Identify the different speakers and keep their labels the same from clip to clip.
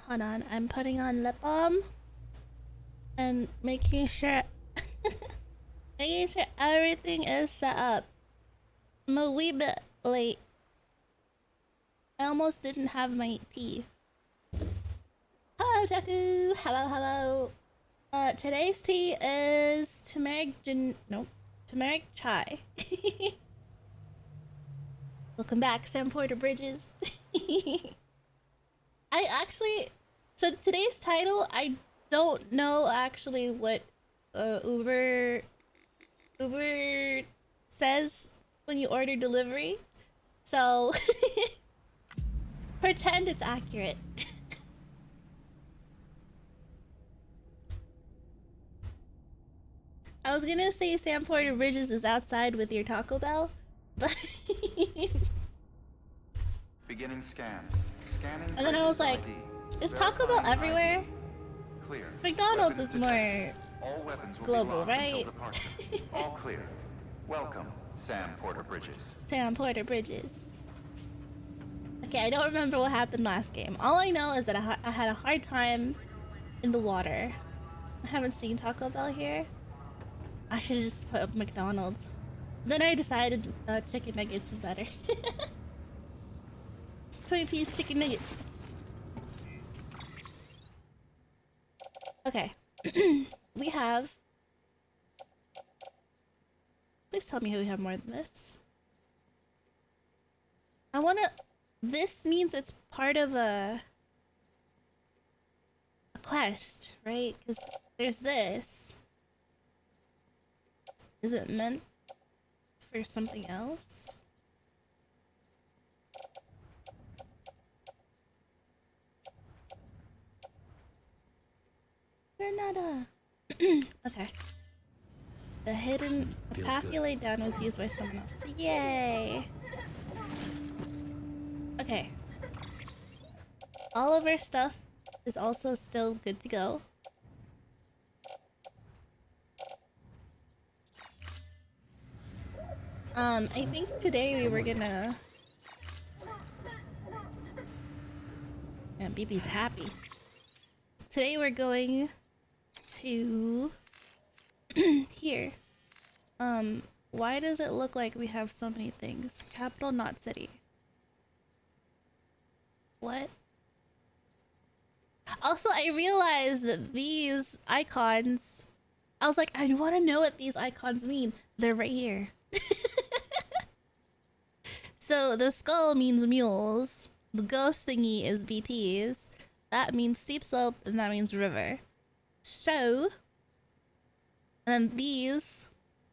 Speaker 1: Hold on, I'm putting on lip balm and making sure everything is set up. I'm a wee bit late. I almost didn't have my tea. Hello, Jaku. Hello. Today's tea is turmeric chai. Welcome back, Sam Porter Bridges. So today's title, I don't know actually what Uber says when you order delivery. So pretend it's accurate. I was gonna say Sam Porter Bridges is outside with your Taco Bell, but
Speaker 2: beginning scan. Scanning.
Speaker 1: and then I was like, is Taco Bell everywhere?
Speaker 2: Clear.
Speaker 1: McDonald's is more
Speaker 2: all weapons will
Speaker 1: global,
Speaker 2: be
Speaker 1: right?
Speaker 2: All clear. Welcome, Sam Porter Bridges.
Speaker 1: Sam Porter Bridges. Okay, I don't remember what happened last game. All I know is that I had a hard time in the water. I haven't seen Taco Bell here. I should have just put up McDonald's. Then I decided chicken nuggets is better. 20-piece chicken nuggets. Okay. We have... Please tell me we have more than this. I wanna... This means it's part of a quest, right? Because there's this. Is it meant for something else? Granada. Okay. The path you laid down was used by someone else. Yay! Okay. All of our stuff is also still good to go. I think today we were gonna... Yeah, BB's happy. Today we're going to... here. Why does it look like we have so many things? Capital, not city. What? Also, I realized that these icons... I was like, I want to know what these icons mean. They're right here. So the skull means mules. The ghost thingy is BTs. That means steep slope, and that means river. So... And then these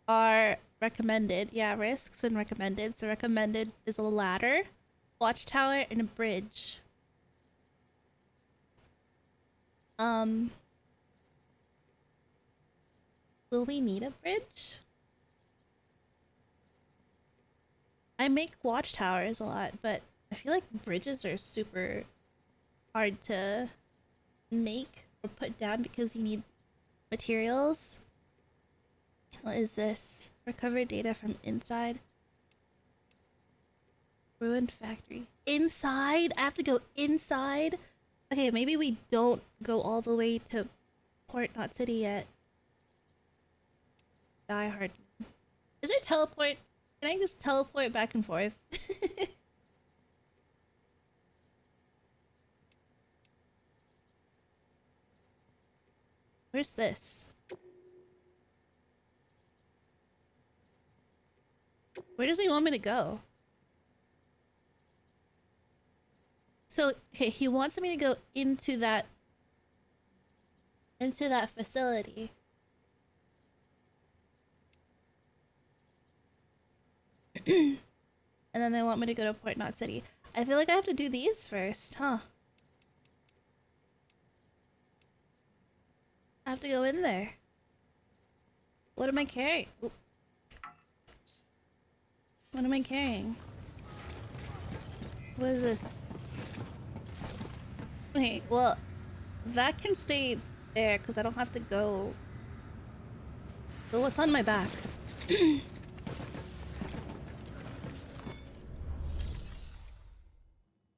Speaker 1: are recommended. Yeah, risks and recommended. So recommended is a ladder, watchtower, and a bridge. Will we need a bridge? I make watchtowers a lot, but I feel like bridges are super hard to make or put down because you need materials. What is this? Recover data from inside. Ruined factory. Inside? I have to go inside? Okay, maybe we don't go all the way to Port Not City yet. Die hard. Is there teleport? Can I just teleport back and forth? Where's this? Where does he want me to go? So, okay, he wants me to go into that facility. And then they want me to go to Port Not City. I feel like I have to do these first, huh? I have to go in there. What am I carrying? Oop. What am I carrying? What is this? Okay, well, that can stay there because I don't have to go. But what's on my back?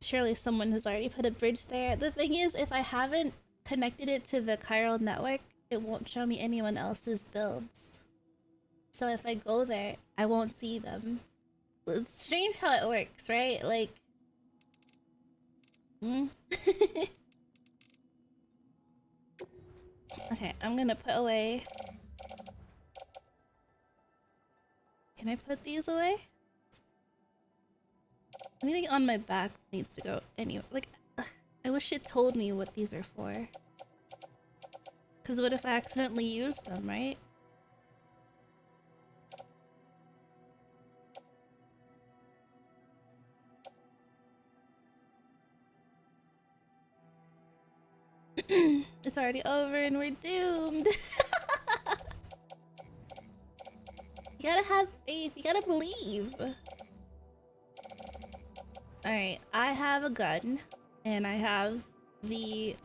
Speaker 1: surely someone has already put a bridge there. The thing is, if I haven't connected it to the chiral network, it won't show me anyone else's builds. So if I go there, I won't see them. It's strange how it works, right? Like, okay, I'm gonna put away. Can I put these away? Anything on my back needs to go anyway. Like, I wish it told me what these are for. Cause what if I accidentally use them, right? It's already over and we're doomed. You gotta have faith. You gotta believe. Alright, I have a gun. And I have the...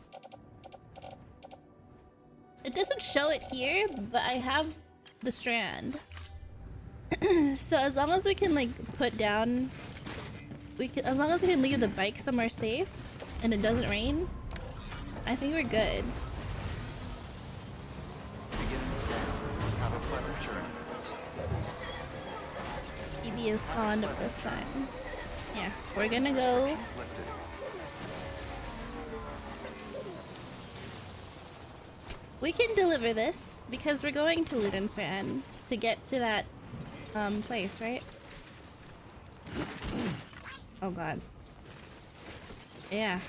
Speaker 1: It doesn't show it here, but I have the strand. So as long as we can, like, put down... As long as we can leave the bike somewhere safe, and it doesn't rain, I think we're good.
Speaker 2: Beginning scan. Have a pleasant journey.
Speaker 1: EB is fond of this sign. Yeah, we're gonna go.
Speaker 2: Restrictions lifted.
Speaker 1: We can deliver this because we're going to Ludenstrand to get to that place, right? Oh god. Yeah.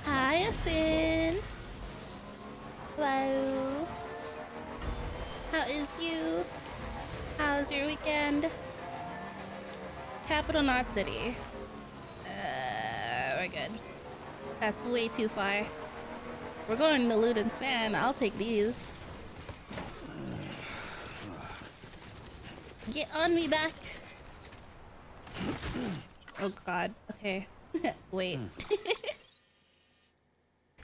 Speaker 1: Hi, Asin. Hello. How is you? How's your weekend? Capital Knot City. We're good. That's way too far. We're going to Ludenstrand. I'll take these. Get on me back. Oh god. Okay. Wait.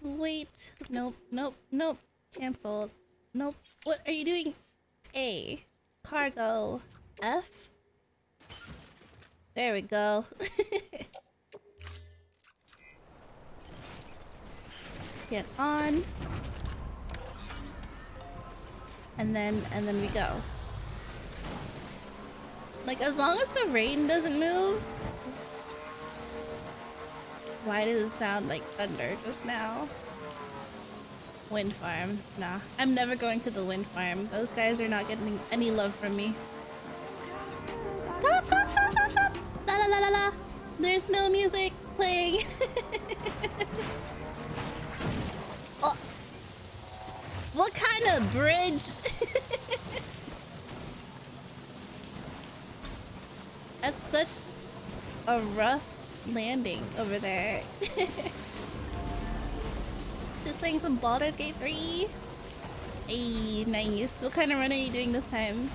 Speaker 1: Wait. Nope. Nope. Nope. Cancelled. Nope. What are you doing? A. Cargo. F. There we go. Get on. And then we go. Like, as long as the rain doesn't move. Why does it sound like thunder just now? Wind farm. Nah. I'm never going to the wind farm. Those guys are not getting any love from me. Stop, stop, stop, stop, stop! La la la la la! There's no music playing. Oh. What kind of bridge? That's such a rough landing over there. Just playing some Baldur's Gate 3. Hey, nice. What kind of run are you doing this time?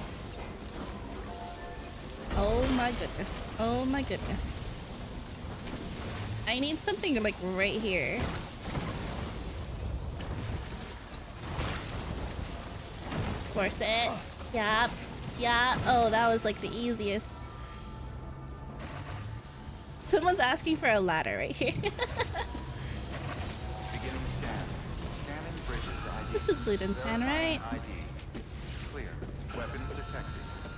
Speaker 1: Oh my goodness. Oh my goodness. I need something like right here. Force it. Yep. Yeah. Oh, that was like the easiest. Someone's asking for a ladder right here.
Speaker 2: Beginning scan. Scanning bridges ID.
Speaker 1: This is Ludenstrand, right?
Speaker 2: ID. Clear. Weapons detected.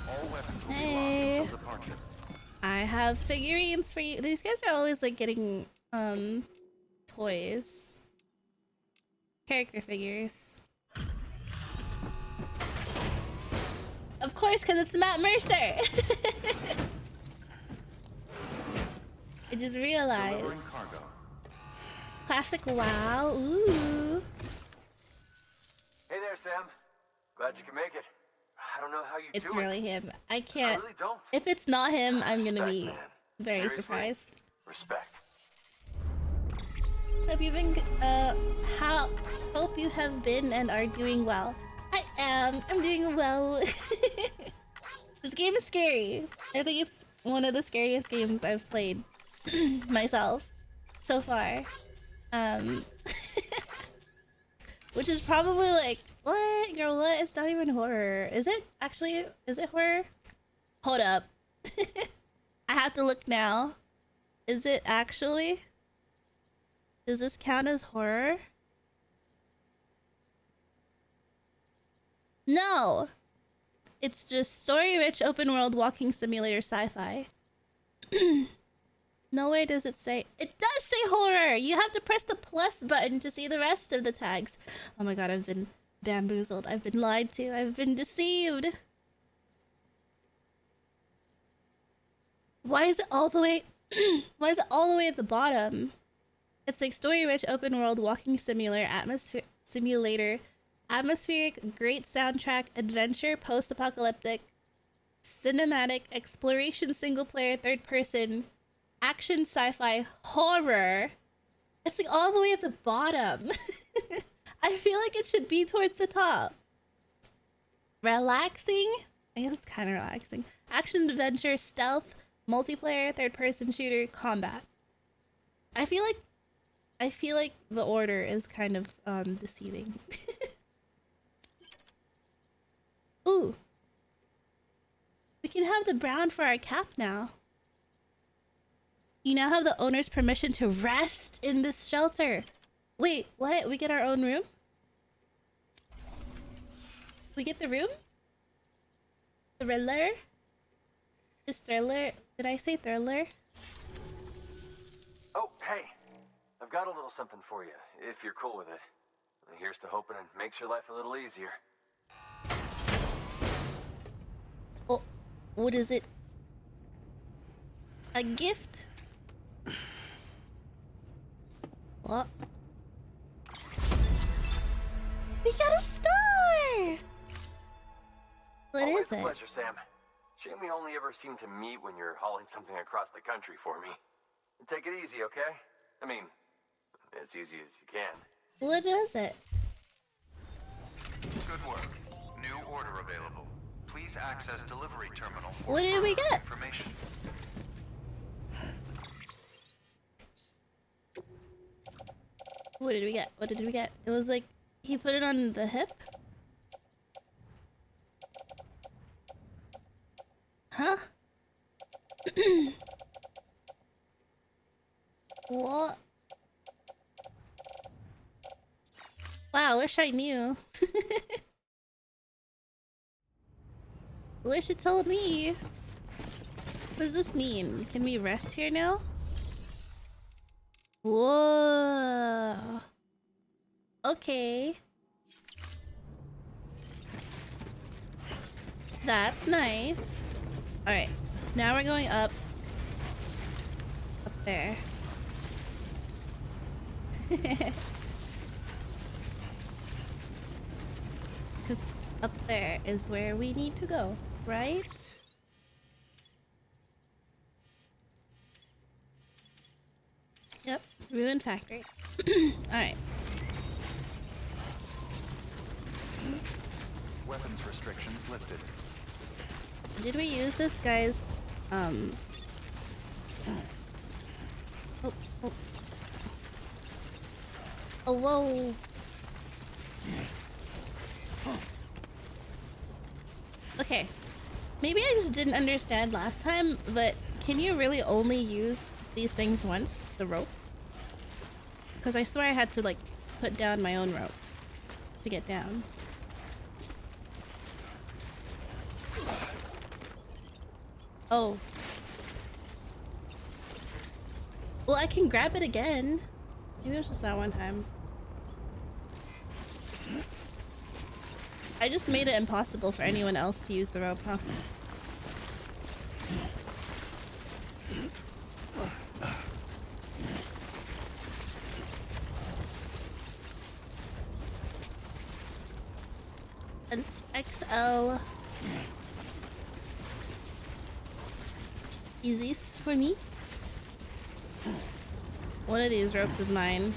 Speaker 2: All weapons will
Speaker 1: Hey.
Speaker 2: be locked until departure.
Speaker 1: I have figurines for you. These guys are always like getting toys. Character figures. Of course, because it's Matt Mercer. I just realized.
Speaker 2: Delivering cargo.
Speaker 1: Classic WoW. Ooh.
Speaker 3: Hey there, Sam. Glad you can make it. I don't know how you
Speaker 1: It's
Speaker 3: do
Speaker 1: really
Speaker 3: it.
Speaker 1: him. I
Speaker 3: I
Speaker 1: can't.
Speaker 3: really don't.
Speaker 1: If it's not him, I'm gonna
Speaker 3: Respect,
Speaker 1: be
Speaker 3: man.
Speaker 1: very
Speaker 3: Seriously?
Speaker 1: surprised.
Speaker 3: Respect.
Speaker 1: Hope you've been, hope you have been and are doing well. I am. I'm doing well. This game is scary. I think it's one of the scariest games I've played myself so far. Which is probably like, what? Girl, what? It's not even horror. Is it? Actually, is it horror? Hold up. I have to look now. Is it actually? Does this count as horror? No! It's just story-rich open-world walking simulator sci-fi. Nowhere does it say... It does say horror! You have to press the plus button to see the rest of the tags. Oh my god, I've been bamboozled. I've been lied to. I've been deceived. Why is it all the way... Why is it all the way at the bottom? It's like story-rich open-world walking simulator, atmospheric, great soundtrack, adventure, post-apocalyptic, cinematic, exploration, single-player, third-person, action, sci-fi, horror. It's like all the way at the bottom. I feel like it should be towards the top. Relaxing? I guess it's kind of relaxing. Action, adventure, stealth, multiplayer, third-person shooter, combat. I feel like the order is kind of deceiving. Ooh. We can have the brown for our cap now. You now have the owner's permission to rest in this shelter. Wait, what? We get our own room? We get the room? Thriller? Is thriller? Did I say thriller?
Speaker 3: Oh, hey. I've got a little something for you, if you're cool with it. Here's to hoping it makes your life a little easier.
Speaker 1: Oh, what is it? A gift? What? We got a star! What
Speaker 3: Always
Speaker 1: is
Speaker 3: a
Speaker 1: it?
Speaker 3: pleasure, Sam. Shame we only ever seem to meet when you're hauling something across the country for me. Take it easy, okay? I mean, as easy as you can.
Speaker 1: What is it?
Speaker 2: Good work. New order available. Please access delivery terminal for
Speaker 1: What did we
Speaker 2: further
Speaker 1: get?
Speaker 2: information.
Speaker 1: What did we get? What did we get? It was like, he put it on the hip? Huh? What? Wow, wish I knew. Wish it told me. What does this mean? Can we rest here now? Whoa. Okay. That's nice. Alright. Now we're going up. Up there. Because up there is where we need to go, right? Yep, ruined factory. Alright.
Speaker 2: Weapons restrictions lifted.
Speaker 1: Did we use this guy's, Oh, oh. Oh, whoa. Okay. Maybe I just didn't understand last time, but can you really only use these things once? The rope? Because I swear I had to, like, put down my own rope to get down. Oh. Well, I can grab it again. Maybe it was just that one time. I just made it impossible for anyone else to use the rope, huh? An XL. Is this for me? One of these ropes is mine.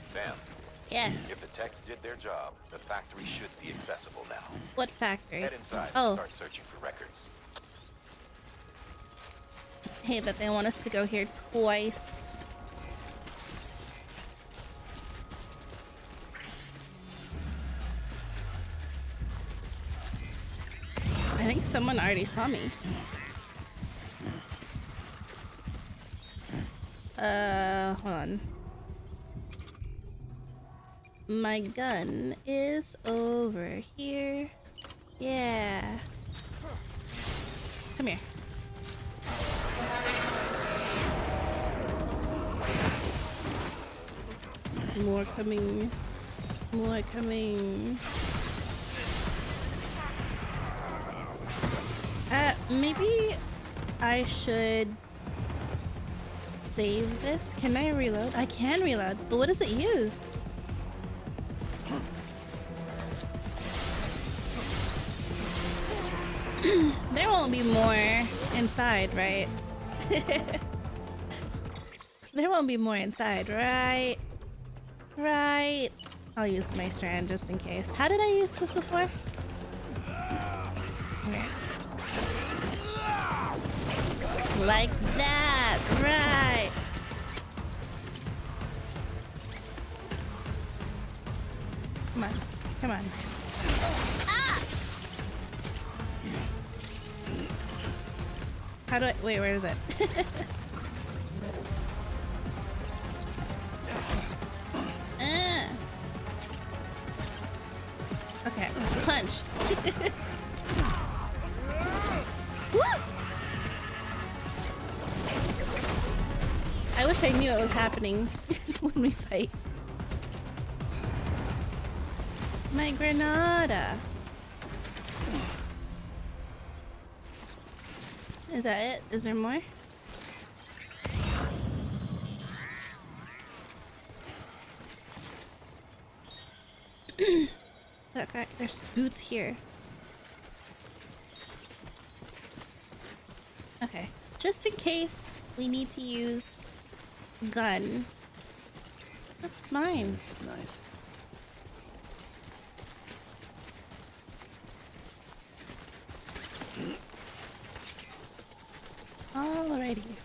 Speaker 4: Sam,
Speaker 1: Yes.
Speaker 4: if the techs did their job, the factory should be accessible now.
Speaker 1: What factory?
Speaker 4: Head inside
Speaker 1: Oh.
Speaker 4: and start searching for records.
Speaker 1: Hey, that they want us to go here twice. think someone already saw me. Hold on. My gun is over here. Yeah. Come here. More coming. More coming. Maybe I should save this. Can I reload? I can reload, but what does it use? There won't be more inside, right? There won't be more inside, right? Right. I'll use my strand just in case. How did I use this before? Okay. Like that, right. Come on, come on. Ah! How do I, wait, where is it? Okay, punch. Woo! I wish I knew it was happening when we fight. My Granada. Is that it? Is there more? That guy, there's boots here. Okay, just in case we need to use gun. That's mine.
Speaker 5: This is nice.
Speaker 1: Alrighty.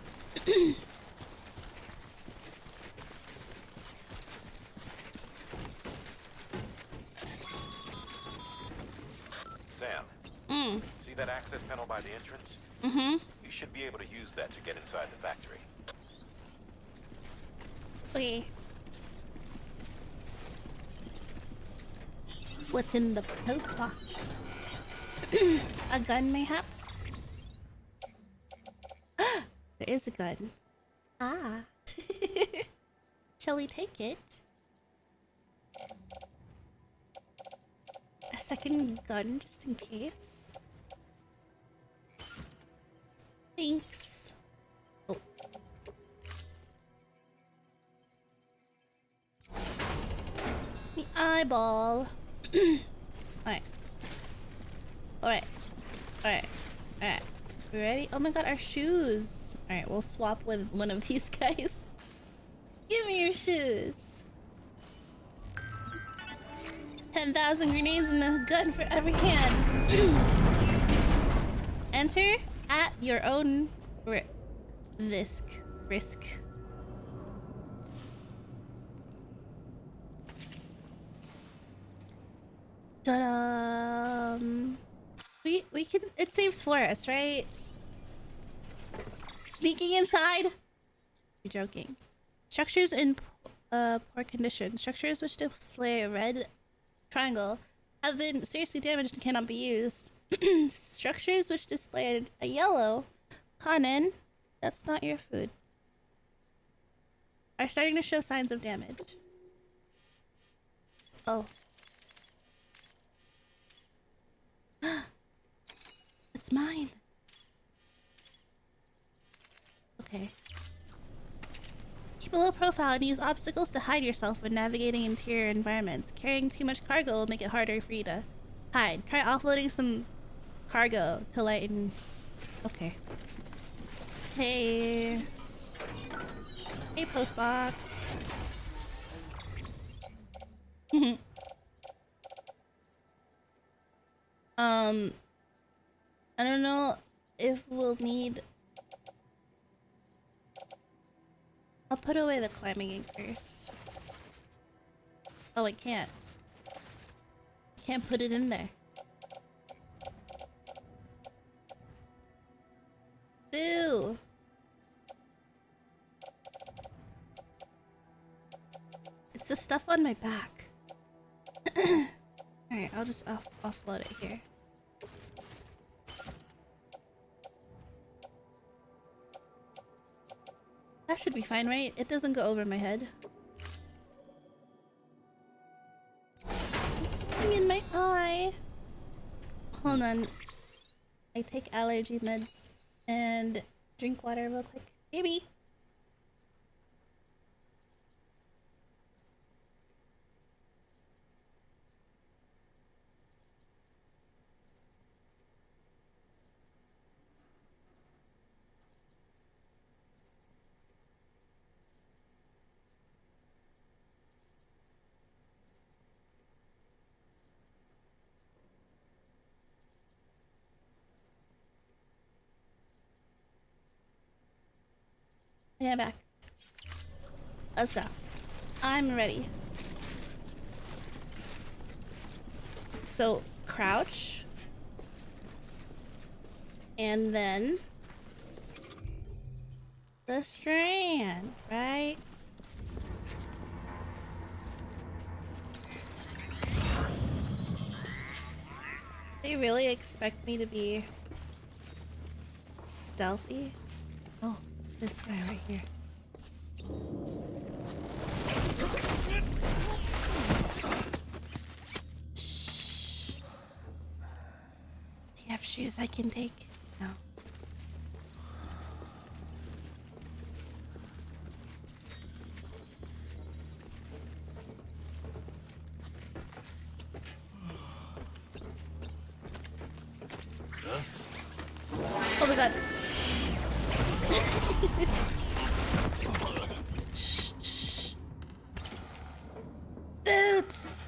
Speaker 4: Sam, see that access panel by the entrance?
Speaker 1: Mm-hmm.
Speaker 4: You should be able to use that to get inside the factory.
Speaker 1: Okay. What's in the post box? A gun, mayhaps? There is a gun. Ah. Shall we take it? A second gun, just in case. Thanks. Oh. The eyeball. Alright. Alright. Alright. Alright. We ready? Oh my god, our shoes. Alright, we'll swap with one of these guys. Give me your shoes. 10,000 grenades and a gun for every hand. Enter at your own risk. Ta-da! We can, it saves for us, right? Sneaking inside? You're joking. Structures in poor condition. Structures which display a red triangle have been seriously damaged and cannot be used. Structures which display a yellow Conan, that's not your food, are starting to show signs of damage. Oh. It's mine. Okay. Keep a low profile and use obstacles to hide yourself when navigating interior environments. Carrying too much cargo will make it harder for you to hide. Try offloading some cargo to lighten. Okay. Hey. Hey, postbox. I don't know if we'll need. I'll put away the climbing anchors. Oh, I can't. Can't put it in there. Boo! It's the stuff on my back. Alright, I'll just offload it here. That should be fine, right? It doesn't go over my head. Something in my eye. Hold on. I take allergy meds and drink water real quick. Baby! Yeah, back. Let's go. I'm ready. So, crouch. And then... the strand, right? They really expect me to be stealthy? Oh, this guy right here. Shh. Do you have shoes I can take? No. Oh my god. Shh, shh. Boots!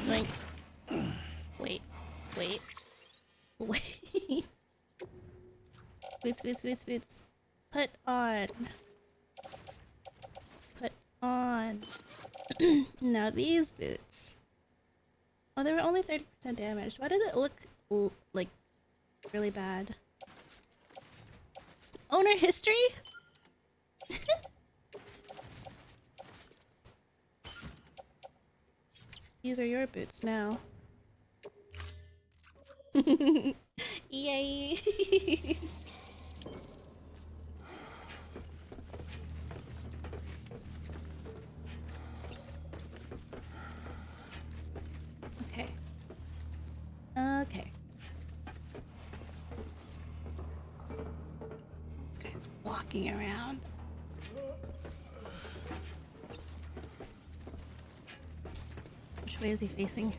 Speaker 1: Wait. Wait. Wait. Wait. Boots, boots, boots, boots. Put on. Put on. Now these boots. Oh, they were only 30% damaged. Why did it look like really bad? Owner history? These are your boots now. Yay! Okay. Okay. This guy's walking around. Which way is he facing?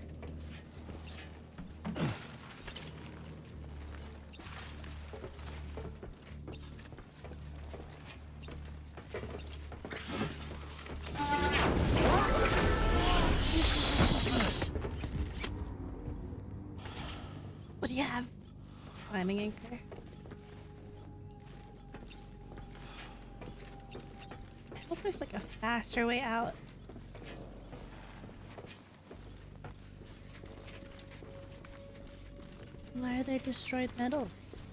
Speaker 1: What do you have? Climbing anchor. I hope there's like a faster way out. Why are there destroyed metals?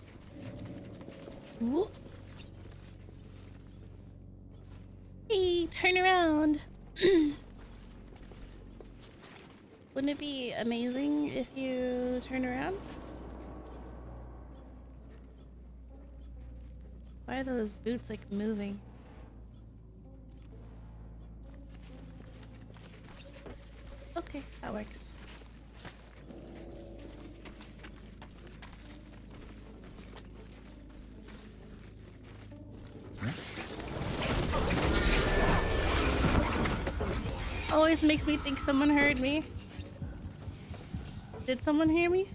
Speaker 1: Whoop. Hey, turn around. Wouldn't it be amazing if you turn around? Why are those boots like moving? Okay, that works. Always makes me think someone heard me. Did someone hear me?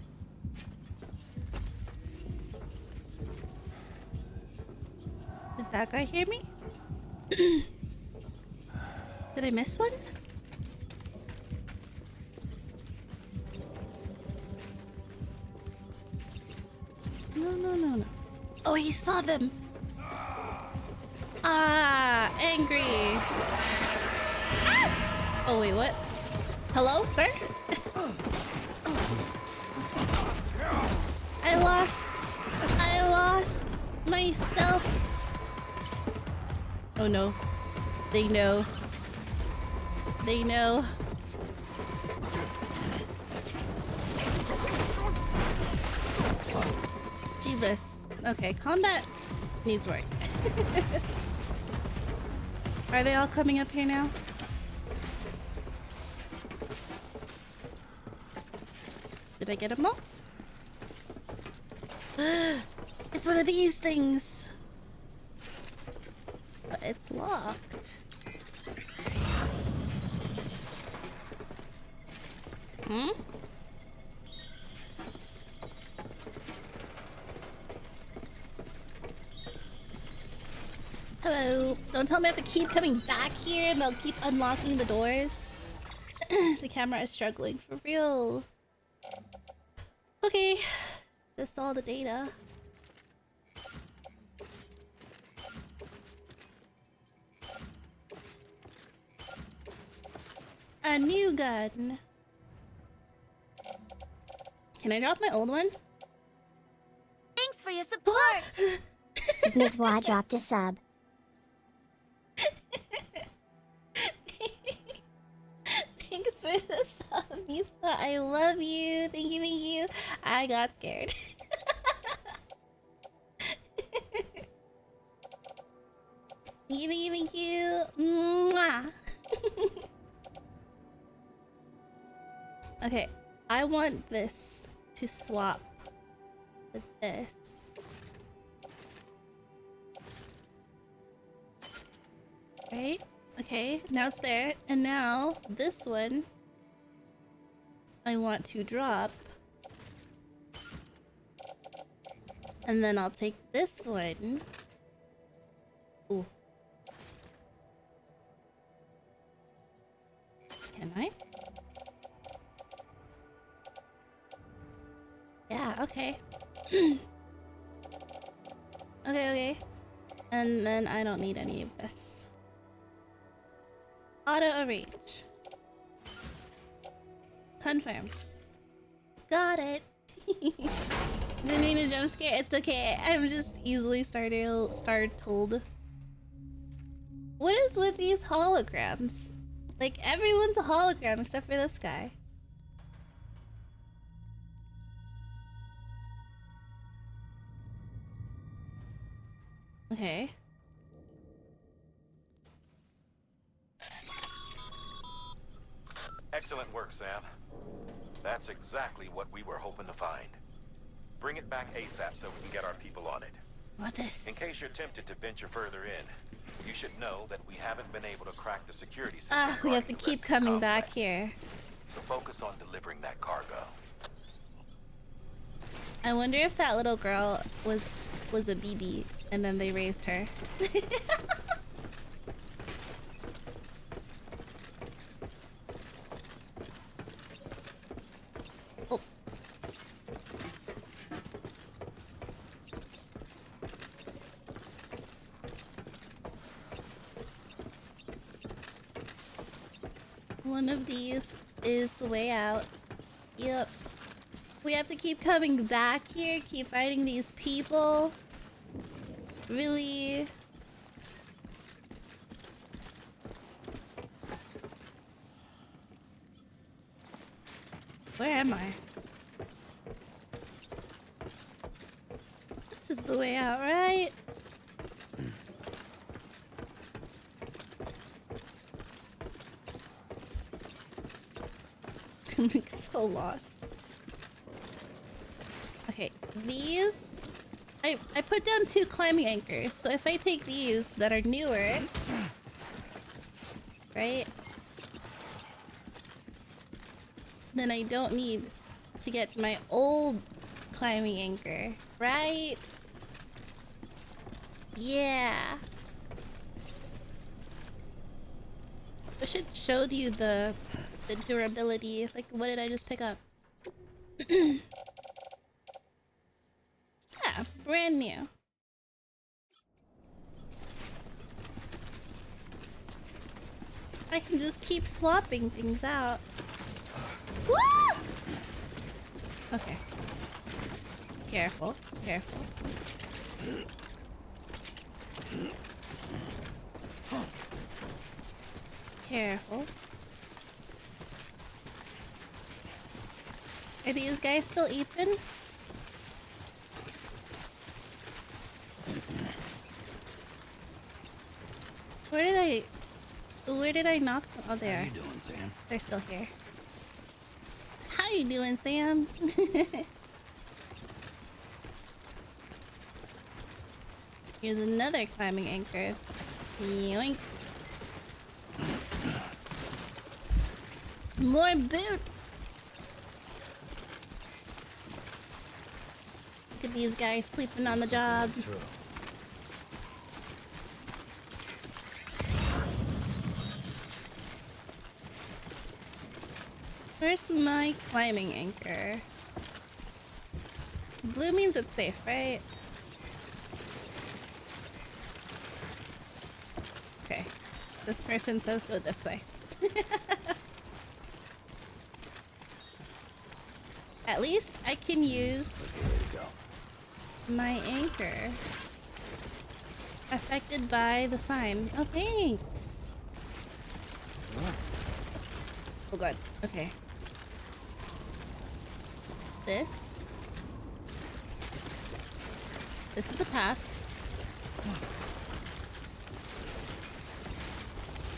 Speaker 1: Did that guy hear me? Did I miss one? No, no, no, no. Oh, he saw them. Ah, angry. Ah! Oh, wait, what? Hello, sir? I lost myself. Oh no. They know. They know. Jeebus. Okay, combat needs work. Are they all coming up here now? Did I get them all? It's one of these things. But it's locked. Hmm? Hello. Don't tell me I have to keep coming back here and they'll keep unlocking the doors. The camera is struggling for real. Okay. This is all the data. A new gun. Can I drop my old one?
Speaker 5: Thanks for your support!
Speaker 6: Miss Wa dropped a sub.
Speaker 1: Thanks for the sub, Misa. I love you. Thank you, thank you. I got scared. Thank you, thank you, thank you. Mwah. Okay, I want this to swap with this. Right? Okay, now it's there. And now this one I want to drop. And then I'll take this one. Ooh. Can I? Yeah, okay. Okay, okay. And then I don't need any of this. Auto arrange. Confirm. Got it. Didn't mean to jump scare. It's okay. I'm just easily startled. What is with these holograms? Like, everyone's a hologram except for this guy. Okay.
Speaker 4: Excellent work, Sam. That's exactly what we were hoping to find. Bring it back ASAP so we can get our people on it.
Speaker 1: What this?
Speaker 4: In case you're tempted to venture further in, you should know that we haven't been able to crack the security system.
Speaker 1: We have
Speaker 4: guarding
Speaker 1: to
Speaker 4: the rest
Speaker 1: keep
Speaker 4: of the
Speaker 1: coming back
Speaker 4: complex.
Speaker 1: here.
Speaker 4: So focus on delivering that cargo.
Speaker 1: I wonder if that little girl was a BB and then they raised her. Oh. One of these is the way out. Yep. We have to keep coming back here, keep fighting these people. Really? Where am I? This is the way out, right? I'm like so lost. Okay, these I put down 2 climbing anchors, so if I take these that are newer, right? Then I don't need to get my old climbing anchor, right? Yeah. I should show you the durability. Like, what did I just pick up? Yeah, brand new. I can just keep swapping things out. Woo! Okay. Careful, careful. Careful. Are these guys still even? Where did I knock them? Oh, there.
Speaker 7: How you doing, Sam?
Speaker 1: They're still here. How you doing, Sam? Here's another climbing anchor. Yoink. More boots! Look at these guys sleeping on the job. Where's my climbing anchor? Blue means it's safe, right? Okay. This person says go this way. At least I can use my anchor. Affected by the sign. Oh, thanks. Oh god. Okay. This is a path.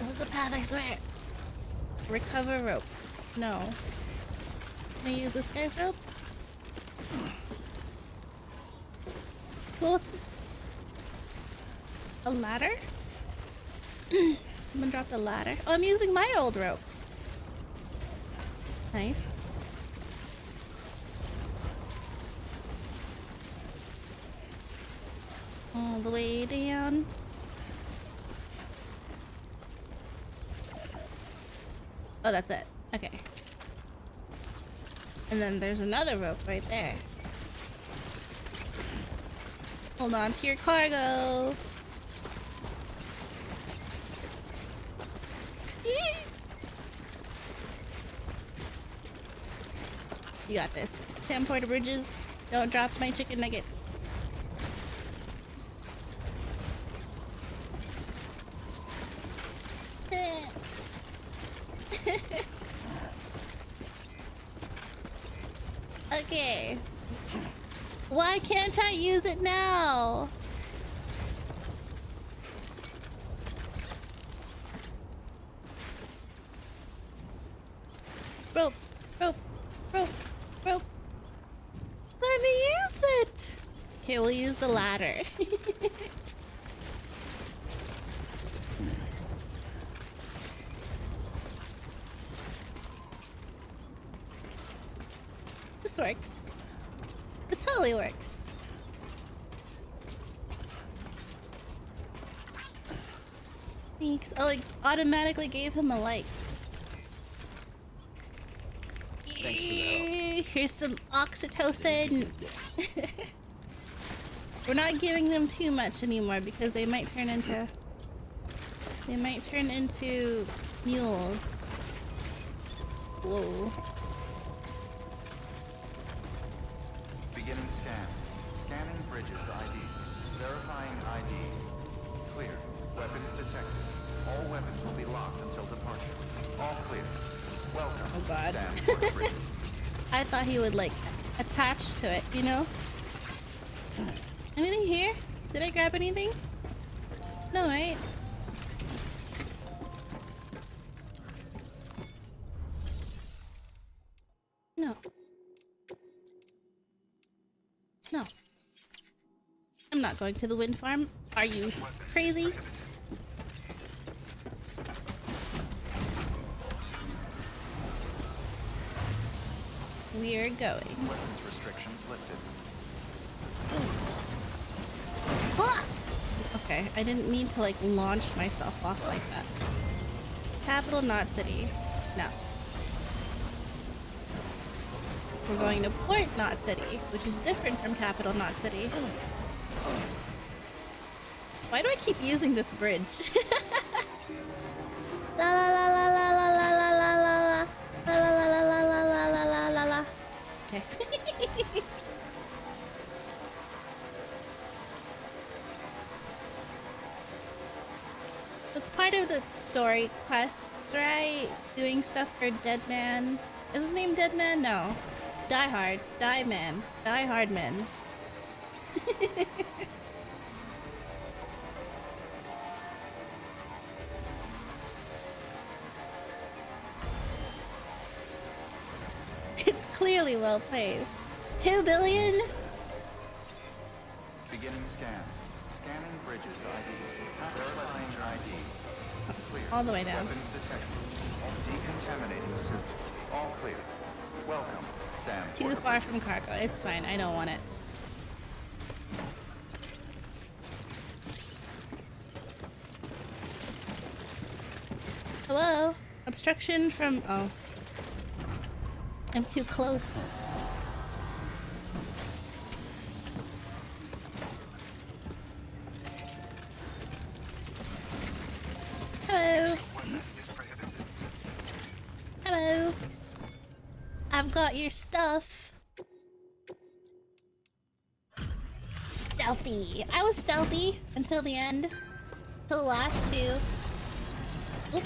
Speaker 1: This is a path, I swear. Recover rope. No. Can I use this guy's rope? What's this? A ladder? Someone dropped a ladder. Oh, I'm using my old rope. Nice. All the way down. Oh, that's it. Okay. And then there's another rope right there. Hold on to your cargo. You got this. Sam Porter Bridges, don't drop my chicken nuggets. Okay. Why can't I use it now? Rope, rope, rope, rope. Let me use it. Okay, we'll use the ladder. This works. This totally works. Thanks. Oh, it automatically gave him a like.
Speaker 7: Thanks for the help.
Speaker 1: Here's some oxytocin. We're not giving them too much anymore because they might turn into mules. Whoa.
Speaker 2: Beginning scan. Scanning bridges ID. Verifying ID. Clear. Weapons detected. All weapons will be locked until departure. All clear. Welcome,
Speaker 1: Oh god.
Speaker 2: Sam Porter Bridges.
Speaker 1: I thought he would like attach to it, you know? Anything here? Did I grab anything? No, right? No. No. I'm not going to the wind farm. Are you crazy? We're going.
Speaker 2: Weapons restrictions lifted.
Speaker 1: Ah! Okay, I didn't mean to like launch myself off like that. Capital Knot City. No. We're going to Port Knot City, which is different from Capital Knot City. Why do I keep using this bridge? La la la la la la la la la la la la la la la la la la la la. Okay. story quests, right? Doing stuff for Dead Man. Is his name Dead Man? No. Die Hard. Die Man. Die Hard Man. It's clearly well placed. 2 billion?
Speaker 2: Beginning scan. Scanning bridges ID. Verifying ID. Clear.
Speaker 1: All the way down.
Speaker 2: Weapons detected. Decontaminating suit. All clear. Welcome, Sam.
Speaker 1: Too far from cargo. It's fine. I don't want it. Hello? Obstruction from... Oh. I'm too close. Hello. Hello. I've got your stuff. Stealthy. I was stealthy until the end. Till the last two. Oop.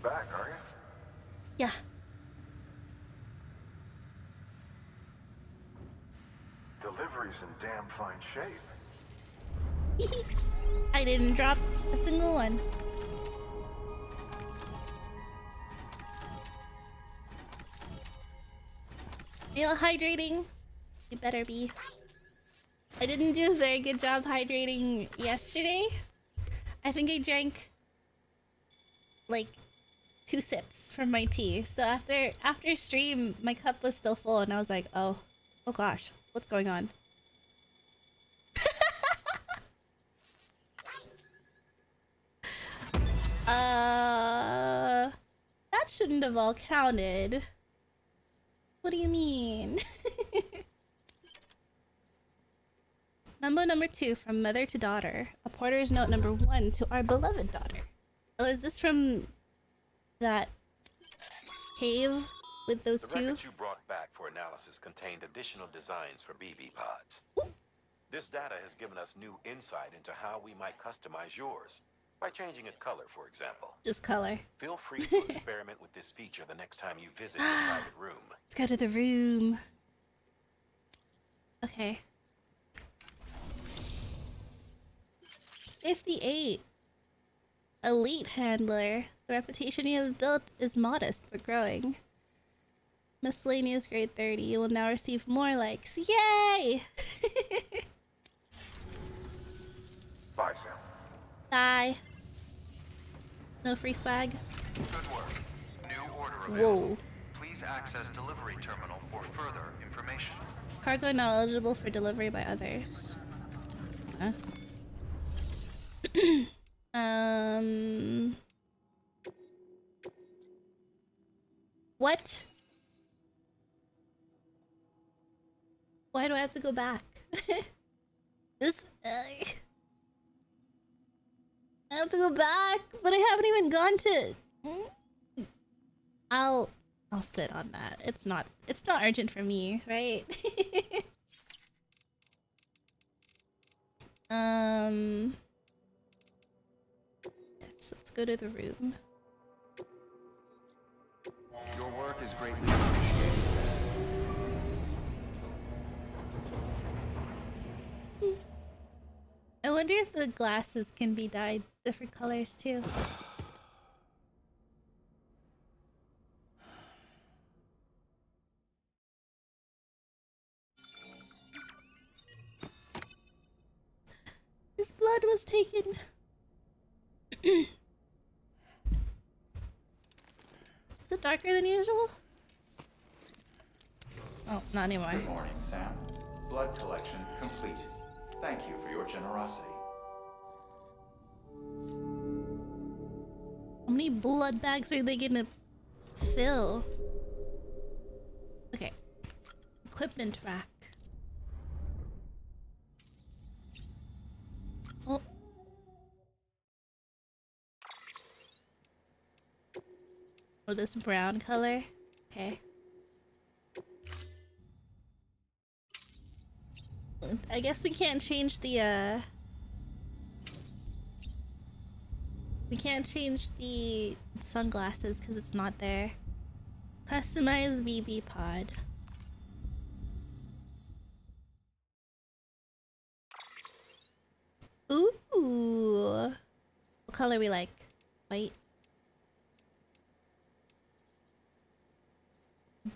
Speaker 2: Back, are you?
Speaker 1: Yeah.
Speaker 2: Delivery's in damn fine shape.
Speaker 1: I didn't drop a single one. Feel hydrating? You better be. I didn't do a very good job hydrating yesterday. I think I drank like 2 sips from my tea. So after stream, my cup was still full, and I was like, oh gosh, what's going on? That shouldn't have all counted. What do you mean? Memo number 2 from mother to daughter. A porter's note number 1 to our beloved daughter. Oh, is this from that cave with those
Speaker 4: The
Speaker 1: two?
Speaker 4: records you brought back for analysis contained additional designs for BB pods. This data has given us new insight into how we might customize yours. By changing its color, for example.
Speaker 1: Just color.
Speaker 4: Feel free to experiment with this feature the next time you visit your private room.
Speaker 1: Let's go to the room. Okay. 58. Elite handler. The reputation you have built is modest but growing. Miscellaneous grade 30. You will now receive more likes. Yay!
Speaker 2: Bye, Sam.
Speaker 1: Bye. No free swag.
Speaker 2: Good work. New order available.
Speaker 1: Whoa.
Speaker 2: Please access delivery terminal for further information.
Speaker 1: Cargo not eligible for delivery by others. Huh? What? Why do I have to go back? This I have to go back, but I haven't even gone to. I'll sit on that. It's not urgent for me, right? Yes, let's go to the room.
Speaker 2: Your work is greatly appreciated, Sam.
Speaker 1: I wonder if the glasses can be dyed different colors too. His blood was taken. Is it darker than usual? Oh, not anymore.
Speaker 2: Good morning, Sam. Blood collection complete. Thank you for your generosity.
Speaker 1: How many blood bags are they gonna fill? Okay. Equipment rack. Oh. Oh, this brown color? Okay. I guess we can't change the We can't change the sunglasses because it's not there. Customize BB pod. Ooh. What color we like? White.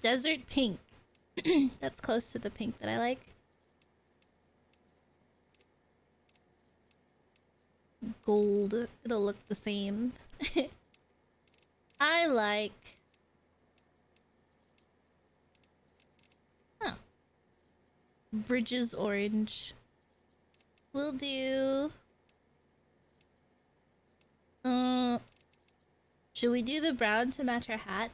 Speaker 1: Desert pink. That's close to the pink that I like. Gold. It'll look the same. I like... Huh. Bridges orange. We'll do... Should we do the brown to match our hat?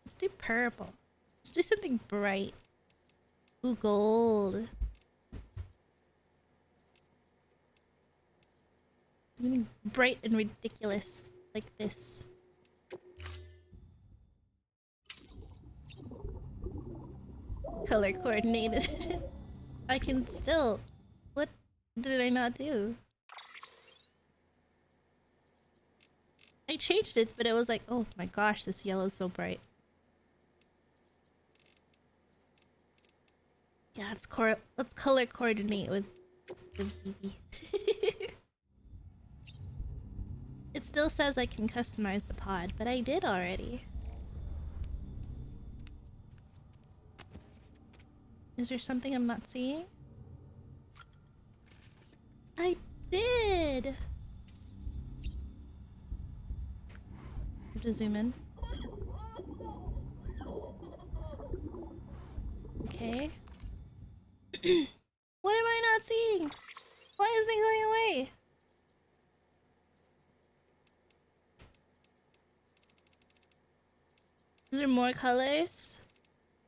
Speaker 1: Let's do purple. Let's do something bright. Ooh, gold. Something bright and ridiculous like this. Color coordinated. I can still... What did I not do? I changed it, but it was like, oh my gosh, this yellow is so bright. Yeah, let's color coordinate with BB. It still says I can customize the pod, but I did already. Is there something I'm not seeing? I did! I have to zoom in. Okay. What am I not seeing? Why is it going away? Is there more colors?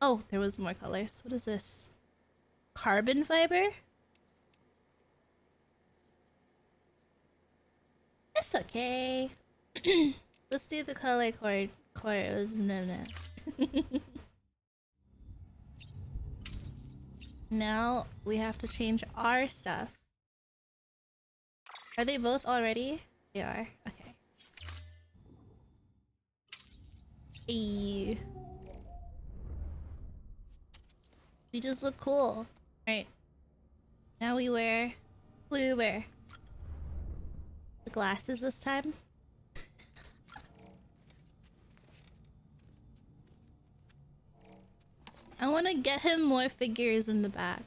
Speaker 1: Oh, there was more colors. What is this? Carbon fiber? It's okay. Let's do the color no. Now we have to change our stuff. Are they both already? They are. Okay. Eee. We just look cool. Right. Now we wear... What do we wear? The glasses this time? I want to get him more figures in the back.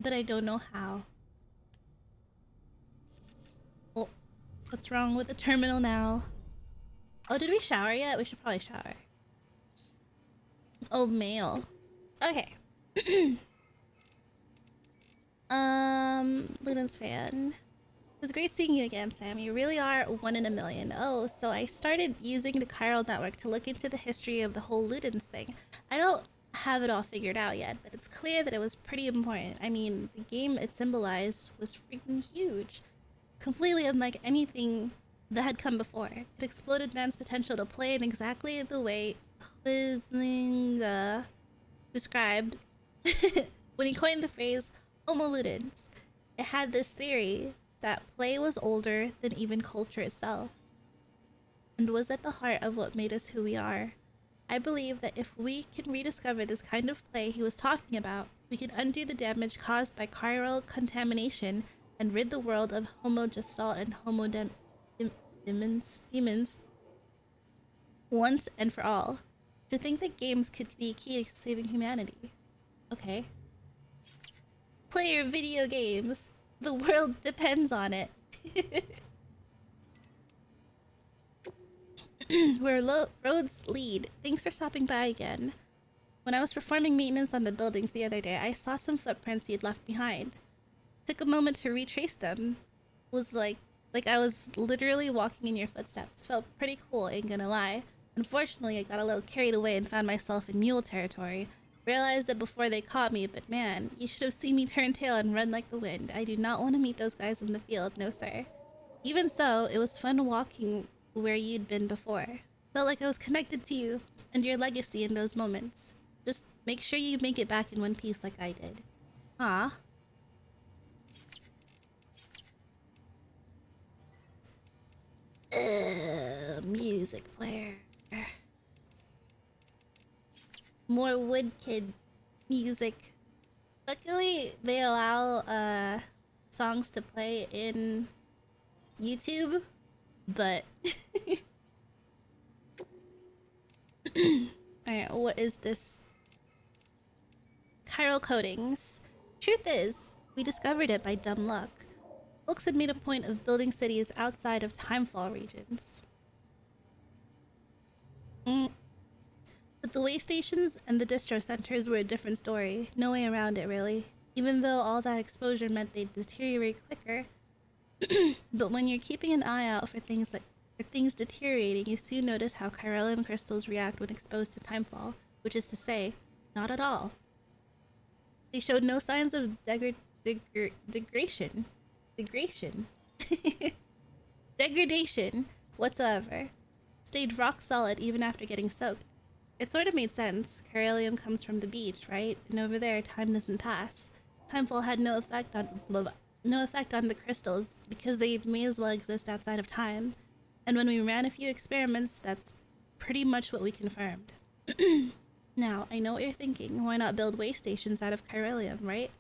Speaker 1: But I don't know how. Oh, what's wrong with the terminal now? Oh, did we shower yet? We should probably shower. Oh, mail. Okay. Luna's fan. It was great seeing you again, Sam. You really are one in a million. Oh, so I started using the Chiral Network to look into the history of the whole Ludens thing. I don't have it all figured out yet, but it's clear that it was pretty important. I mean, the game it symbolized was freaking huge. Completely unlike anything that had come before. It exploded man's potential to play in exactly the way Huizinga described when he coined the phrase Homo Ludens. It had this theory that play was older than even culture itself, and was at the heart of what made us who we are. I believe that if we can rediscover this kind of play he was talking about, we can undo the damage caused by chiral contamination and rid the world of Homo Gestalt and Homo demons once and for all. To think that games could be a key to saving humanity. Okay. Play your video games. The world depends on it. Where roads lead. Thanks for stopping by again. When I was performing maintenance on the buildings the other day, I saw some footprints you'd left behind. Took a moment to retrace them. Was like I was literally walking in your footsteps. Felt pretty cool, ain't gonna lie. Unfortunately, I got a little carried away and found myself in mule territory. Realized it before they caught me, but man, you should have seen me turn tail and run like the wind. I do not want to meet those guys in the field, no sir. Even so, it was fun walking where you'd been before. Felt like I was connected to you and your legacy in those moments. Just make sure you make it back in one piece like I did. Ah. music player. More Wood Kid music. Luckily, they allow songs to play in YouTube, but alright, what is this? Chiral coatings. Truth is, we discovered it by dumb luck. Folks had made a point of building cities outside of Timefall regions. But the way stations and the distro centers were a different story. No way around it, really. Even though all that exposure meant they'd deteriorate quicker. But when you're keeping an eye out for things deteriorating, you soon notice how chiralium crystals react when exposed to Timefall, which is to say, not at all. They showed no signs of degradation whatsoever. Stayed rock solid even after getting soaked. It sort of made sense. Chiralium comes from the beach, right? And over there, time doesn't pass. Timefall had no effect on the crystals because they may as well exist outside of time. And when we ran a few experiments, that's pretty much what we confirmed. Now, I know what you're thinking. Why not build way stations out of chiralium, right?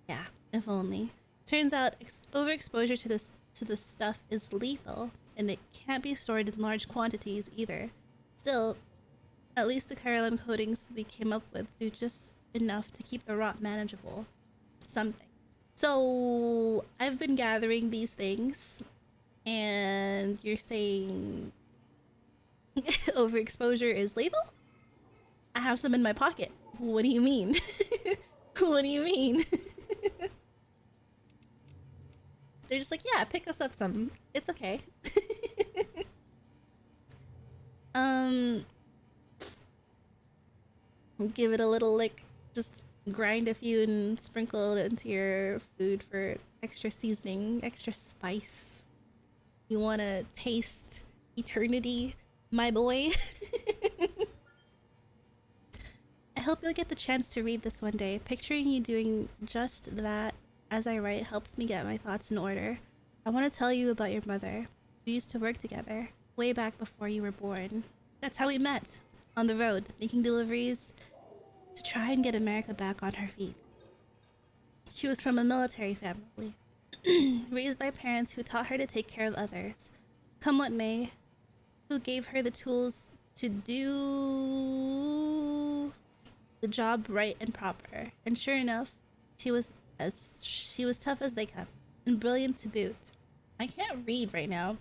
Speaker 1: Yeah, if only. Turns out overexposure to this stuff is lethal, and it can't be stored in large quantities either. Still, at least the chiralium coatings we came up with do just enough to keep the rot manageable. Something. So, I've been gathering these things, and you're saying overexposure is lethal? I have some in my pocket. What do you mean? What do you mean? They're just like, yeah, pick us up some. It's okay. Give it a little lick. Just grind a few and sprinkle it into your food for extra seasoning, extra spice. You want to taste eternity, my boy? I hope you'll get the chance to read this one day. Picturing you doing just that as I write helps me get my thoughts in order. I want to tell you about your mother. We used to work together, way back before you were born. That's how we met, on the road, making deliveries to try and get America back on her feet. She was from a military family, raised by parents who taught her to take care of others, come what may, who gave her the tools to do the job right and proper. And sure enough, she was tough as they come, and brilliant to boot. I can't read right now.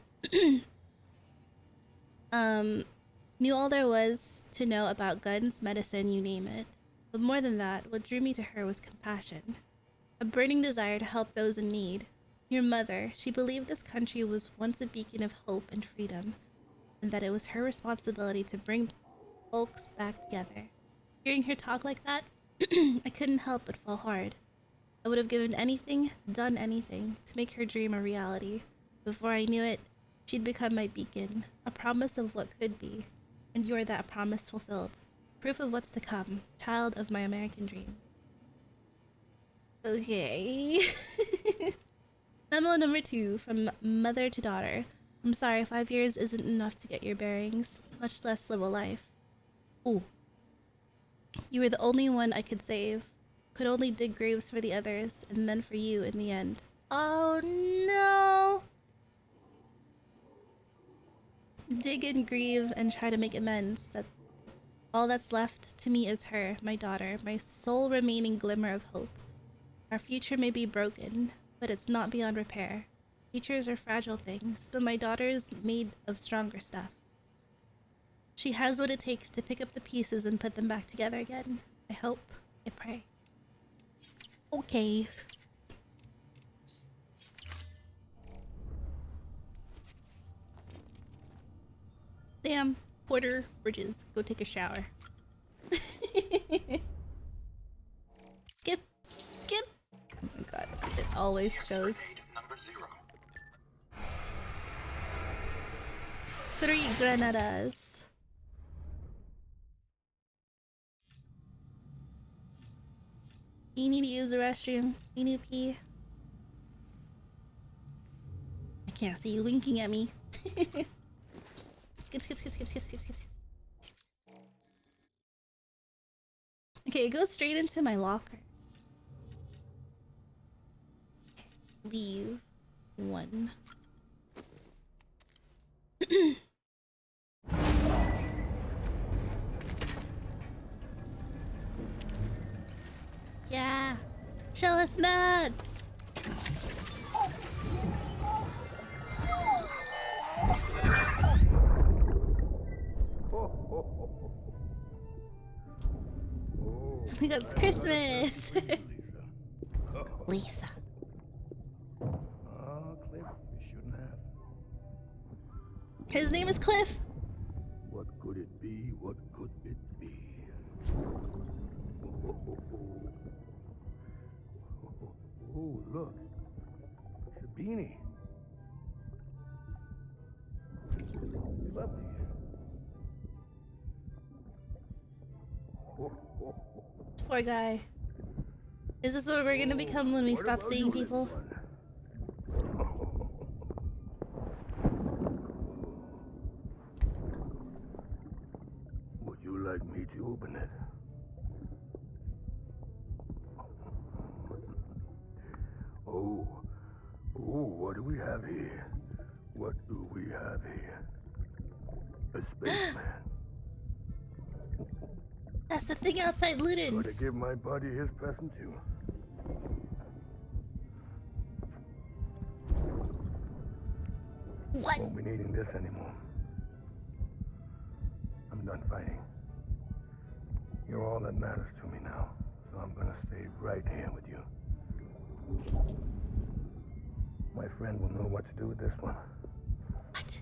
Speaker 1: Knew all there was to know about guns, medicine, you name it. But more than that, what drew me to her was compassion. A burning desire to help those in need. Your mother, she believed this country was once a beacon of hope and freedom, and that it was her responsibility to bring folks back together. Hearing her talk like that, I couldn't help but fall hard. I would have given anything, done anything, to make her dream a reality. Before I knew it, she'd become my beacon, a promise of what could be, and you're that promise fulfilled. Proof of what's to come, child of my American dream. Okay. Memo number 2, from mother to daughter. I'm sorry, 5 years isn't enough to get your bearings, much less live a life. Ooh. You were the only one I could save. Could only dig graves for the others, and then for you in the end. Oh no! Dig and grieve and try to make amends. All that's left to me is her, my daughter, my sole remaining glimmer of hope. Our future may be broken, but it's not beyond repair. Futures are fragile things, but my daughter's made of stronger stuff. She has what it takes to pick up the pieces and put them back together again. I hope. I pray. Okay. Damn. Porter Bridges, go take a shower. Skip. Skip. Oh my god. It always shows.
Speaker 8: Number 0.
Speaker 1: 3 granadas. You need to use the restroom. You need to pee. I can't see you winking at me. skip. Okay, it goes straight into my locker. Leave 1. Yeah, show us nuts. Oh my god, it's Christmas! Lisa.
Speaker 8: Oh, Cliff, you shouldn't have.
Speaker 1: His name is Cliff.
Speaker 8: What could it be? What could it be? Oh, look. It's a beanie. Lovely.
Speaker 1: Poor guy. Is this what we're gonna become when we stop seeing people?
Speaker 8: Would you like me to open it? Oh, what do we have here? What do we have here? A spaceman.
Speaker 1: That's the thing outside
Speaker 8: Gotta
Speaker 1: Luden's.
Speaker 8: give my buddy his present too.
Speaker 1: What?
Speaker 8: Won't be needing this anymore. I'm done fighting. You're all that matters to me now, so I'm gonna stay right here with you. My friend will know what to do with this one.
Speaker 1: What?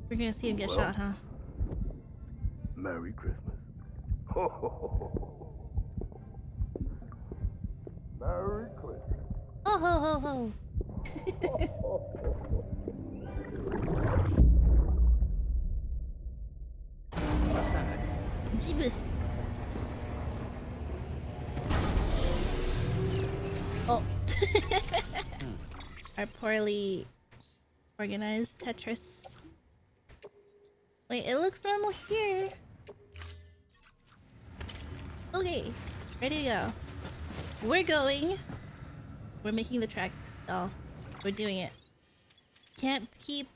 Speaker 1: We're gonna see him get
Speaker 8: Well,
Speaker 1: shot, huh?
Speaker 8: Merry Christmas. Ho, ho, ho, ho. Merry Christmas.
Speaker 1: Oh ho ho ho!
Speaker 2: Ascending.
Speaker 1: Jeebus. Oh. Our poorly organized Tetris. Wait, it looks normal here. Okay, ready to go. We're going. We're making the trek, y'all. We're doing it. Can't keep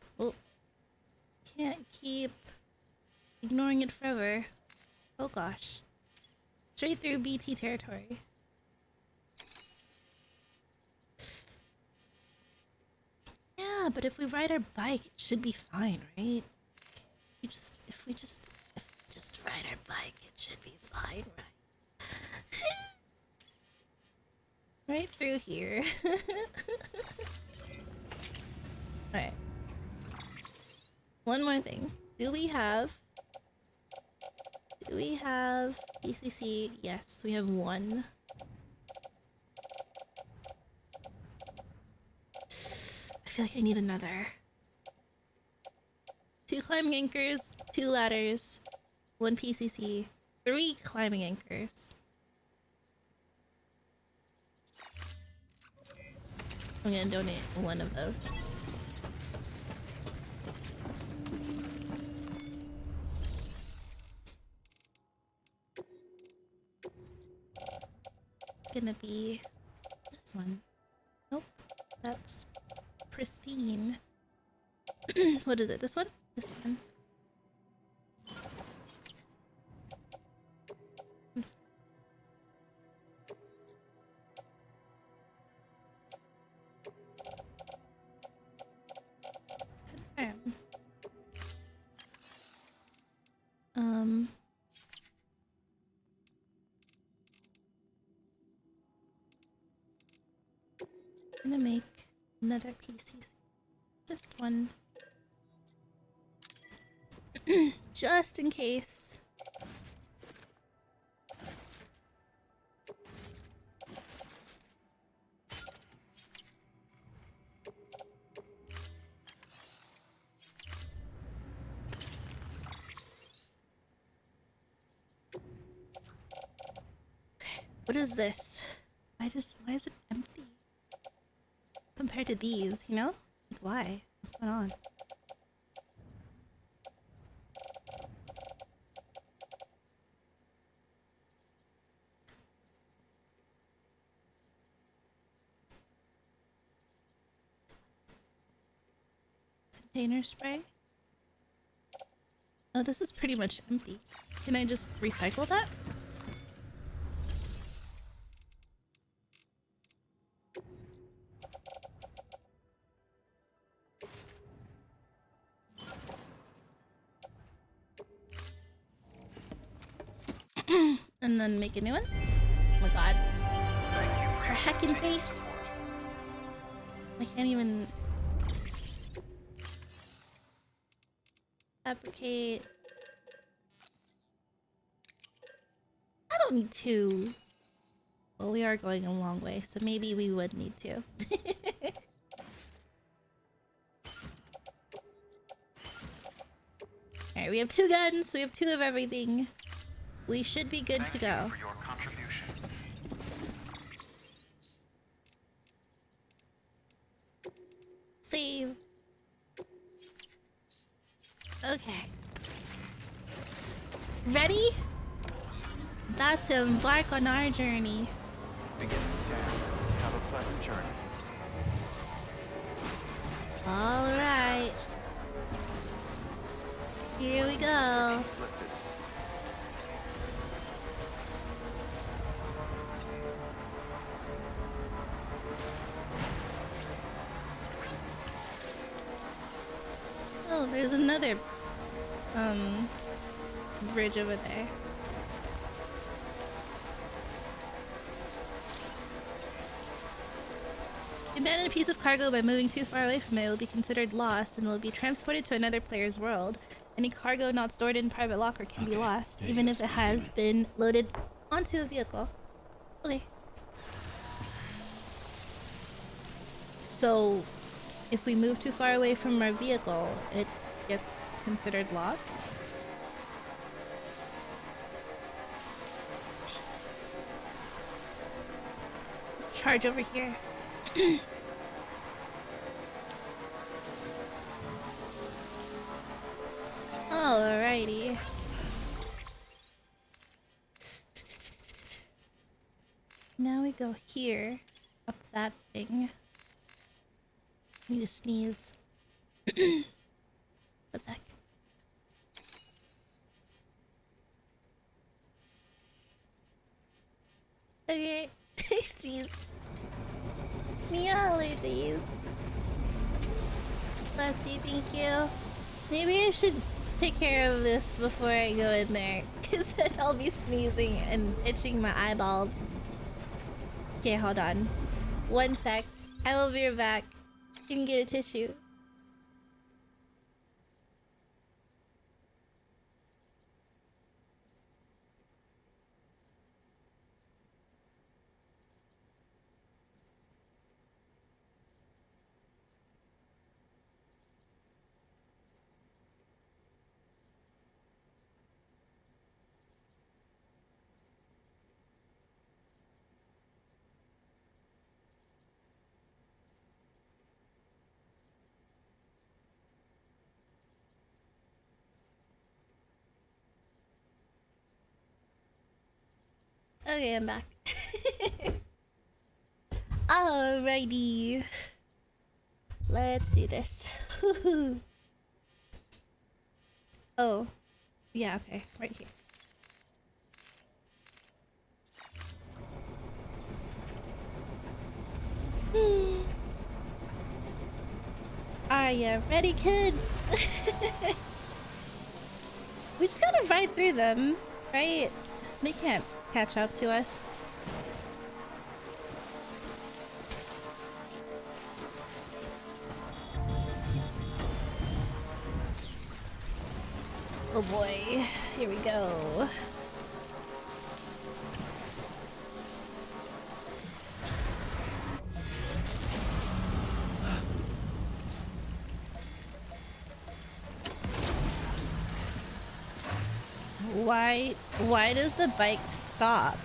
Speaker 1: ignoring it forever. Oh gosh. Straight through BT territory. Yeah, but if we ride our bike, it should be fine, right? If we just ride our bike, it should be fine, right? Right through here. Alright. One more thing. Do we have BCC? Yes, we have 1. I feel like I need another. 2 climbing anchors, 2 ladders, 1 PCC, 3 climbing anchors. I'm gonna donate 1 of those. Gonna be this one. Nope, that's pristine. What is it? This one? This one. I'm gonna make another PCC. Just 1. Just in case. What is this? Why is it empty? Compared to these, you know? Like, why? What's going on? Container spray. Oh, this is pretty much empty. Can I just recycle that? And then make a new one? Oh my god. Her heckin' face! I can't even... fabricate... I don't need to. Well, we are going a long way, so maybe we would need to. Alright, we have 2 guns, so we have 2 of everything. We should be good to go.
Speaker 2: For your contribution.
Speaker 1: Save. Okay. Ready? About to embark on our journey.
Speaker 2: Beginning scan. Have a pleasant journey.
Speaker 1: Alright. Here we go.
Speaker 2: Lifted.
Speaker 1: Oh, there's another bridge over there. Abandon a piece of cargo by moving too far away from it will be considered lost and will be transported to another player's world. Any cargo not stored in private locker can be lost, even if it has been loaded onto a vehicle. Okay. So, if we move too far away from our vehicle, it gets considered lost? Let's charge over here. Alrighty. Now we go here, up that thing. Need to sneeze. One sec. Okay, I sneeze. Me allergies. Bless you, thank you. Maybe I should take care of this before I go in there, because then I'll be sneezing and itching my eyeballs. Okay, hold on. One sec. I will be right back. You can get a tissue. Okay, I'm back. Alrighty. Let's do this. Oh. Yeah, okay. Right here. Are you ready, kids? We just gotta ride through them, right? They can't catch up to us. Oh boy, here we go. Why does the bike stop?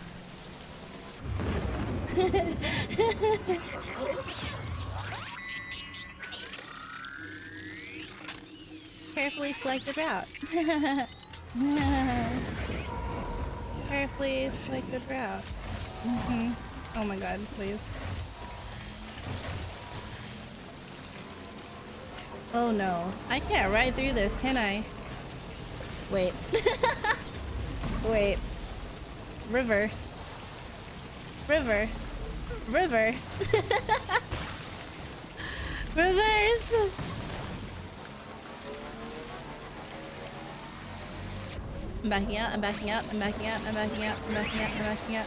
Speaker 1: Carefully selected route. Carefully selected route. Oh my god, please. Oh no. I can't ride through this, can I? Wait. Wait. Reverse. Reverse. Reverse. Reverse! I'm backing out, I'm backing out, I'm backing out, I'm backing out, I'm backing out, I'm backing out.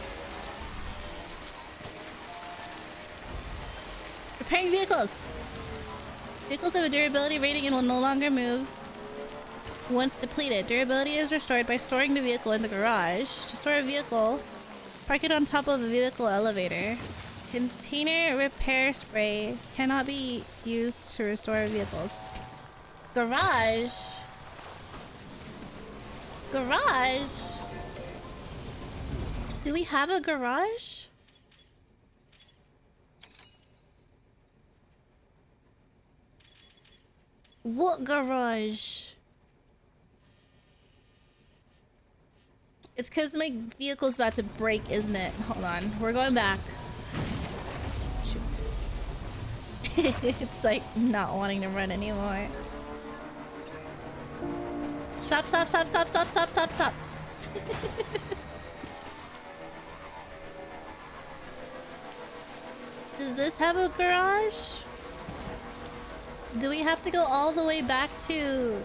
Speaker 1: Repairing vehicles! Vehicles have a durability rating and will no longer move once depleted. Durability is restored by storing the vehicle in the garage. To store a vehicle, park it on top of a vehicle elevator. Container repair spray cannot be used to restore vehicles. Garage? Garage? Do we have a garage? What garage? It's because my vehicle's about to break, isn't it? Hold on. We're going back. Shoot. It's like not wanting to run anymore. Stop, stop, stop, stop, stop, stop, stop, stop. Does this have a garage? Do we have to go all the way back to...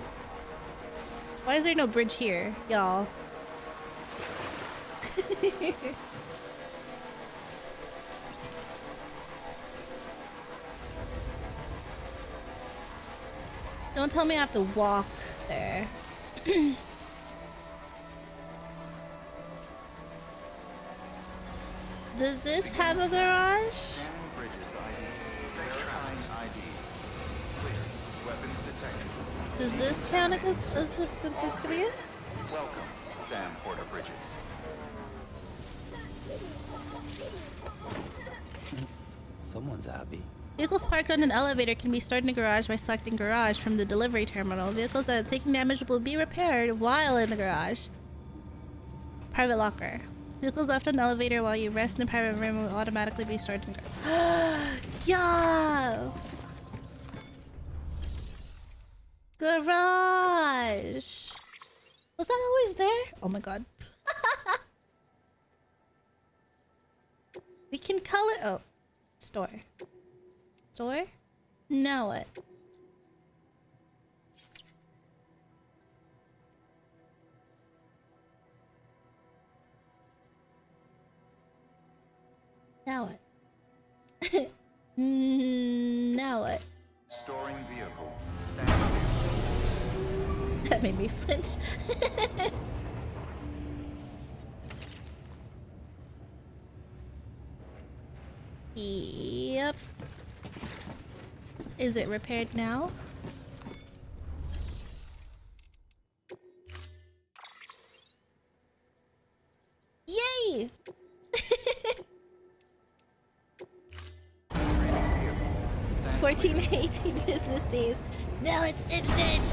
Speaker 1: Why is there no bridge here, y'all? Don't tell me I have to walk there. Does this have a garage?
Speaker 2: Scanning bridges ID. Verifying ID. Clear. Weapons detected.
Speaker 1: Does this count as a clear?
Speaker 2: Welcome, Sam Porter Bridges.
Speaker 7: Someone's happy.
Speaker 1: Vehicles parked on an elevator can be stored in a garage by selecting garage from the delivery terminal. Vehicles that have taken damage will be repaired while in the garage. Private locker. Vehicles left on the elevator while you rest in the private room will automatically be stored in garage. Yeah! Garage! Was that always there? Oh my god. We can color... Oh. Store. Store? Now what? Now what? Now what?
Speaker 2: Storing vehicle. Standing vehicle.
Speaker 1: That made me flinch. Yep. Is it repaired now? Yay! 14 to 18 business days. Now it's instant!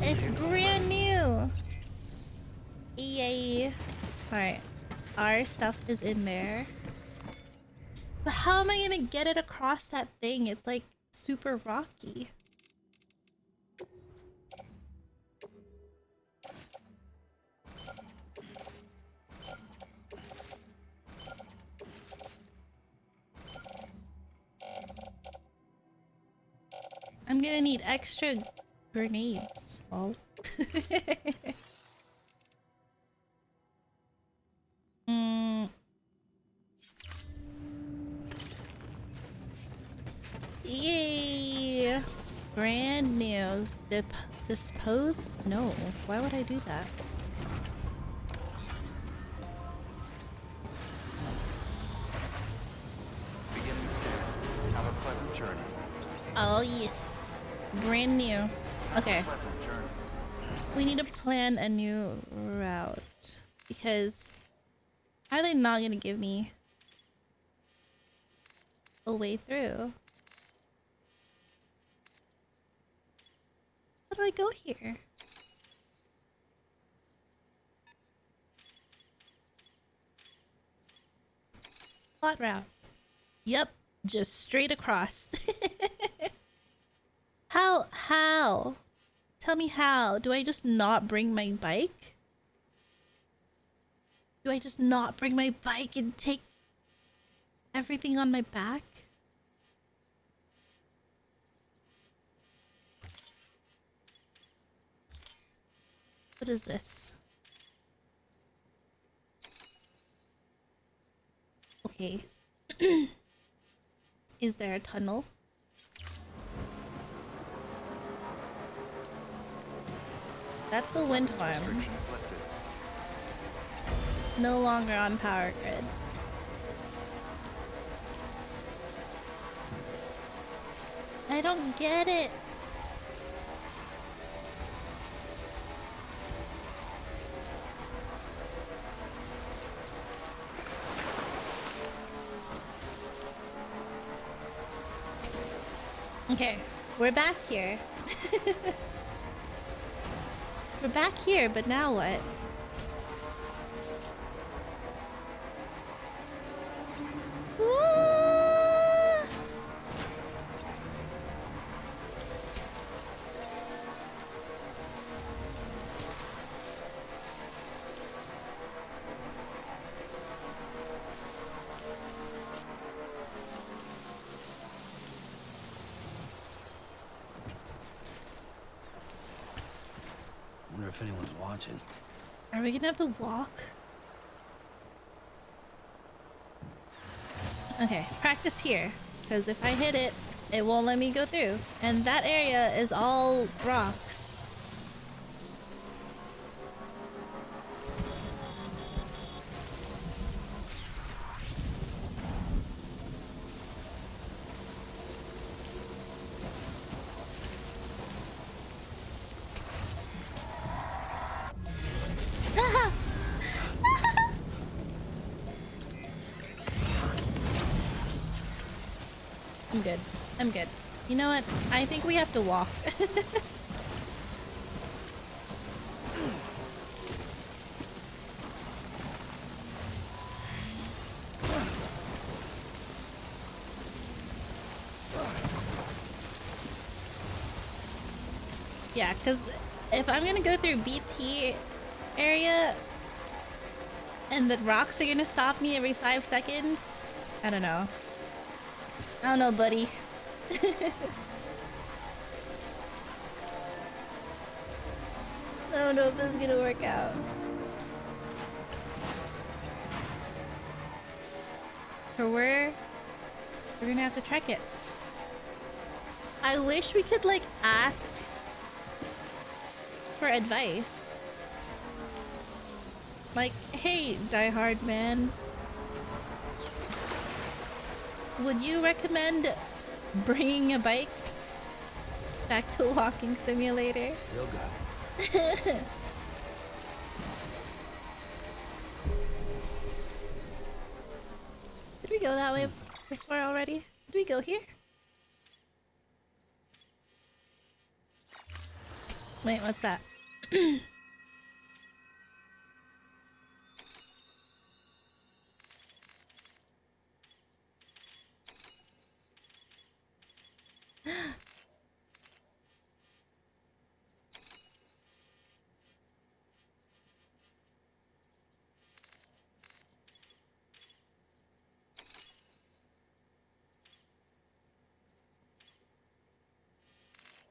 Speaker 1: It's brand new! Yay. Alright. Our stuff is in there. But how am I gonna get it across that thing? It's like super rocky. I'm gonna need extra grenades. Oh. Yay! Brand new. Dispose? No. Why would I do that?
Speaker 2: Beginning scan. Have a pleasant journey.
Speaker 1: Oh yes. Brand new. Okay.
Speaker 2: Pleasant journey.
Speaker 1: We need to plan a new route. Because how are they not gonna give me a way through? How do I go here? Plot route. Yep, just straight across. How? Tell me how. Do I just not bring my bike? Do I just not bring my bike and take everything on my back? What is this? Okay. Is there a tunnel? That's the wind farm.
Speaker 2: Restrictions lifted.
Speaker 1: No longer on power grid. I don't get it. Okay, we're back here. We're back here, but now what? Ah!
Speaker 7: Wonder if anyone's watching.
Speaker 1: Are we gonna have to walk? Okay, practice here. Because if I hit it, it won't let me go through. And that area is all rocks. I'm good. I'm good. You know what? I think we have to walk. Yeah, because if I'm gonna go through BT area and the rocks are gonna stop me every 5 seconds, I don't know. I don't know, buddy. I don't know if this is gonna work out. So we're gonna have to trek it. I wish we could like ask for advice. Like, hey, Die Hard man, would you recommend bringing a bike back to a walking simulator?
Speaker 7: Still got it.
Speaker 1: Did we go that way before already? Did we go here? Wait, what's that?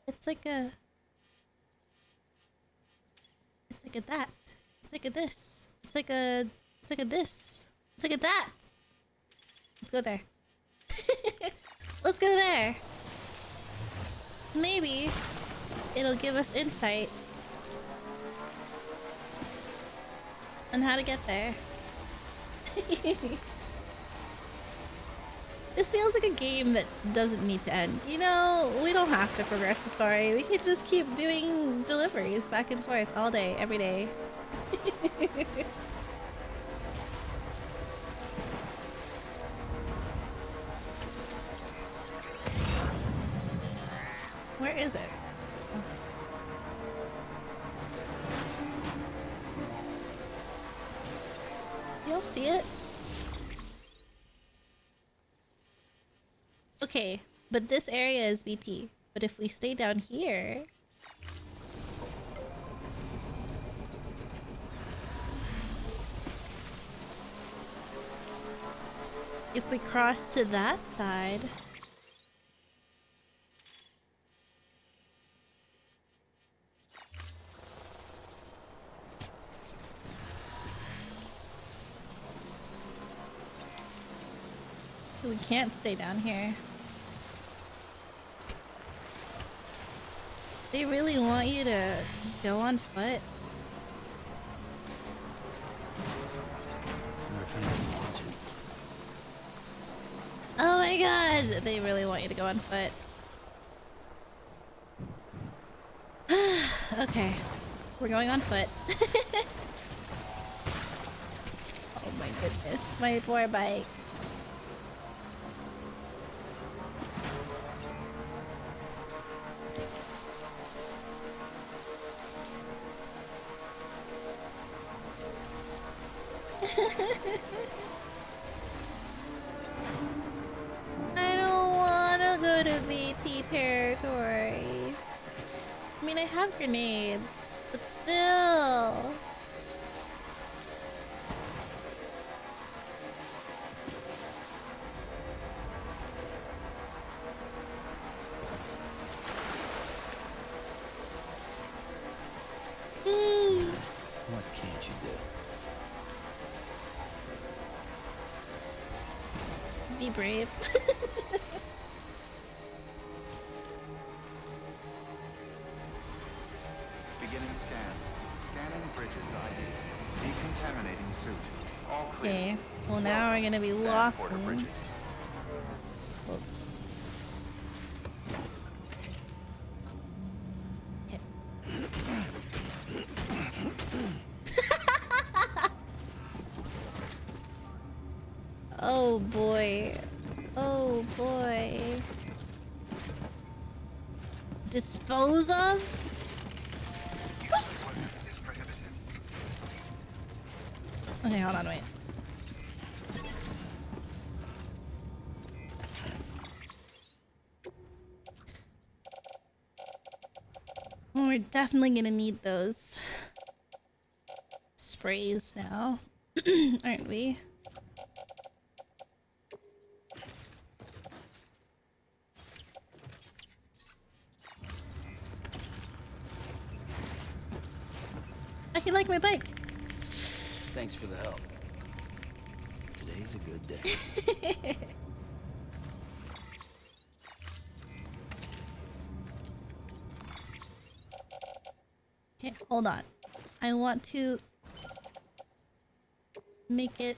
Speaker 1: It's like a... It's like a that. It's like a this. It's like a... It's like a this. It's like a that. Let's go there. Let's go there. Maybe it'll give us insight on how to get there. This feels like a game that doesn't need to end. You know, we don't have to progress the story. We could just keep doing deliveries back and forth all day, every day. Where is it? You'll see it. Okay, but this area is BT. But if we stay down here... If we cross to that side... We can't stay down here. They really want you to go on foot.
Speaker 7: Wonder if anyone's watching.
Speaker 1: Oh my god! They really want you to go on foot. Okay. We're going on foot. Oh my goodness. My poor bike. I don't wanna go to BT territory. I mean, I have grenades, but still.
Speaker 7: What can't you do?
Speaker 1: Be brave.
Speaker 2: Beginning scan. Scanning bridges ID. Decontaminating suit. All clear.
Speaker 1: Okay. Well, now we're gonna be
Speaker 2: Sand Porter
Speaker 1: locking.
Speaker 2: bridges.
Speaker 1: Oh boy. Oh boy. Dispose of? Okay, hold on, wait. Well, we're definitely gonna need those sprays now, aren't we? I like my bike.
Speaker 7: Thanks for the help. Today's a good day.
Speaker 1: Okay, hold on. I want to make it.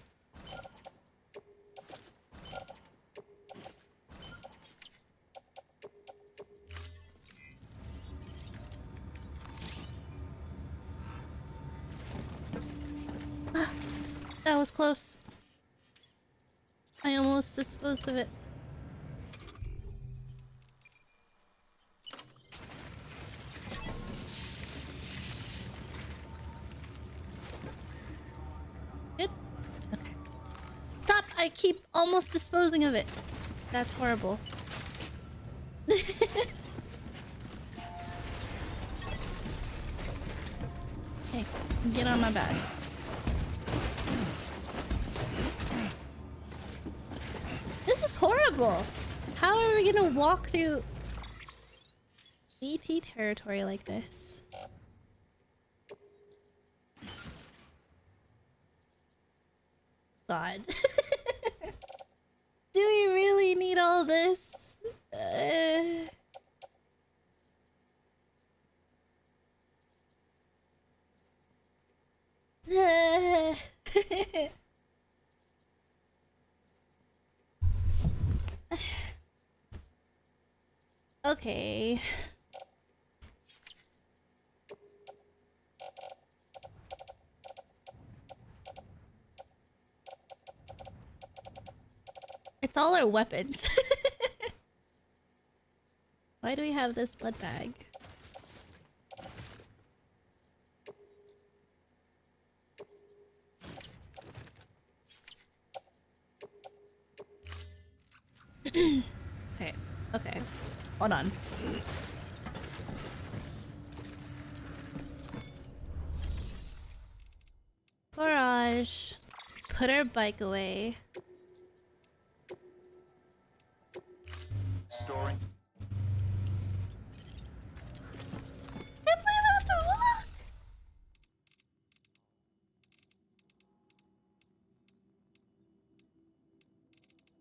Speaker 1: That was close. I almost disposed of it. Good. Okay. Stop! I keep almost disposing of it. That's horrible. Hey, get on my back. This is horrible. How are we gonna walk through ET territory like this? God. Do we really need all this? Okay. It's all our weapons. Why do we have this blood bag? Okay, okay. Hold on. Garage. Let's put our bike away.
Speaker 2: Storing.
Speaker 1: Can't believe I have to walk.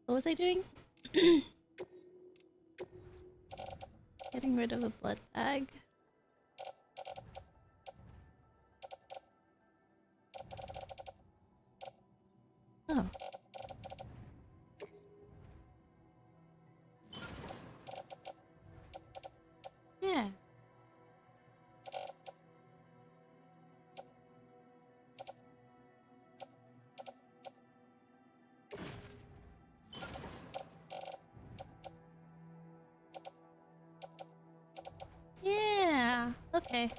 Speaker 1: What was I doing? Getting rid of a blood bag. Oh. Yeah. Yeah. Okay.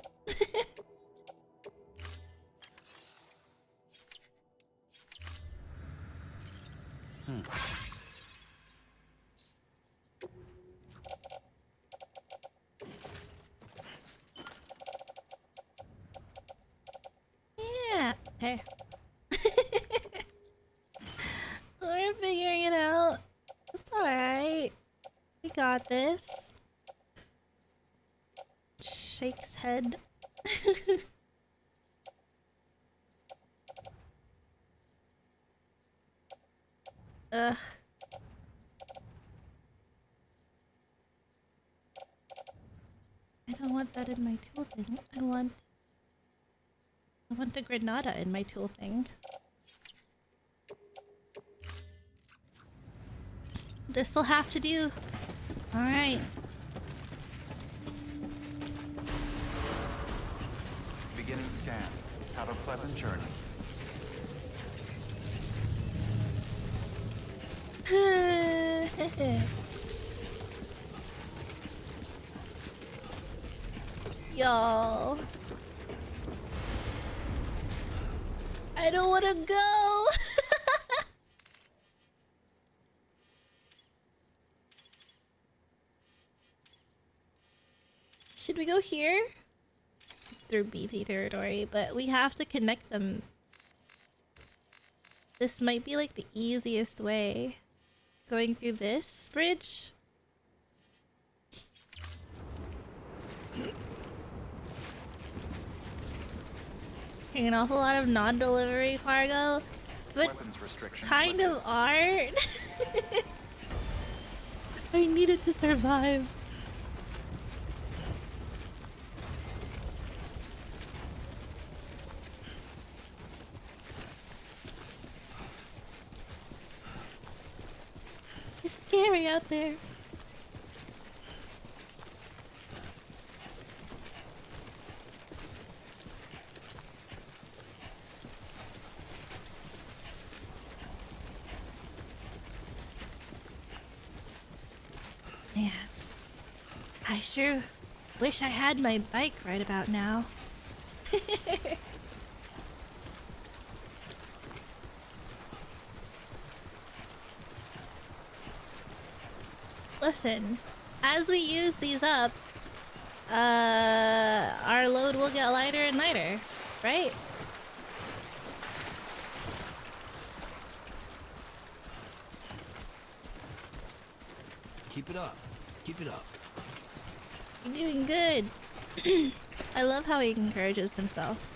Speaker 1: Yeah. Okay. We're figuring it out. It's alright. We got this. Shakes head. Ugh. I don't want that in my tool thing. I want the granada in my tool thing. This'll have to do. Alright.
Speaker 2: Beginning scan. Have a pleasant journey.
Speaker 1: Y'all. I don't want to go. Should we go here? It's through BT territory, but we have to connect them. This might be like the easiest way. Going through this bridge? An awful lot of non-delivery cargo, but
Speaker 2: Weapons restriction.
Speaker 1: kind of aren't. I need it to survive. It's scary out there. Man, I sure wish I had my bike right about now. Listen, as we use these up, our load will get lighter and lighter, right?
Speaker 7: Keep it up. Keep it up.
Speaker 1: You're doing good. I love how he encourages himself.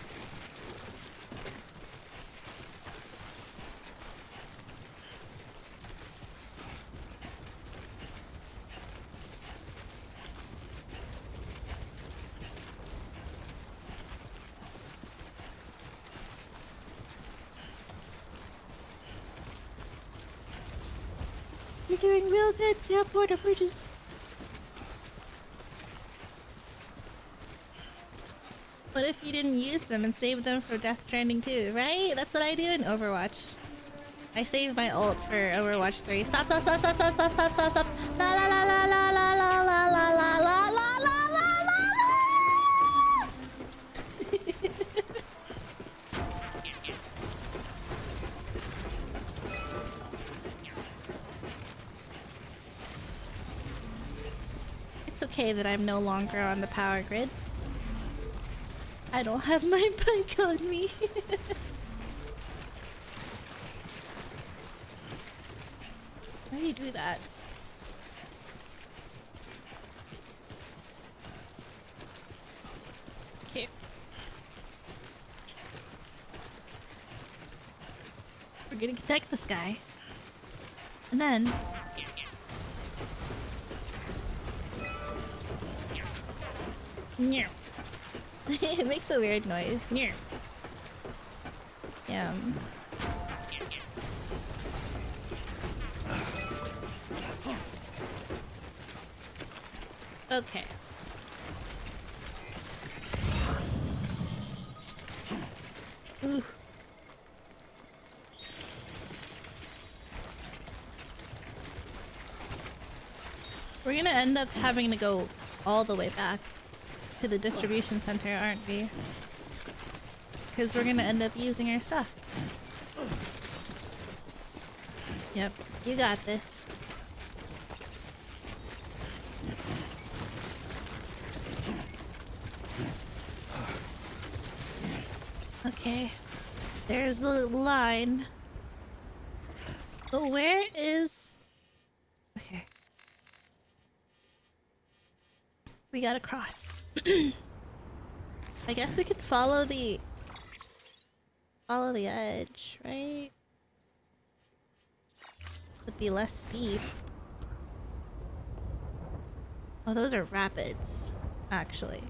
Speaker 1: You're doing real good, Sam Porter Bridges. What if you didn't use them and save them for Death Stranding 2, right? That's what I do in Overwatch. I save my ult for Overwatch 3. Stop, stop, stop, stop, stop, stop, stop, stop, stop. La la la la la la la la la la la la la la la. okay that I'm no longer on the power grid. I don't have my bike on me. How do you do that? Okay. We're gonna connect this guy. And then... It makes a weird noise. Yeah. Okay. Ooh. We're gonna end up having to go all the way back to the distribution center, aren't we? Because we're gonna end up using our stuff. Yep, you got this. Okay, there's the line. But where is... Okay. We gotta cross. I guess we could follow the edge, right? Would be less steep. Oh, those are rapids, actually.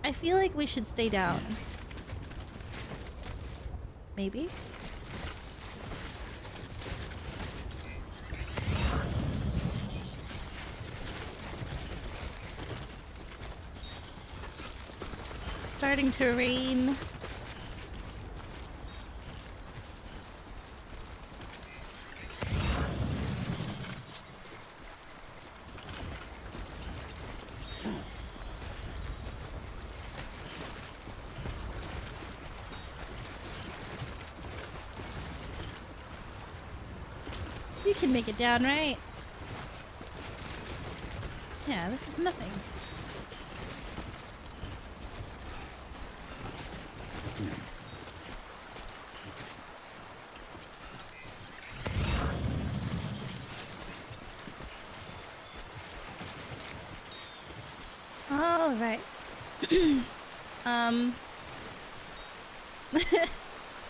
Speaker 1: I feel like we should stay down. Maybe? Starting to rain. You can make it down, right? Yeah, this is nothing. All right.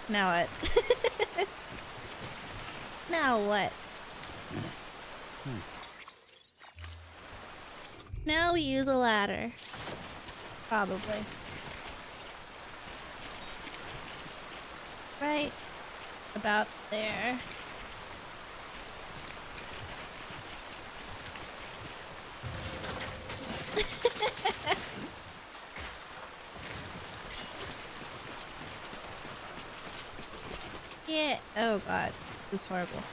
Speaker 1: Now what? Now what? Now we use a ladder. Probably. Right about there. Yeah. Oh god. This is horrible.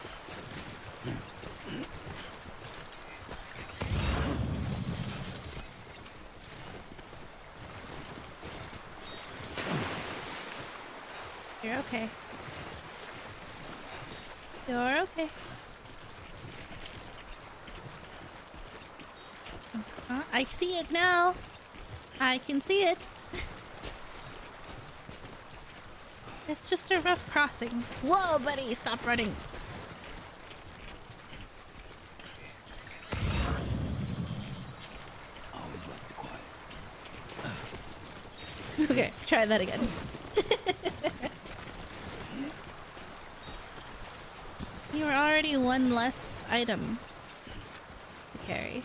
Speaker 1: You're okay. You're okay. I see it now. I can see it. It's just a rough crossing. Whoa, buddy, stop running.
Speaker 7: Always like the quiet.
Speaker 1: Okay, try that again. You were already one less item to carry.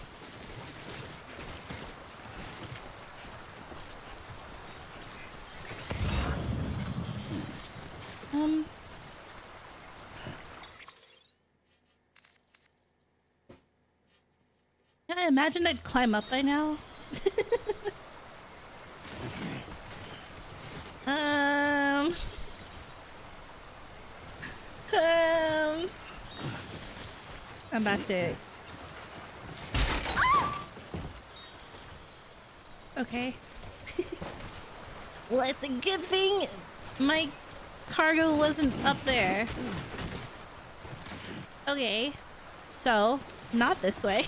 Speaker 1: Yeah, I imagine I'd climb up by now. I'm about to... Okay. Well, it's a good thing my cargo wasn't up there. Okay. So, not this way.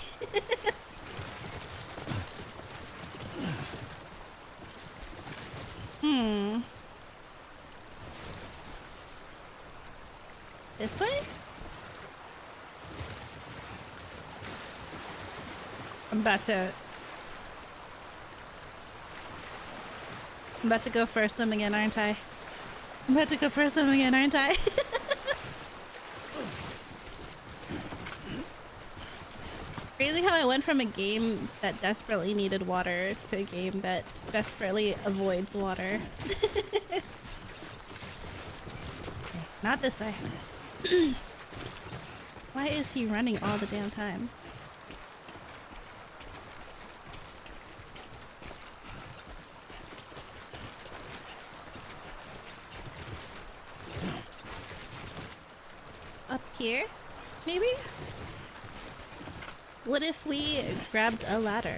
Speaker 1: Hmm. This way? I'm about to go for a swim again, aren't I? I'm about to go for a swim again, aren't I? Crazy how I went from a game that desperately needed water to a game that desperately avoids water. Not this way. Why is he running all the damn time? Up here? Maybe? What if we grabbed a ladder?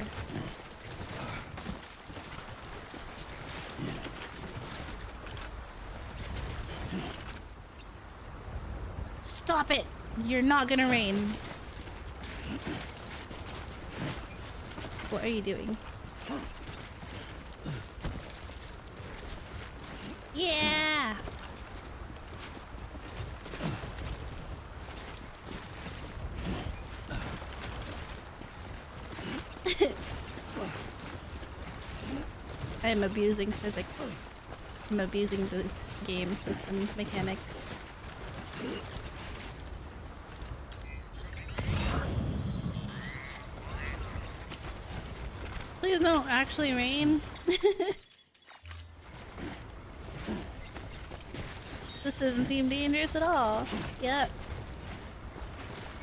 Speaker 1: Stop it! You're not gonna rain. What are you doing? Yeah! I'm abusing physics. I'm abusing the game system mechanics. Please don't actually rain. This doesn't seem dangerous at all. Yep.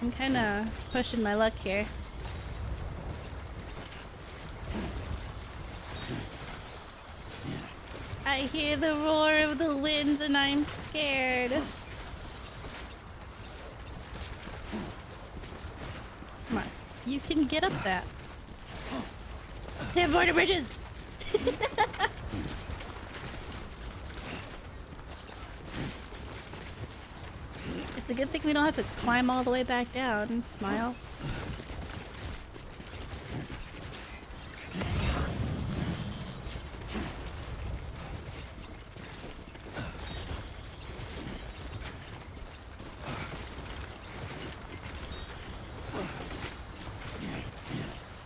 Speaker 1: I'm kinda pushing my luck here. I hear the roar of the winds and I'm scared. Come on. You can get up that. Sand border bridges! It's a good thing we don't have to climb all the way back down. Smile.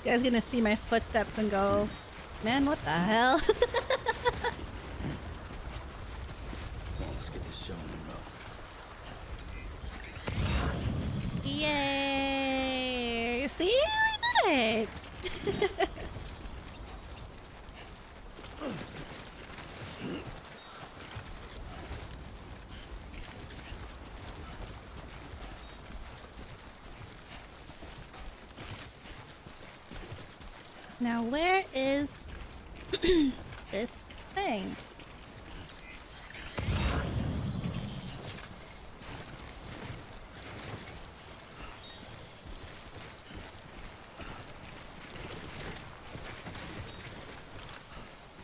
Speaker 1: This guy's gonna see my footsteps and go, man, what the hell?
Speaker 7: Come on, let's get this show on the road.
Speaker 1: Yay! See? We did it! Now where is this thing?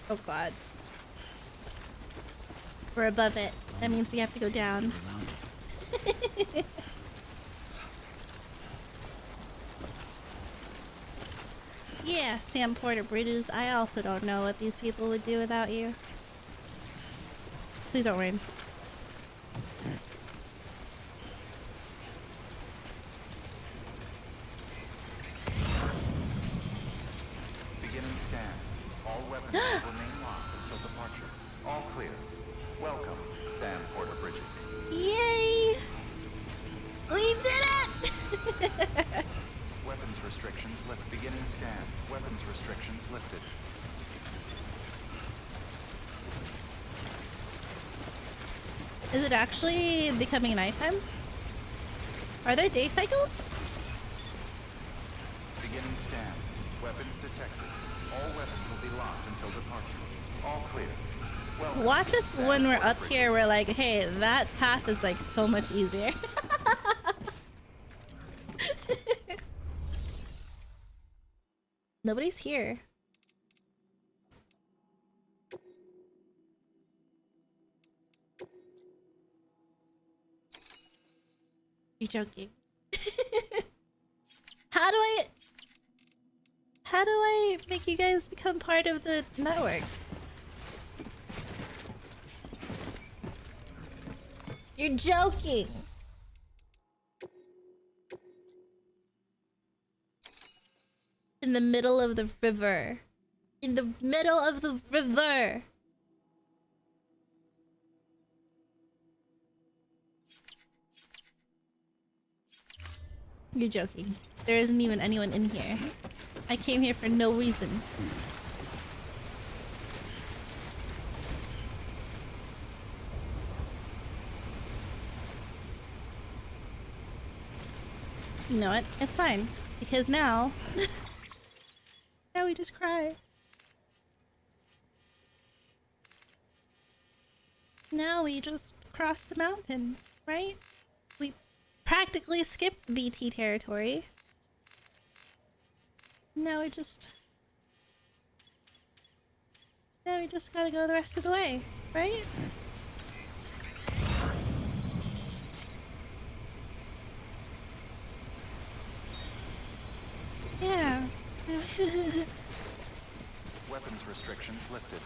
Speaker 1: Oh god. We're above it. That means we have to go down. Yeah, Sam Porter Bridges. I also don't know what these people would do without you. Please don't rain.
Speaker 2: Beginning scan. All weapons will remain locked until departure. All clear. Welcome, Sam Porter Bridges.
Speaker 1: Yay! We did it!
Speaker 2: Weapons restrictions lift. Beginning scan. Weapons restrictions lifted.
Speaker 1: Is it actually becoming nighttime? Are there day cycles?
Speaker 2: Beginning scan. Weapons detected. All weapons will be locked until departure. All clear. Welcome,
Speaker 1: Watch us
Speaker 2: Sam
Speaker 1: when we're
Speaker 2: Porter
Speaker 1: up here,
Speaker 2: Bridges.
Speaker 1: we're like, hey, that path is like so much easier. Nobody's here. You're joking. how do I make you guys become part of the network? You're joking. In the middle of the river. In the middle of the river. You're joking. There isn't even anyone in here. I came here for no reason. You know what? It's fine. Because now... now we just cry. Now we just cross the mountain, right? We practically skipped BT territory. Now we just... now we just gotta go the rest of the way, right? Yeah.
Speaker 2: Weapons restrictions lifted.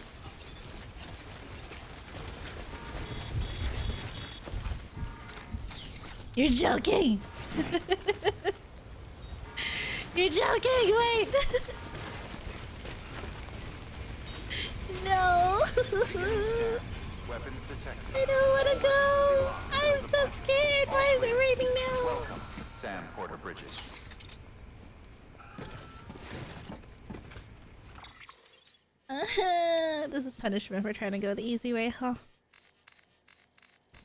Speaker 1: You're joking! You're joking! Wait! No!
Speaker 2: Weapons detected.
Speaker 1: I don't wanna go! I'm so scared! Why is it raining now?
Speaker 2: Welcome, Sam Porter Bridges.
Speaker 1: This is punishment for trying to go the easy way, huh?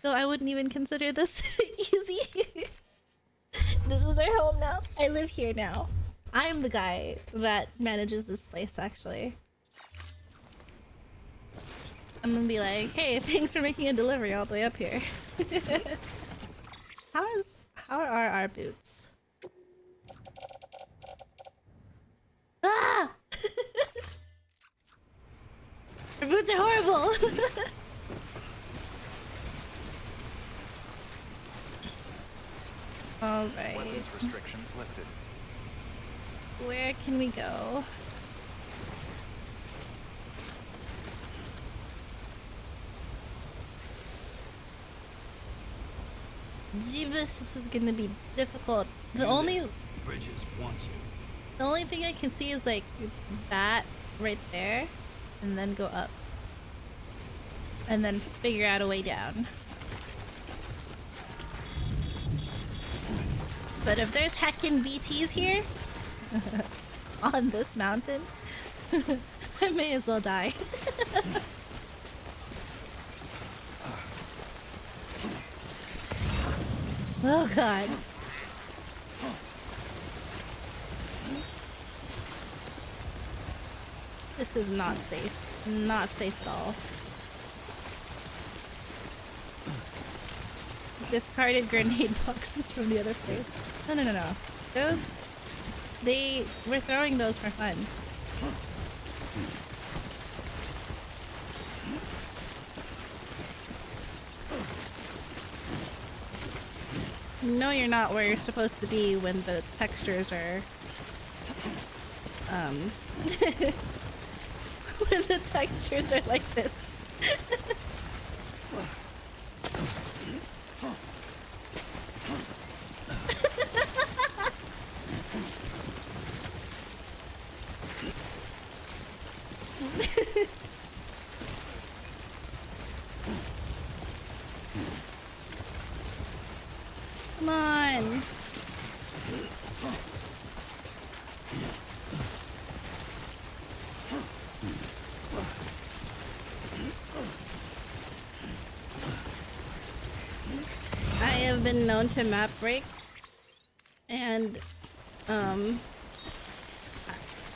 Speaker 1: Though I wouldn't even consider this easy. This is our home now. I live here now. I'm the guy that manages this place, actually. I'm gonna be like, hey, thanks for making a delivery all the way up here. How are our boots? Ah! Our boots are horrible! Alright.
Speaker 2: Weapons restrictions lifted.
Speaker 1: Where can we go? Jeebus, this is gonna be difficult. The only
Speaker 7: Bridges wants you.
Speaker 1: The only thing I can see is like that right there, and then go up. And then figure out a way down. But if there's heckin' BTs here, on this mountain, I may as well die. Oh god. This is not safe. Not safe at all. Discarded grenade boxes from the other place. No. Those... we're throwing those for fun. No, you're not where you're supposed to be when the textures are... when the textures are like this. Come on. I have been known to map break, and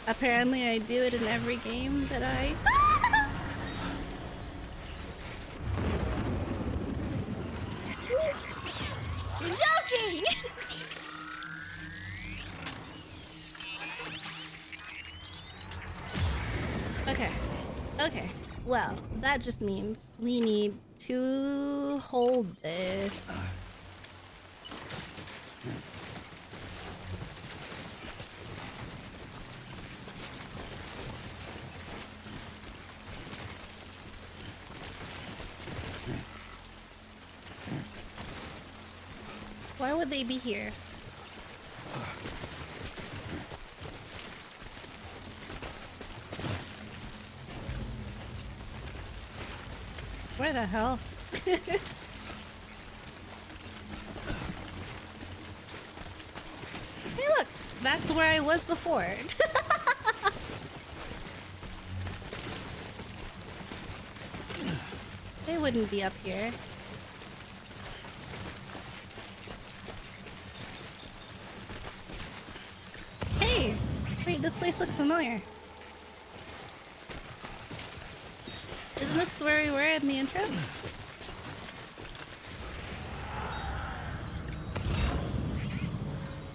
Speaker 1: apparently I do it in every game that I... You're joking! Okay. Well, that just means we need to hold this. would they be here? Where the hell? Hey look! That's where I was before. They wouldn't be up here. Hey! Wait, this place looks familiar. Isn't this where we were in the intro?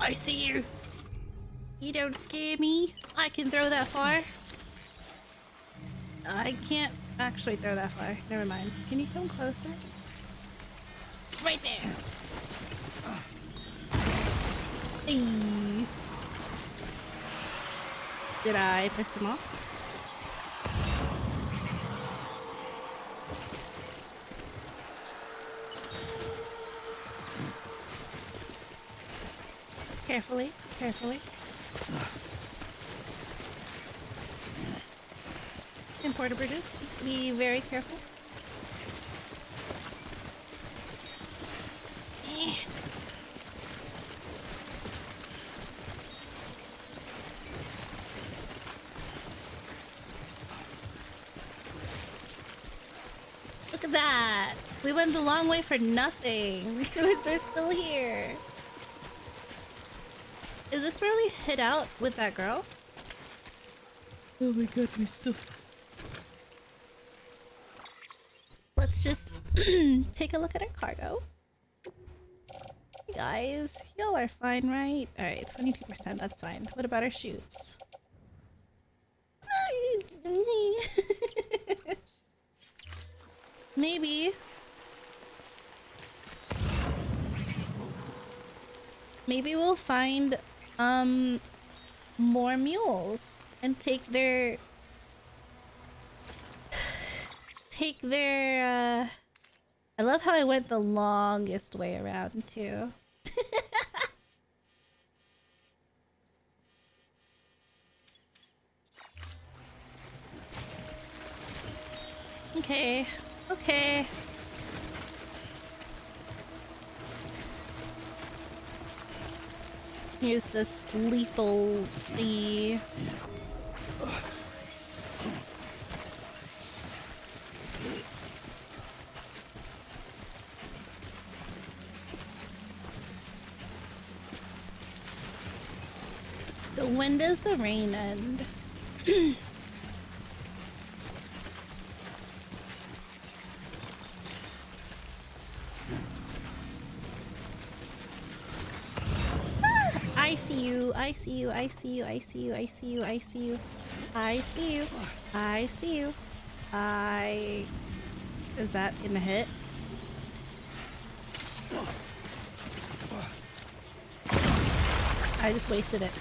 Speaker 1: I see you! You don't scare me. I can throw that far. I can't actually throw that far. Never mind. Can you come closer? Right there! Hey. Did I piss them off? Carefully, carefully. And porta bridges, be very careful. Eh. Look at that! We went the long way for nothing. We're still here. Is this where we hid out with that girl? Oh my god, my stuff. Let's just take a look at our cargo. Hey guys, y'all are fine, right? Alright, 22%, that's fine. What about our shoes? Maybe. Maybe we'll find more mules and take their I love how I went the longest way around too. Okay, okay. Here's this lethal thingy. So when does the rain end? I see you, I see you, I see you, I see you, I see you, I see you, I see you, I see you, Is that gonna hit? I just wasted it.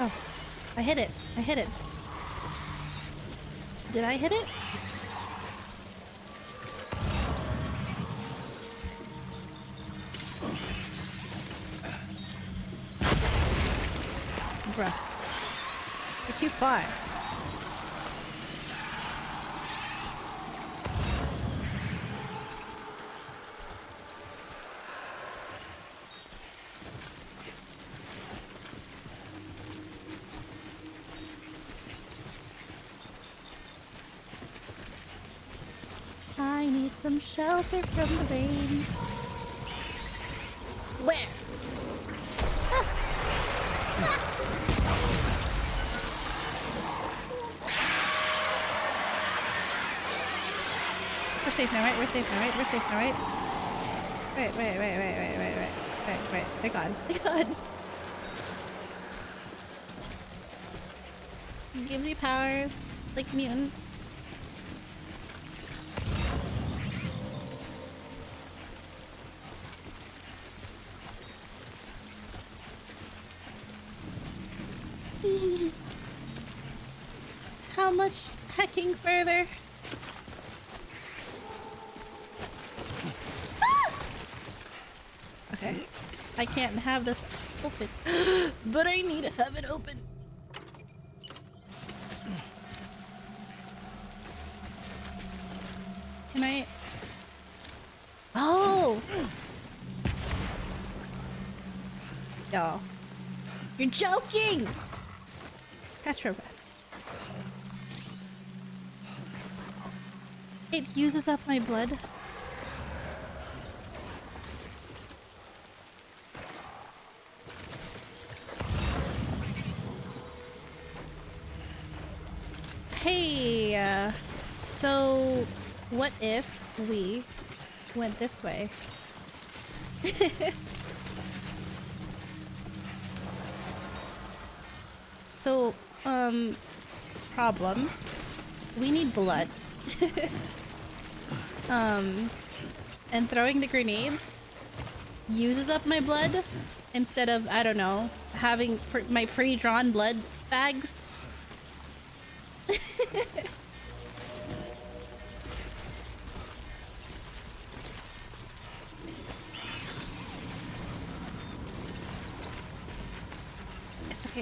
Speaker 1: Oh, I hit it, I hit it. Did I hit it? Bruh. You're too far. I need some shelter from the rain. Where? We're safe now, right? We're safe now, right? We're safe now, right? Wait. They're gone. They're gone. It gives you powers, like mutants. How much hacking further? I can't have this open. But I need to have it open. Can I? Oh! Y'all. You're joking! Catch your breath. It uses up my blood. Hey, so what if we went this way? So, problem. We need blood. And throwing the grenades uses up my blood instead of, I don't know, having my pre-drawn blood bags.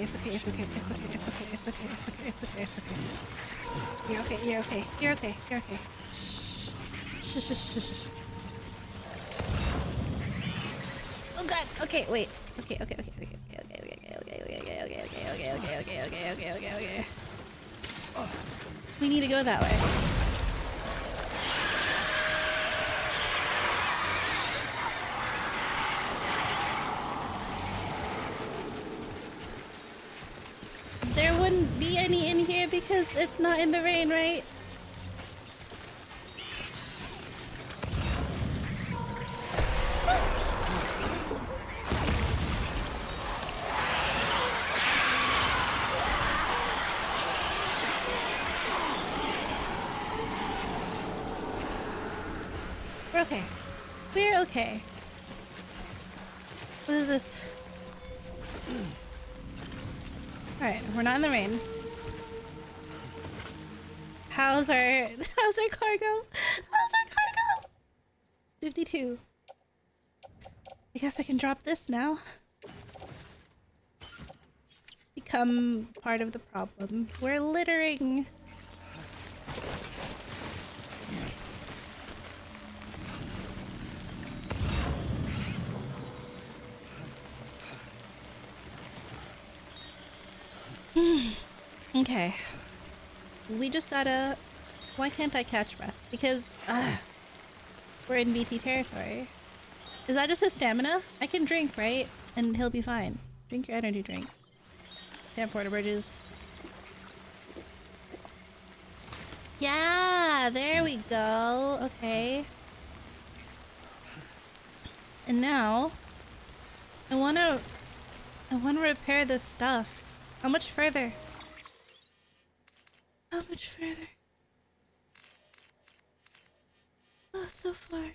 Speaker 1: It's okay, it's okay, it's okay, it's okay, it's okay, it's okay, it's okay, it's okay, it's okay. You're okay, you're okay, you're okay, you're okay. Shh, shh, shh, shh. Oh god, okay, wait. Okay, okay, okay, okay, okay, okay, okay, okay, okay, okay, okay, okay, okay, okay, okay, okay, okay, okay. We need to go that way. There wouldn't be any in here because it's not in the rain, right? We're okay. We're okay. What is this? Alright, we're not in the rain. How's our cargo? How's our cargo? 52. I guess I can drop this now. Become part of the problem. We're littering. Okay. We just gotta... Why can't I catch breath? Because, we're in BT territory. Is that just his stamina? I can drink, right? And he'll be fine. Drink your energy drink. Sam Porter Bridges. Yeah! There we go! Okay. And now... I wanna repair this stuff. How much further? How much further? Oh, so far.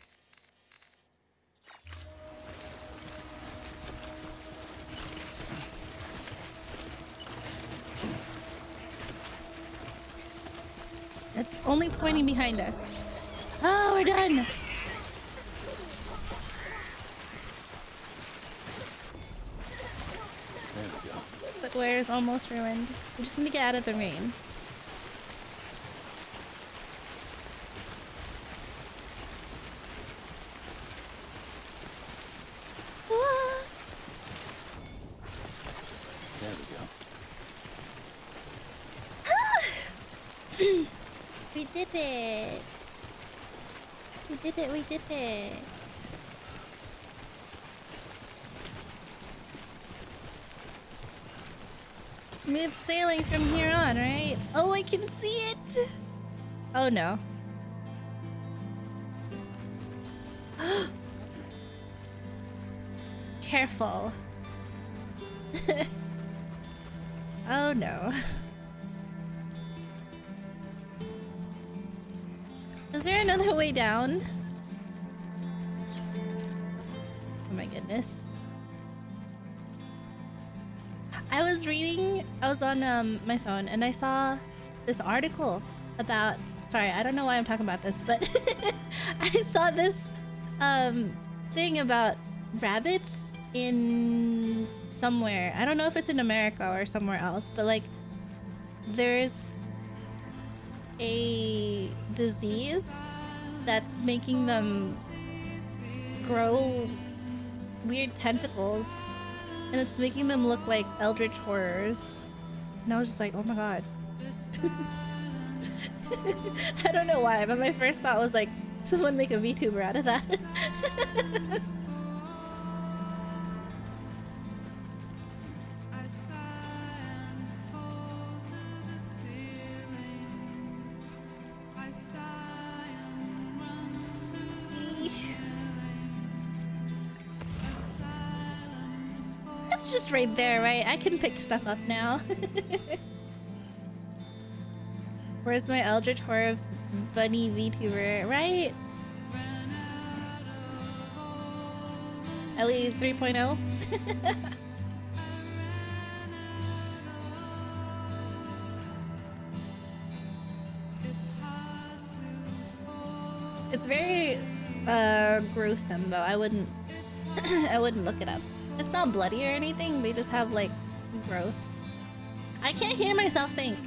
Speaker 1: It's only pointing behind us. Oh, we're done! Footwear is almost ruined. We just need to get out of the rain.
Speaker 7: There we go.
Speaker 1: We did it! We did it, we did it! Smooth sailing from here on, right? Oh, I can see it! Oh no. Careful. Oh no. Is there another way down? Oh my goodness. I was on my phone and I saw this article about, sorry, I don't know why I'm talking about this, but I saw this thing about rabbits in somewhere. I don't know if it's in America or somewhere else, but like there's a disease that's making them grow weird tentacles, and it's making them look like eldritch horrors. And I was just like, oh my god. I don't know why, but my first thought was like, someone make a VTuber out of that. It's just right there, right? I can pick stuff up now. Where's my Eldritch Horror Bunny VTuber, right? Ellie 3.0? It's very gruesome though. I wouldn't I wouldn't look it up. It's not bloody or anything, they just have like growths. I can't hear myself think.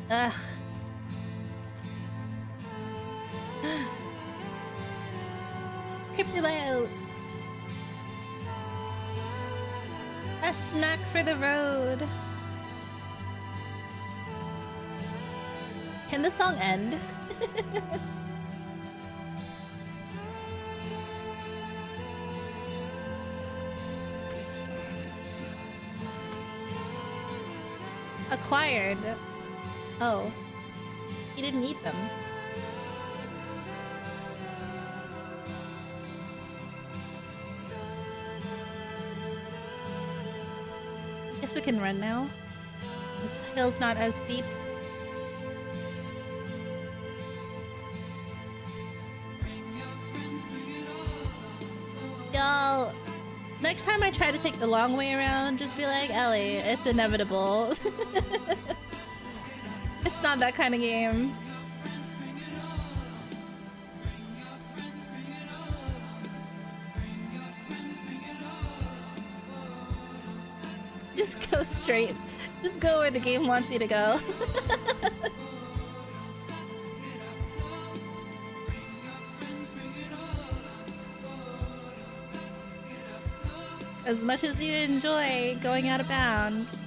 Speaker 1: Ugh. Cryptoboats. A snack for the road. Can the song end? Acquired. Oh. He didn't eat them. Guess we can run now. This hill's not as steep. Y'all, next time I try to take the long way around, just be like, Ellie, it's inevitable. It's not that kind of game. Just go straight. Just go where the game wants you to go. As much as you enjoy going out of bounds.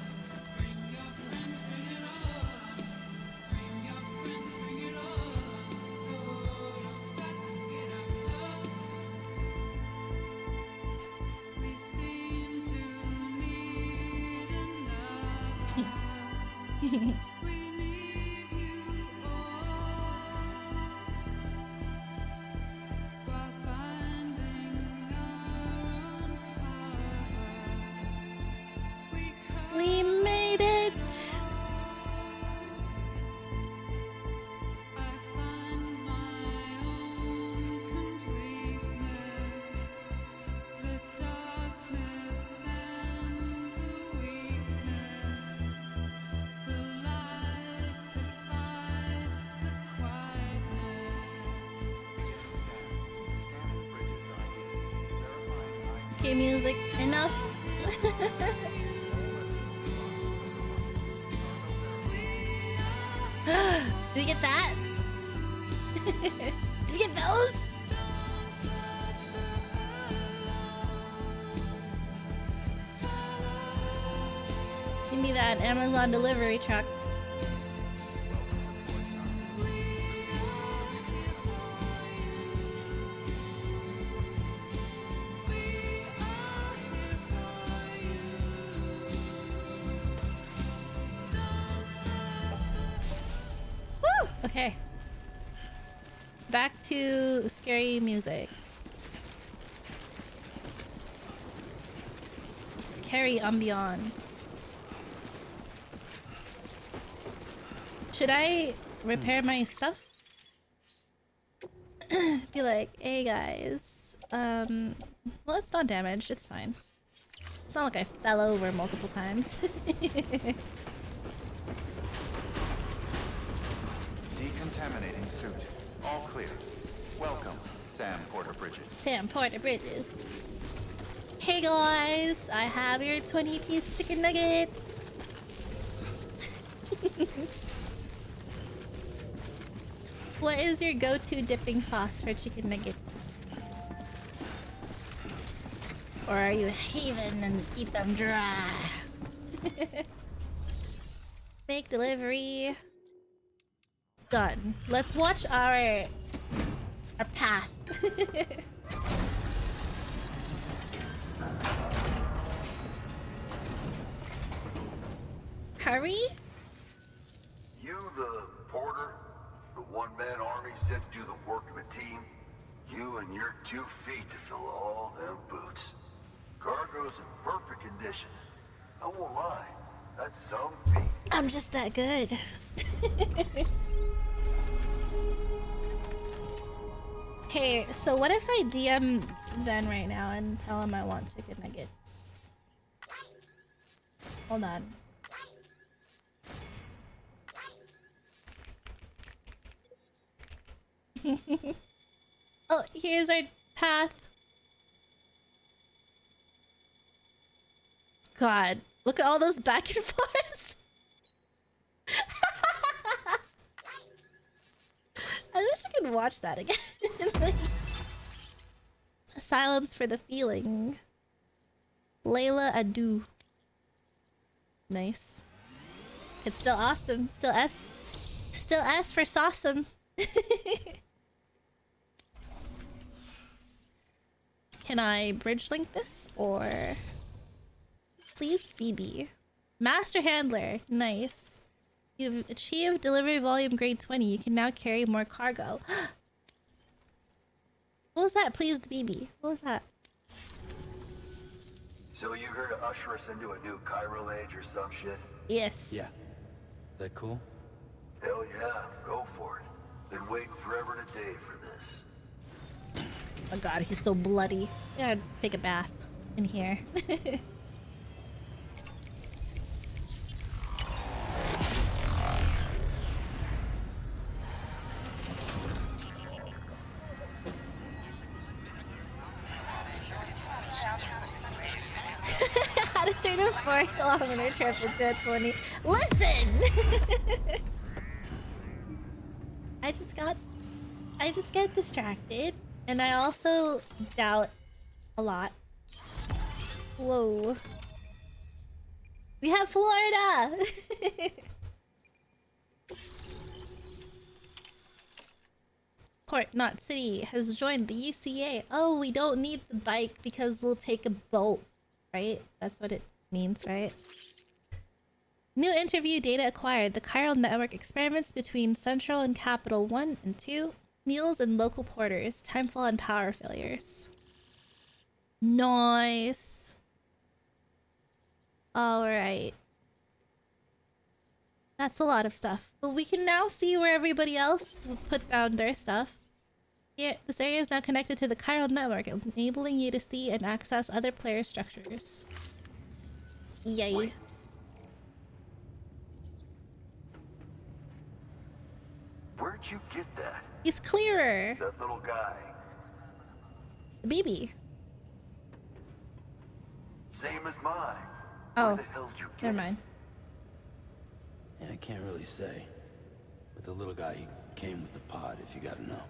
Speaker 1: We made it! Okay, music, enough. Do we get that? Do we get those? Give me that Amazon delivery truck. Woo! Okay. Back to scary music. Scary ambiance. Should I repair my stuff? Be like, hey guys, Well, it's not damaged. It's fine. It's not like I fell over multiple times.
Speaker 2: Decontaminating suit. All clear. Welcome, Sam Porter Bridges.
Speaker 1: Sam Porter Bridges. Hey guys, I have your 20-piece chicken nuggets. What is your go-to dipping sauce for chicken nuggets? Or are you a heathen and eat them dry? Make delivery. Done. Let's watch our path. Curry?
Speaker 9: You the porter? The one-man army sent to do the work of a team? You and your 2 feet to fill all them boots. Cargo's in perfect condition. I won't lie, that's some feat.
Speaker 1: I'm just that good. Hey, so what if I DM Ben right now and tell him I want chicken nuggets? Hold on. Oh, here's our path. God, look at all those back and forths. I wish I could watch that again. Asylums for the feeling. Layla Adu. Nice. It's still awesome. Still S. Still S for Sawsome. Can I bridge link this or please BB? Master Handler. Nice. You've achieved delivery volume grade 20. You can now carry more cargo. What was that? Pleased BB. What was that?
Speaker 9: So you here to usher us into a new chiral age or some shit?
Speaker 1: Yes.
Speaker 7: Yeah. That cool?
Speaker 9: Hell yeah, go for it. Been waiting forever and a day for this.
Speaker 1: Oh god, he's so bloody. Gotta take a bath in here. How to turn a 4-kilometer trip into a 20. Listen! I just get distracted. And I also doubt a lot. Whoa. We have Florida! Port Knot City has joined the UCA. Oh, we don't need the bike because we'll take a boat, right? That's what it means, right? New interview data acquired. The chiral network experiments between Central and Capital 1 and 2. Mules and local porters. Timefall and power failures. Nice. Alright. That's a lot of stuff. But we can now see where everybody else put down their stuff. Here, this area is now connected to the chiral network, enabling you to see and access other player structures. Yay.
Speaker 9: Wait. Where'd you get that?
Speaker 1: He's clearer.
Speaker 9: That little guy.
Speaker 1: The BB.
Speaker 9: Same as mine.
Speaker 1: Oh,
Speaker 9: Where the hell did you get
Speaker 1: never
Speaker 9: it?
Speaker 1: mind.
Speaker 7: Yeah, I can't really say. But the little guy, he came with the pod, if you gotta know.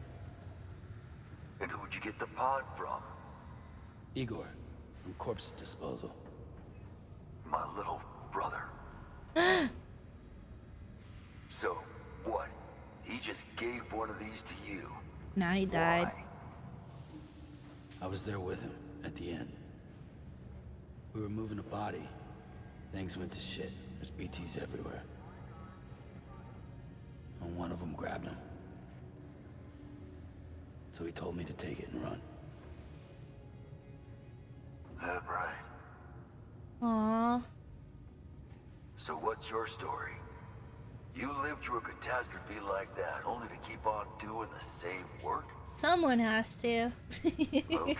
Speaker 9: And who'd you get the pod from?
Speaker 7: Igor, from Corpse Disposal.
Speaker 9: My little brother. So, what? He just gave one of these to you.
Speaker 1: Now he died.
Speaker 9: Why?
Speaker 7: I was there with him, at the end. We were moving a body. Things went to shit. There's BTs everywhere. And one of them grabbed him. So he told me to take it and run.
Speaker 9: That right.
Speaker 1: Aww.
Speaker 9: So what's your story? You lived through a catastrophe like that, only to keep on doing the same work?
Speaker 1: Someone has to.
Speaker 9: Okay.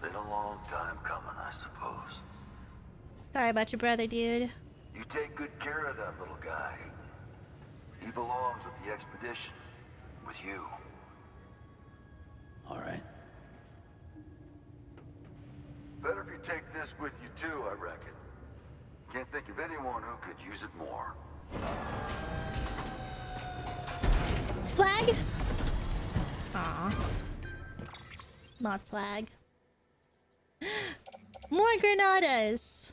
Speaker 9: Been a long time coming, I suppose.
Speaker 1: Sorry about your brother, dude.
Speaker 9: You take good care of that little guy. He belongs with the expedition. With you.
Speaker 7: All right.
Speaker 9: Better if you take this with you too, I reckon. Can't think of anyone who could use it more.
Speaker 1: Swag? Aw. Not swag. More granadas!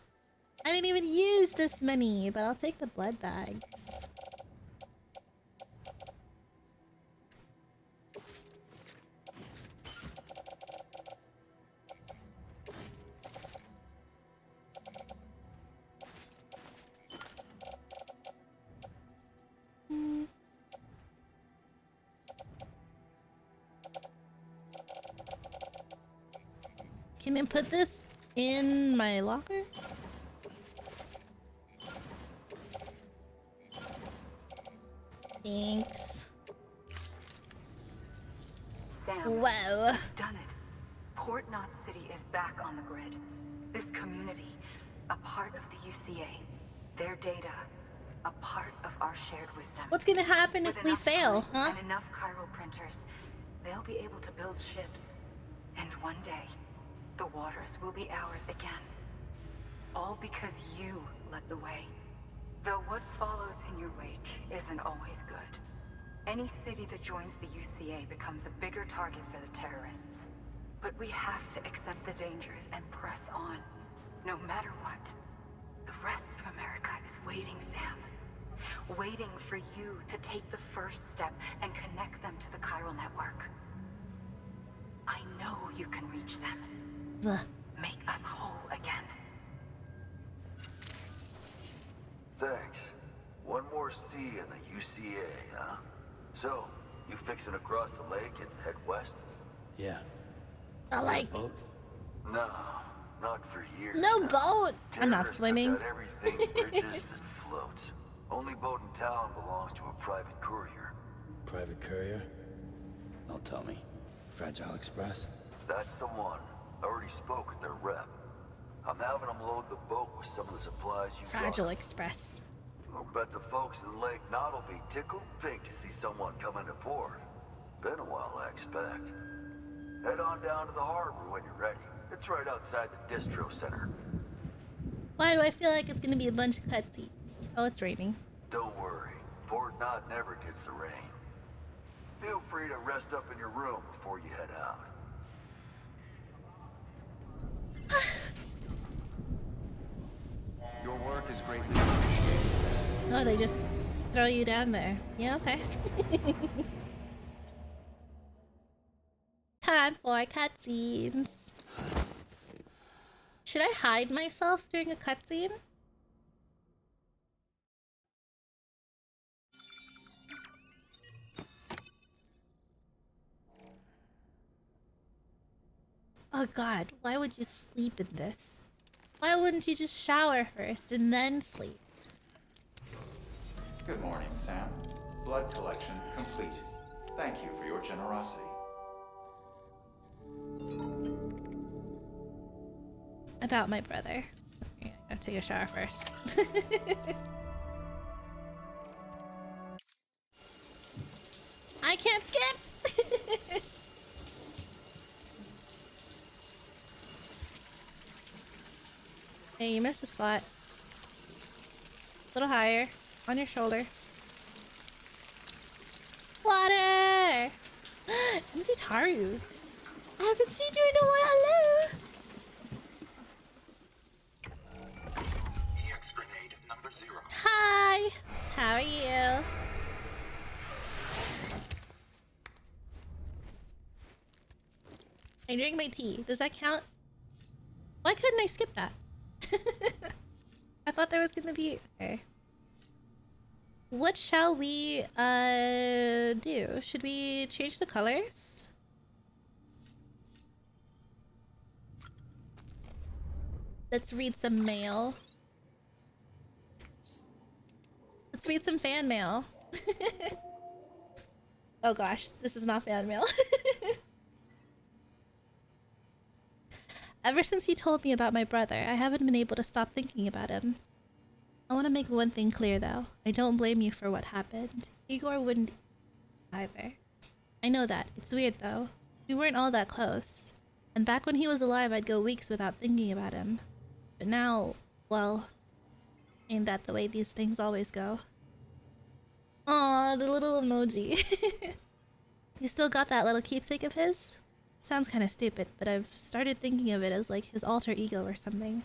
Speaker 1: I didn't even use this many, but I'll take the blood bags. Can I put this in my locker? Thanks.
Speaker 10: Sam,
Speaker 1: Whoa.
Speaker 10: we've done it. Port Knot City is back on the grid. This community, a part of the UCA. Their data, a part of our shared wisdom.
Speaker 1: What's gonna happen if
Speaker 10: With
Speaker 1: we
Speaker 10: enough
Speaker 1: fail,
Speaker 10: time
Speaker 1: huh?
Speaker 10: And enough chiral printers, they'll be able to build ships. And one day, the waters will be ours again. All because you led the way. Though what follows in your wake isn't always good. Any city that joins the UCA becomes a bigger target for the terrorists. But we have to accept the dangers and press on, no matter what. The rest of America is waiting, Sam. Waiting for you to take the first step and connect them to the chiral network. I know you can reach them.
Speaker 1: Ugh.
Speaker 10: Make us whole again.
Speaker 9: Thanks. One more C in the UCA, huh? So, you fixing to cross the lake and head west?
Speaker 7: Yeah.
Speaker 1: I like.
Speaker 7: Boat?
Speaker 9: No, not for years.
Speaker 1: No
Speaker 9: now.
Speaker 1: boat! I'm not
Speaker 9: Terrorists
Speaker 1: swimming.
Speaker 9: took out everything bridges that floats. Only boat in town belongs to a private courier.
Speaker 7: Private courier? Don't tell me. Fragile Express?
Speaker 9: That's the one. I already spoke with their rep. I'm having them load the boat with some of the supplies you
Speaker 1: Fragile
Speaker 9: got.
Speaker 1: Express.
Speaker 9: I'll bet the folks in Lake Knot will be tickled pink to see someone come into port. Been a while, I expect. Head on down to the harbor when you're ready. It's right outside the distro center.
Speaker 1: Why do I feel like it's gonna be a bunch of cutscenes? Oh, it's raining.
Speaker 9: Don't worry. Port Knot never gets the rain. Feel free to rest up in your room before you head out.
Speaker 2: Your work is greatly appreciated.
Speaker 1: Oh, they just throw you down there. Yeah, okay. Time for cutscenes. Should I hide myself during a cutscene? Oh god, why would you sleep in this? Why wouldn't you just shower first and then sleep?
Speaker 2: Good morning, Sam. Blood collection complete. Thank you for your generosity.
Speaker 1: About my brother. Yeah, I gotta take a shower first. I can't skip! Hey, you missed a spot. A little higher. On your shoulder. Water! MC Taru. I haven't seen you in a while. Hello!
Speaker 11: EX grenade number 0.
Speaker 1: Hi! How are you? I drink my tea. Does that count? Why couldn't I skip that? I thought there was gonna be... Okay. What shall we, do? Should we change the colors? Let's read some mail. Let's read some fan mail. Oh gosh, this is not fan mail. Ever since you told me about my brother, I haven't been able to stop thinking about him. I want to make one thing clear though. I don't blame you for what happened. Igor wouldn't either. I know that. It's weird though. We weren't all that close. And back when he was alive, I'd go weeks without thinking about him. But now, well, ain't that the way these things always go? Aw, the little emoji. You still got that little keepsake of his? Sounds kind of stupid, but I've started thinking of it as like his alter ego or something.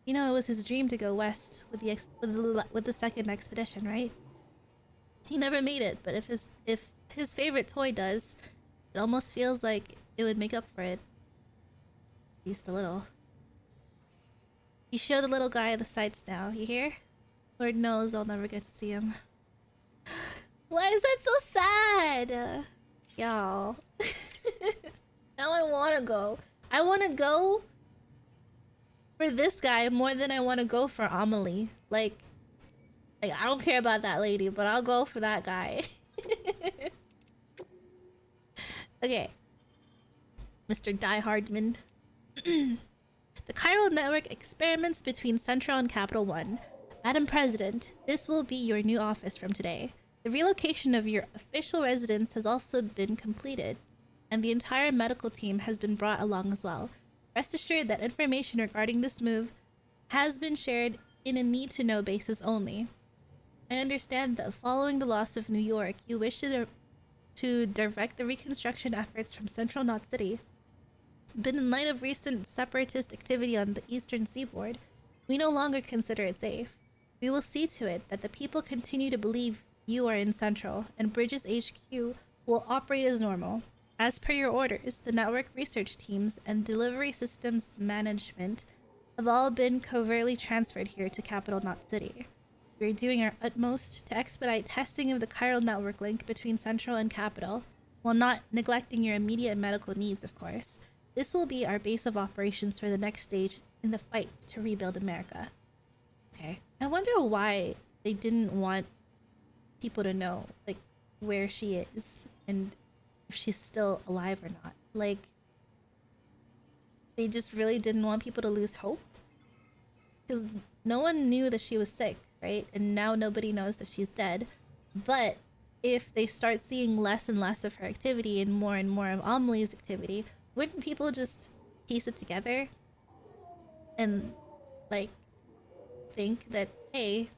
Speaker 1: You know, it was his dream to go west with the second expedition, right? He never made it, but if his favorite toy does, it almost feels like it would make up for it. At least a little. You show the little guy the sights now, you hear? Lord knows I'll never get to see him. Why is that so sad? Y'all. Now I wanna go. I wanna go for this guy more than I wanna go for Amelie. Like I don't care about that lady, but I'll go for that guy. Okay. Mr. Die Hardman. The Chiral Network experiments between Central and Capital One. Madam President, this will be your new office from today. The relocation of your official residence has also been completed, and the entire medical team has been brought along as well. Rest assured that information regarding this move has been shared in a need-to-know basis only. I understand that following the loss of New York, you wish to direct the reconstruction efforts from Central Knot City. But in light of recent separatist activity on the eastern seaboard, we no longer consider it safe. We will see to it that the people continue to believe you are in Central, and Bridges HQ will operate as normal. As per your orders, the network research teams and delivery systems management have all been covertly transferred here to Capital Knot City. We are doing our utmost to expedite testing of the chiral network link between Central and Capital, while not neglecting your immediate medical needs, of course. This will be our base of operations for the next stage in the fight to rebuild America. Okay. I wonder why they didn't want people to know, like, where she is and if she's still alive or not. Like, they just really didn't want people to lose hope? Because no one knew that she was sick, right? And now nobody knows that she's dead. But if they start seeing less and less of her activity and more of Amelie's activity, wouldn't people just piece it together and, like, think that, hey,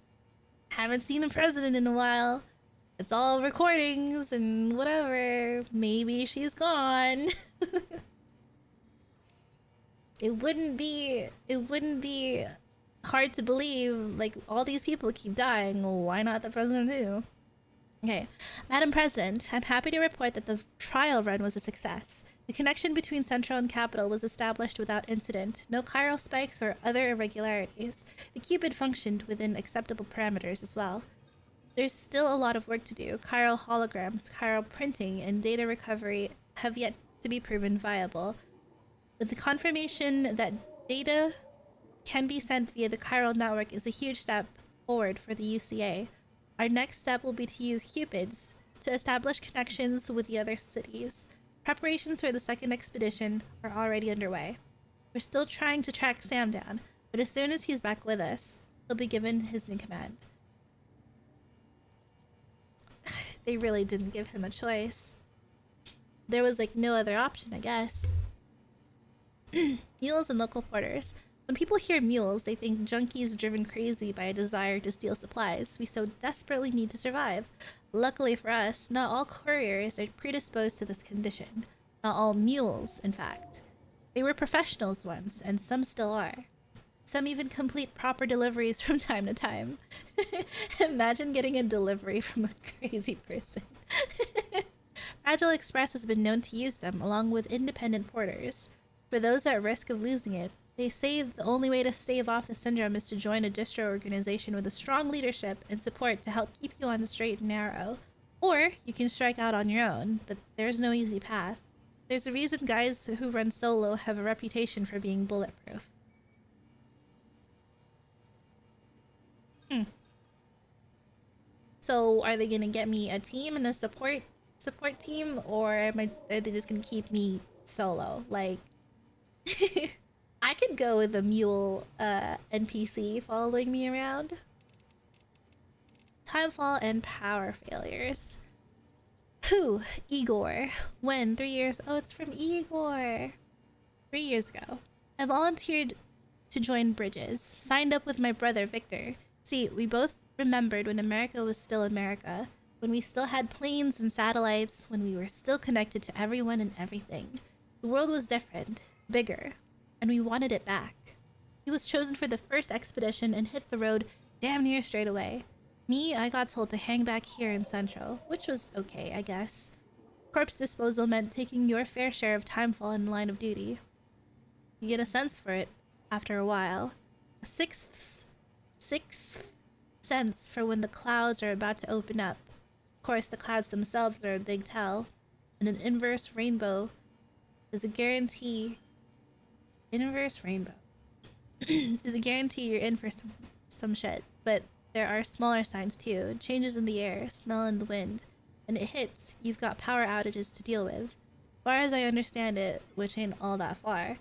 Speaker 1: haven't seen the president in a while, it's all recordings and whatever, maybe she's gone. it wouldn't be hard to believe, like, all these people keep dying, well, why not the president too? Okay, Madam President, I'm happy to report that the trial run was a success. The connection between Central and Capital was established without incident. No chiral spikes or other irregularities. The Cupid functioned within acceptable parameters as well. There's still a lot of work to do. Chiral holograms, chiral printing, and data recovery have yet to be proven viable. But the confirmation that data can be sent via the chiral network is a huge step forward for the UCA. Our next step will be to use Cupids to establish connections with the other cities. Preparations for the second expedition are already underway. We're still trying to track Sam down, but as soon as he's back with us, he'll be given his new command. They really didn't give him a choice. There was, like, no other option, I guess. Mules and local porters. When people hear mules, they think junkies driven crazy by a desire to steal supplies we so desperately need to survive. Luckily for us, not all couriers are predisposed to this condition. Not all mules, in fact. They were professionals once, and some still are. Some even complete proper deliveries from time to time. Imagine getting a delivery from a crazy person. Fragile Express has been known to use them, along with independent porters. For those at risk of losing it, they say the only way to stave off the syndrome is to join a distro organization with a strong leadership and support to help keep you on the straight and narrow. Or you can strike out on your own, but there's no easy path. There's a reason guys who run solo have a reputation for being bulletproof. So are they gonna get me a team and a support support team, or are they just gonna keep me solo? Like, I could go with a mule NPC following me around. Timefall and power failures. Who? Igor. When? 3 years. Oh, it's from Igor. 3 years ago. I volunteered to join Bridges. Signed up with my brother, Victor. See, we both remembered when America was still America. When we still had planes and satellites. When we were still connected to everyone and everything. The world was different. Bigger. And we wanted it back. He was chosen for the first expedition and hit the road damn near straight away. Me, I got told to hang back here in Central, which was okay, I guess. Corpse disposal meant taking your fair share of timefall in line of duty. You get a sense for it after a while. A sixth sense for when the clouds are about to open up. Of course, the clouds themselves are a big tell, and an inverse rainbow is a guarantee. Inverse rainbow is a guarantee you're in for some shit, but there are smaller signs too. Changes in the air, smell in the wind. And it hits, you've got power outages to deal with. As far as I understand it, which ain't all that far,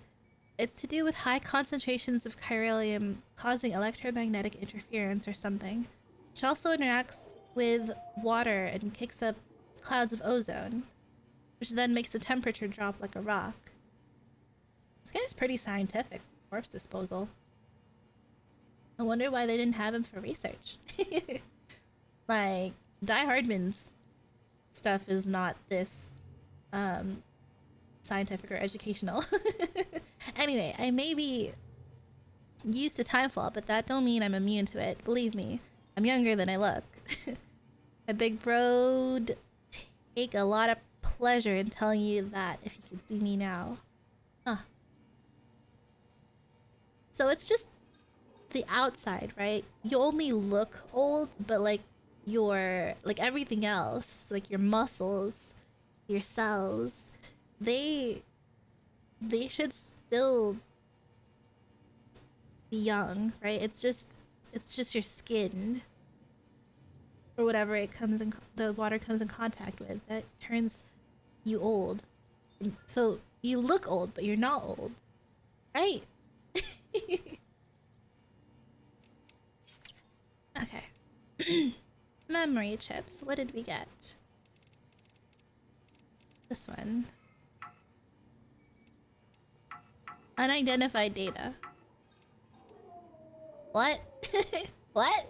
Speaker 1: it's to do with high concentrations of chiralium causing electromagnetic interference or something, which also interacts with water and kicks up clouds of ozone, which then makes the temperature drop like a rock. This guy's pretty scientific. Corpse disposal. I wonder why they didn't have him for research. Like, Die Hardman's stuff is not this scientific or educational. Anyway, I may be used to timefall, but that don't mean I'm immune to it. Believe me, I'm younger than I look. My big bro'd take a lot of pleasure in telling you that if you could see me now. Huh. So it's just the outside, right? You only look old, but like your everything else, like your muscles, your cells, they should still be young, right? It's just your skin or whatever the water comes in contact with that turns you old. So you look old, but you're not old, right? Okay. Memory chips. What did we get? This one. Unidentified data. What? What?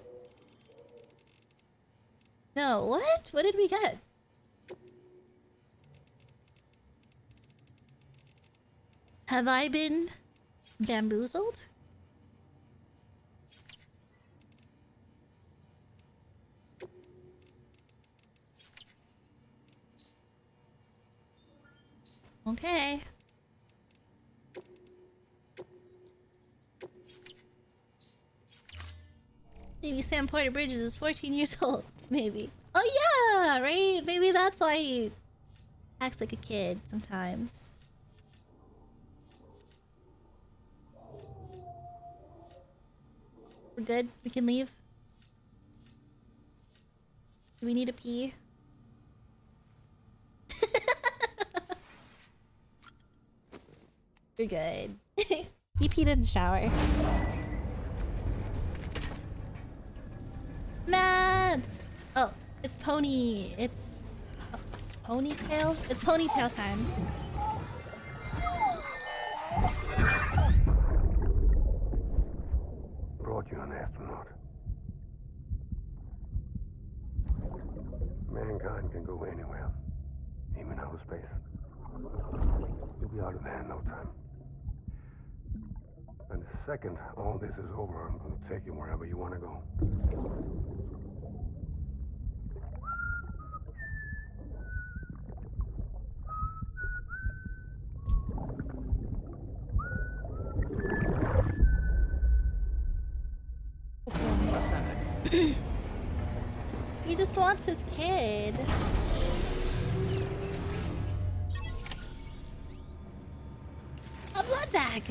Speaker 1: No, what? What did we get? Have I been bamboozled? Okay. Maybe Sam Porter Bridges is 14 years old. Maybe. Oh yeah, right? Maybe that's why he acts like a kid sometimes. We're good? We can leave? Do we need a pee? We're good. He peed in the shower. Mads! Oh, it's Pony. It's Ponytail? It's Ponytail time.
Speaker 8: Brought you an astronaut. Mankind can go anywhere, even outer space. You'll be out of there in no time. And the second all this is over, I'm going to take you wherever you want to go.
Speaker 1: He just wants his kid. A blood bag!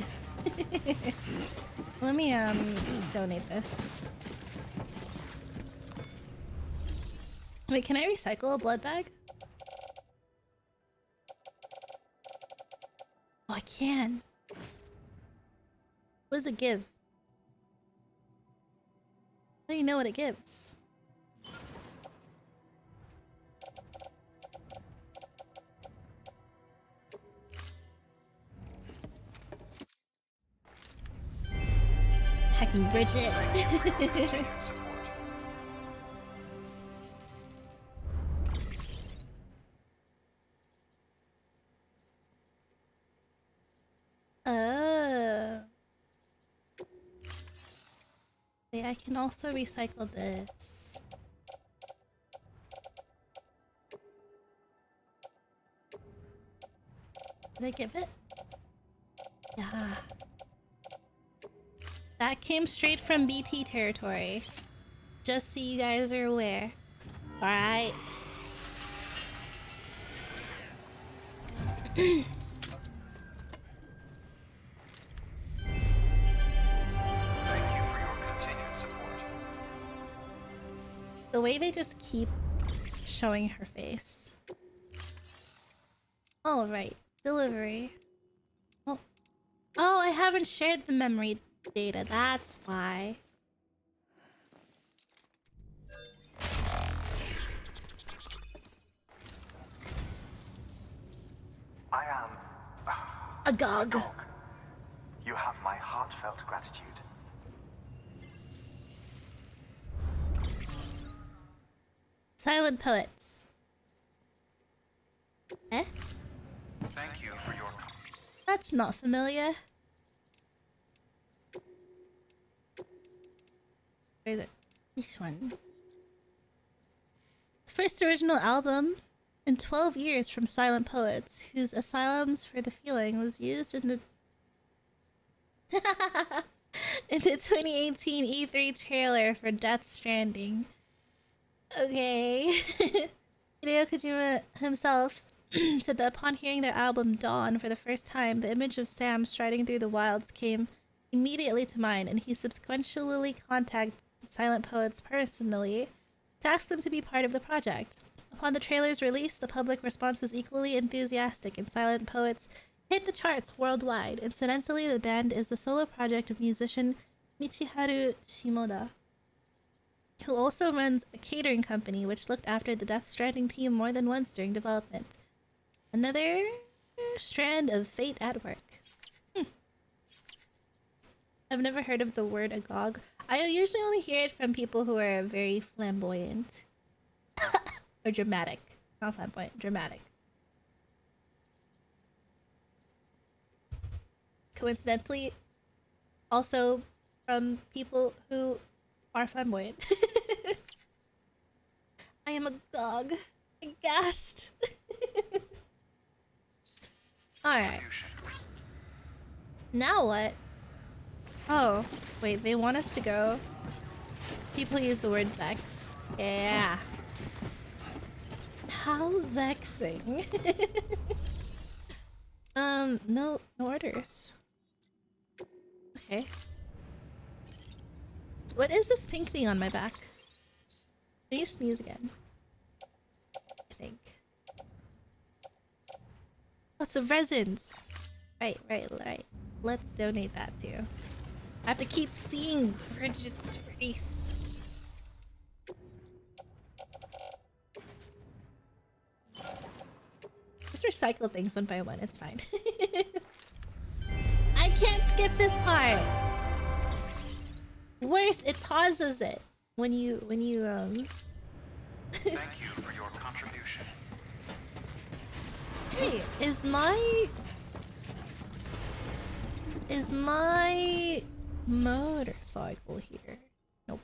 Speaker 1: Let me donate this. Wait, can I recycle a blood bag? Oh, I can. What does it give? How do you know what it gives? Hacking Bridget. Oh. See, I can also recycle this. Did I give it? Yeah. That came straight from BT territory. Just so you guys are aware. Alright. The way they just keep showing her face. All right, delivery. Oh, I haven't shared the memory data. That's why.
Speaker 2: I am
Speaker 1: Agog.
Speaker 2: You have my heartfelt gratitude.
Speaker 1: Silent Poets. Eh?
Speaker 2: Thank you for your...
Speaker 1: That's not familiar. Where is it? This one. First original album in 12 years from Silent Poets, whose Asylums for the Feeling was used in the in the 2018 E3 trailer for Death Stranding. Okay. Hideo Kojima himself said that upon hearing their album Dawn for the first time, the image of Sam striding through the wilds came immediately to mind, and he subsequently contacted Silent Poets personally to ask them to be part of the project. Upon the trailer's release, the public response was equally enthusiastic, and Silent Poets hit the charts worldwide. Incidentally, the band is the solo project of musician Michiharu Shimoda, who also runs a catering company which looked after the Death Stranding team more than once during development. Another strand of fate at work. I've never heard of the word agog. I usually only hear it from people who are very flamboyant. Or dramatic. Not flamboyant, dramatic. Coincidentally, also from people who are flamboyant. I am agog. Aghast. Alright. Now what? Oh, wait, they want us to go. People use the word vex. Yeah. How vexing. No orders. Okay. What is this pink thing on my back? Can you sneeze again? I think. Oh, it's the resins. Right. Let's donate that too. I have to keep seeing Bridget's face. Just recycle things one by one, it's fine. I can't skip this part! Worse, it pauses it when you
Speaker 2: Thank you for your contribution.
Speaker 1: Hey, is my motorcycle here? Nope.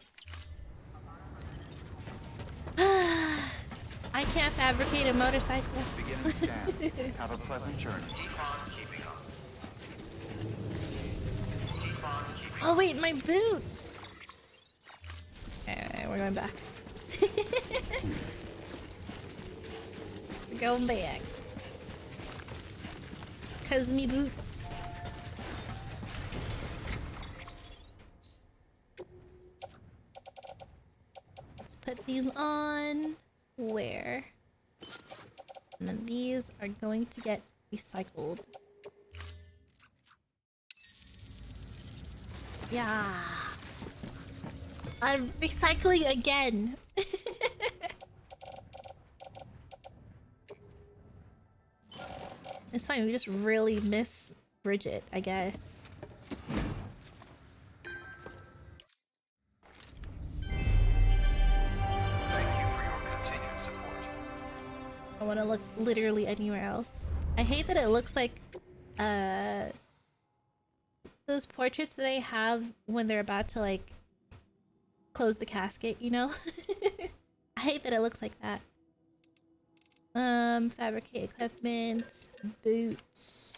Speaker 1: I can't fabricate a motorcycle.
Speaker 2: Beginning scan. Have a pleasant journey.
Speaker 1: Oh wait, my boots! We're going back. We're going back. 'Cause me boots. Let's put these on. Where? And then these are going to get recycled. Yeah. I'm recycling again. It's fine, we just really miss Bridget, I guess.
Speaker 2: Thank you for your continued support.
Speaker 1: I want to look literally anywhere else. I hate that it looks like those portraits that they have when they're about to like close the casket, you know? I hate that it looks like that. Fabricate equipment, boots.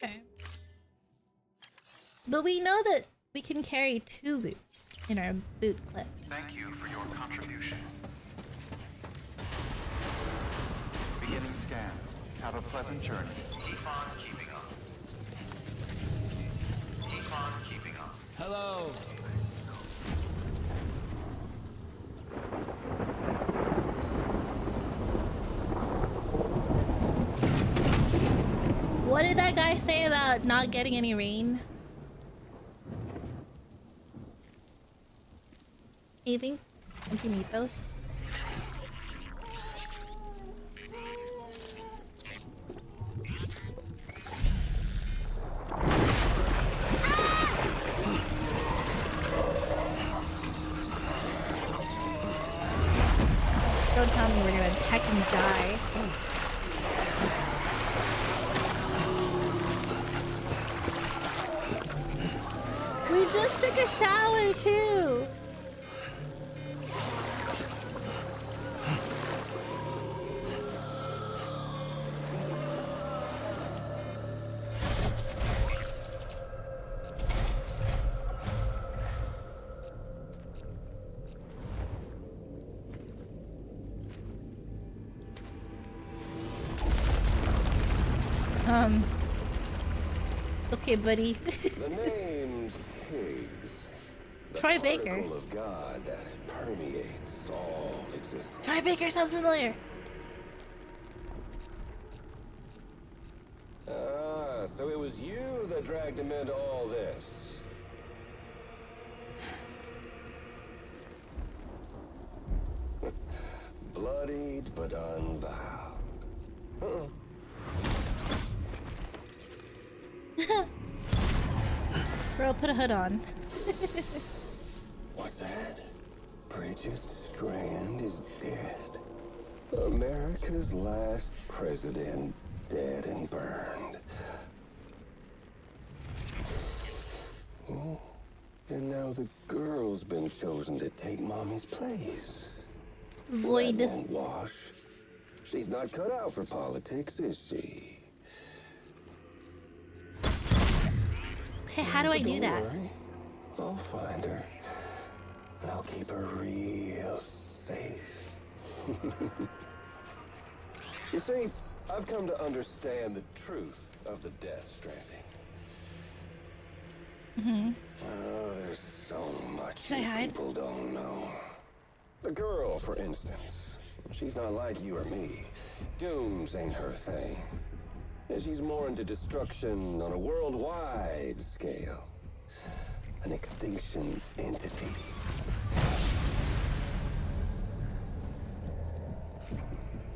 Speaker 1: Okay. But we know that we can carry 2 boots in our boot clip.
Speaker 2: Thank you for your contribution. Beginning scan. Have a pleasant journey. Keep on keeping up. Keep on keeping up.
Speaker 7: Hello.
Speaker 1: What did that guy say about not getting any rain? Anything? Think you need those? Don't tell me we're gonna heckin' die. We just took a shower too. Okay, buddy.
Speaker 11: The name's Higgs. The
Speaker 1: Troy Baker.
Speaker 11: particle of God that permeates all existence.
Speaker 1: Troy Baker sounds familiar.
Speaker 11: Ah, so it was you that dragged him into all this. Bloodied but unvowed.
Speaker 1: Bro, put a hood on.
Speaker 11: What's that? Bridget Strand is dead. America's last president dead and burned. Oh, and now the girl's been chosen to take Mommy's place.
Speaker 1: Void.
Speaker 11: That won't wash. She's not cut out for politics, is she?
Speaker 1: Hey, how do I do
Speaker 11: Don't
Speaker 1: that?
Speaker 11: worry. I'll find her. And I'll keep her real safe. You see, I've come to understand the truth of the Death Stranding. Oh, there's so much
Speaker 1: Should I
Speaker 11: you
Speaker 1: hide?
Speaker 11: people don't know. The girl, for instance. She's not like you or me. Dooms ain't her thing. And she's more into destruction on a worldwide scale. An extinction entity.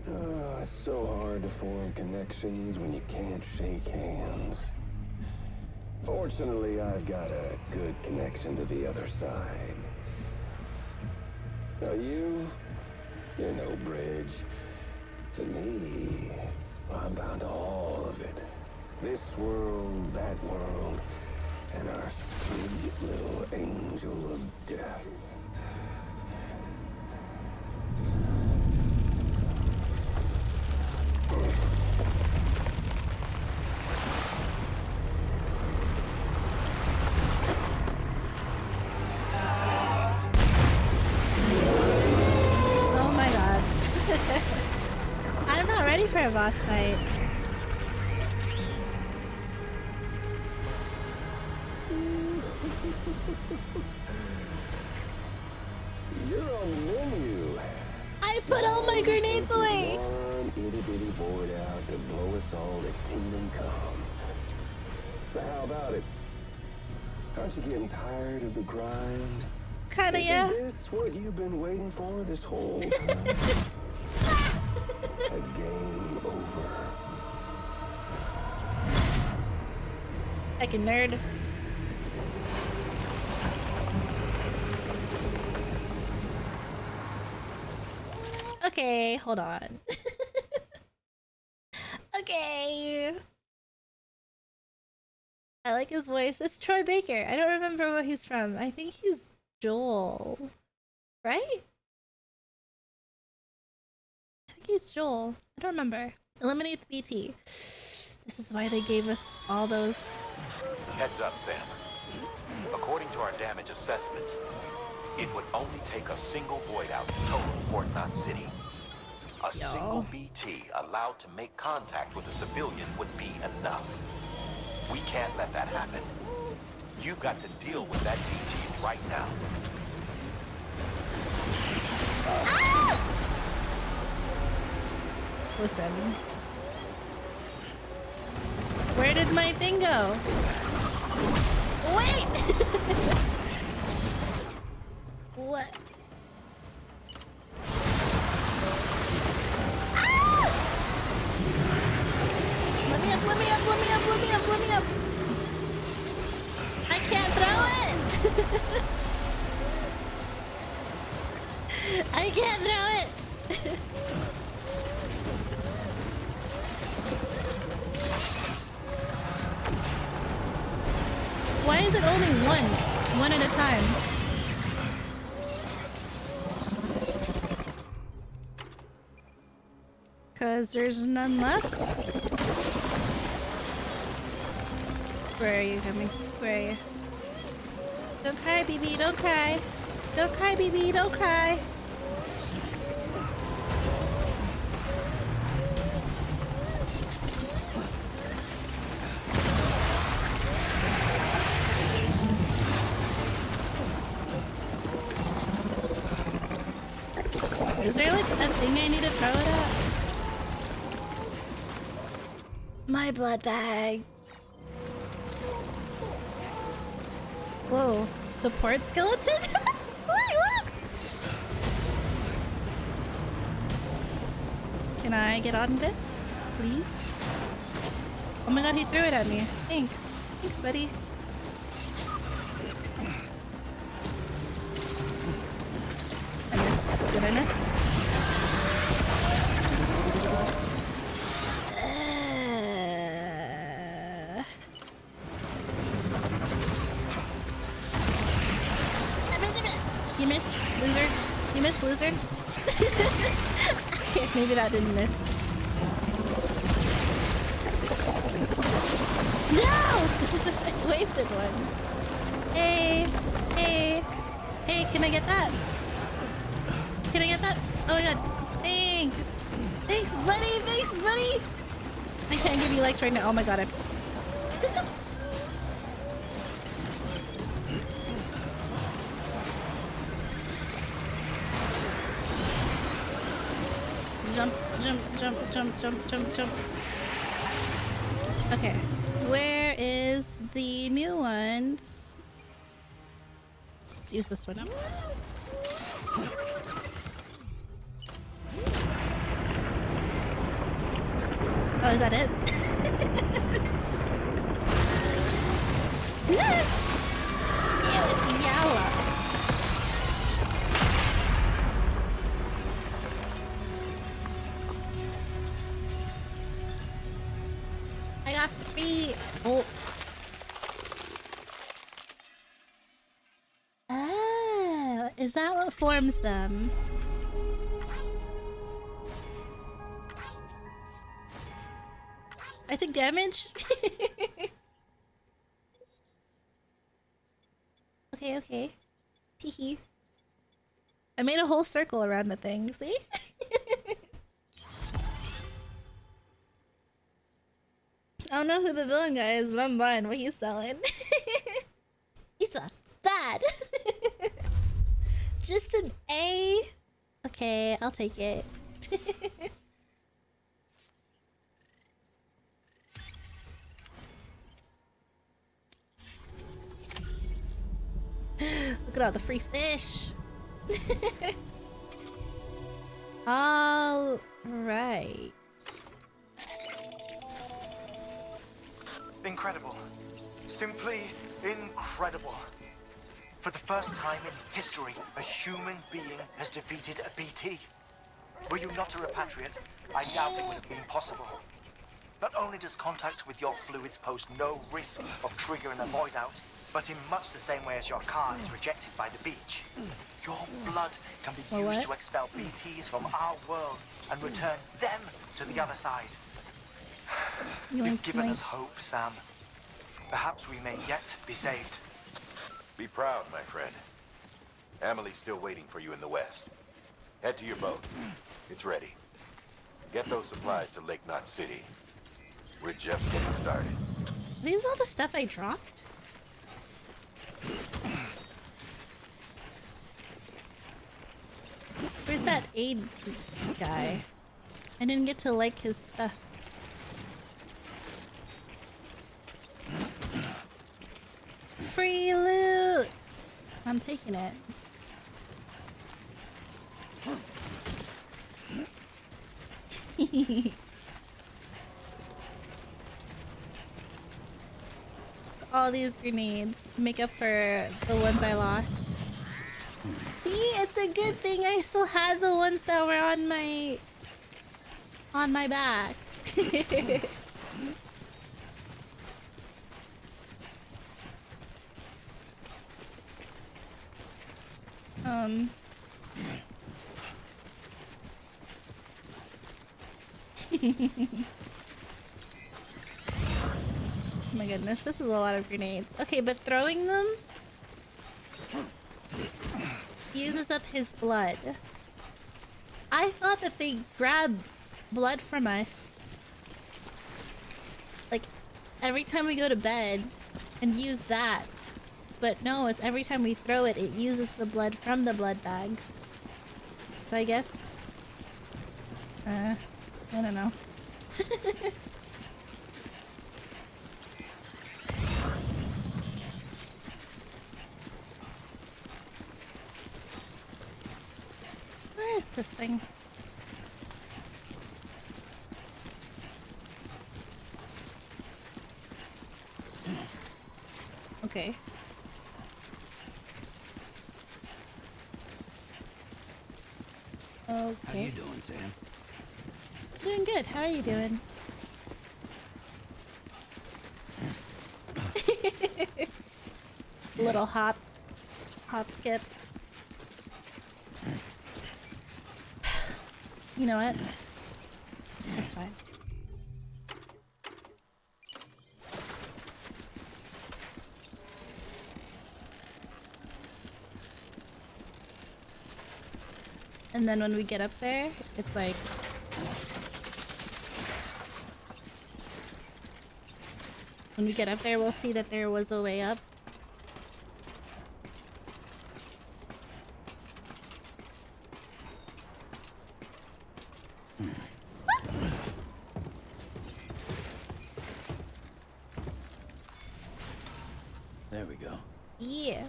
Speaker 11: Oh, it's so hard to form connections when you can't shake hands. Fortunately, I've got a good connection to the other side. Now you're no bridge. To me, I'm bound to all of it. This world, that world, and our sweet little angel of death.
Speaker 1: Oh my god. I'm not ready for a boss fight.
Speaker 11: You're on the menu.
Speaker 1: I put all my grenades away.
Speaker 11: One itty bitty void out to blow us all to kingdom come. So how about it? Aren't you getting tired of the grind?
Speaker 1: Kinda, yeah.
Speaker 11: Isn't this what you've been waiting for this whole time? A game over.
Speaker 1: Like a nerd. Okay, hold on. Okay. I like his voice. It's Troy Baker. I don't remember where he's from. I think he's Joel. Right? I think he's Joel. I don't remember. Eliminate the BT. This is why they gave us all those.
Speaker 4: Heads up, Sam. According to our damage assessments, it would only take a single void out to total Port Knot City. A single BT allowed to make contact with a civilian would be enough. We can't let that happen. You've got to deal with that BT right now.
Speaker 1: Listen. Where did my thing go? Wait! What? Ah! Let me up, let me up, let me up, let me up, let me up! I can't throw it! I can't throw it! Why is it only one? One at a time. Cause there's none left? Where are you coming? Where are you? Don't cry, BB, don't cry. Don't cry, BB, don't cry. Is there like a thing I need to throw it at? My blood bag. Whoa, support skeleton? What? Can I get on this, please? Oh my god, he threw it at me. Thanks. Thanks, buddy. I missed. Did I miss? You missed, loser. You missed, loser. Okay, maybe that didn't miss. No! I wasted one. Hey, hey, hey, can I get that? Can I get that? Oh my god. Thanks. Thanks, buddy. Thanks, buddy. I can't give you likes right now. Oh my god. Jump, jump, jump, jump, jump, jump, jump. Okay. Where is the new ones? Let's use this one up. Oh, is that it? Ew, it's yellow. I got free. Oh. Ah, is that what forms them? I took damage? Okay, okay. Teehee. I made a whole circle around the thing, see? I don't know who the villain guy is, but I'm buying what he's selling. Isa, that Just an A? Okay, I'll take it. Look at all the free fish. All right.
Speaker 12: Incredible. Simply incredible. For the first time in history, a human being has defeated a BT. Were you not a repatriate, I doubt it would have been possible. Not only does contact with your fluids pose no risk of triggering a void out, but in much the same way as your car is rejected by the beach, your blood can be used to expel BTs from our world and return them to the other side. You've given us hope, Sam. Perhaps we may yet be saved.
Speaker 4: Be proud, my friend. Emily's still waiting for you in the west. Head to your boat. It's ready. Get those supplies to Lake Knot City. We're just getting started.
Speaker 1: Are these all the stuff I dropped? Where's that aid guy? I didn't get to like his stuff. Free loot! I'm taking it. All these grenades to make up for the ones I lost. See, it's a good thing I still had the ones that were on my back. Oh my goodness, this is a lot of grenades. Okay, but throwing them uses up his blood. I thought that they grab blood from us, like, every time we go to bed and use that. But no, it's every time we throw it, it uses the blood from the blood bags. So I guess... I don't know. Where is this thing? Okay. Okay.
Speaker 7: How you doing, Sam?
Speaker 1: Doing good. How are you doing? Little hop skip. You know what? That's fine. And then when we get up there, it's like... When we get up there, we'll see that there was a way up.
Speaker 7: There we go.
Speaker 1: Yeah.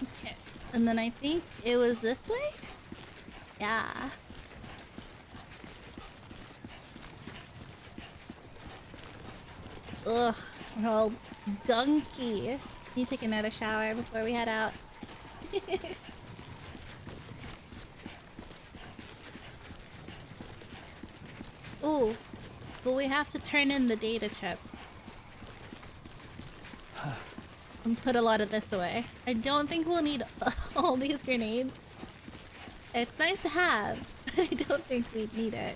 Speaker 1: Okay. And then I think it was this way? Yeah. Ugh, we're all gunky. Need to take another shower before we head out. Ooh, but we have to turn in the data chip. And put a lot of this away. I don't think we'll need all these grenades. It's nice to have, but I don't think we need it.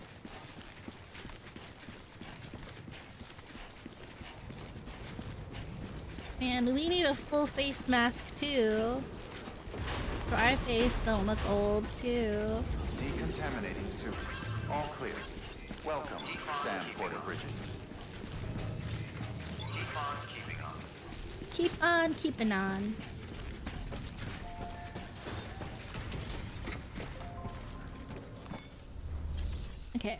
Speaker 1: And we need a full face mask too. So our face don't look old too.
Speaker 2: Decontaminating sewer. All clear. Welcome, Sam Porter Bridges.
Speaker 12: Keep on keeping on.
Speaker 1: Keep on keeping on. Okay.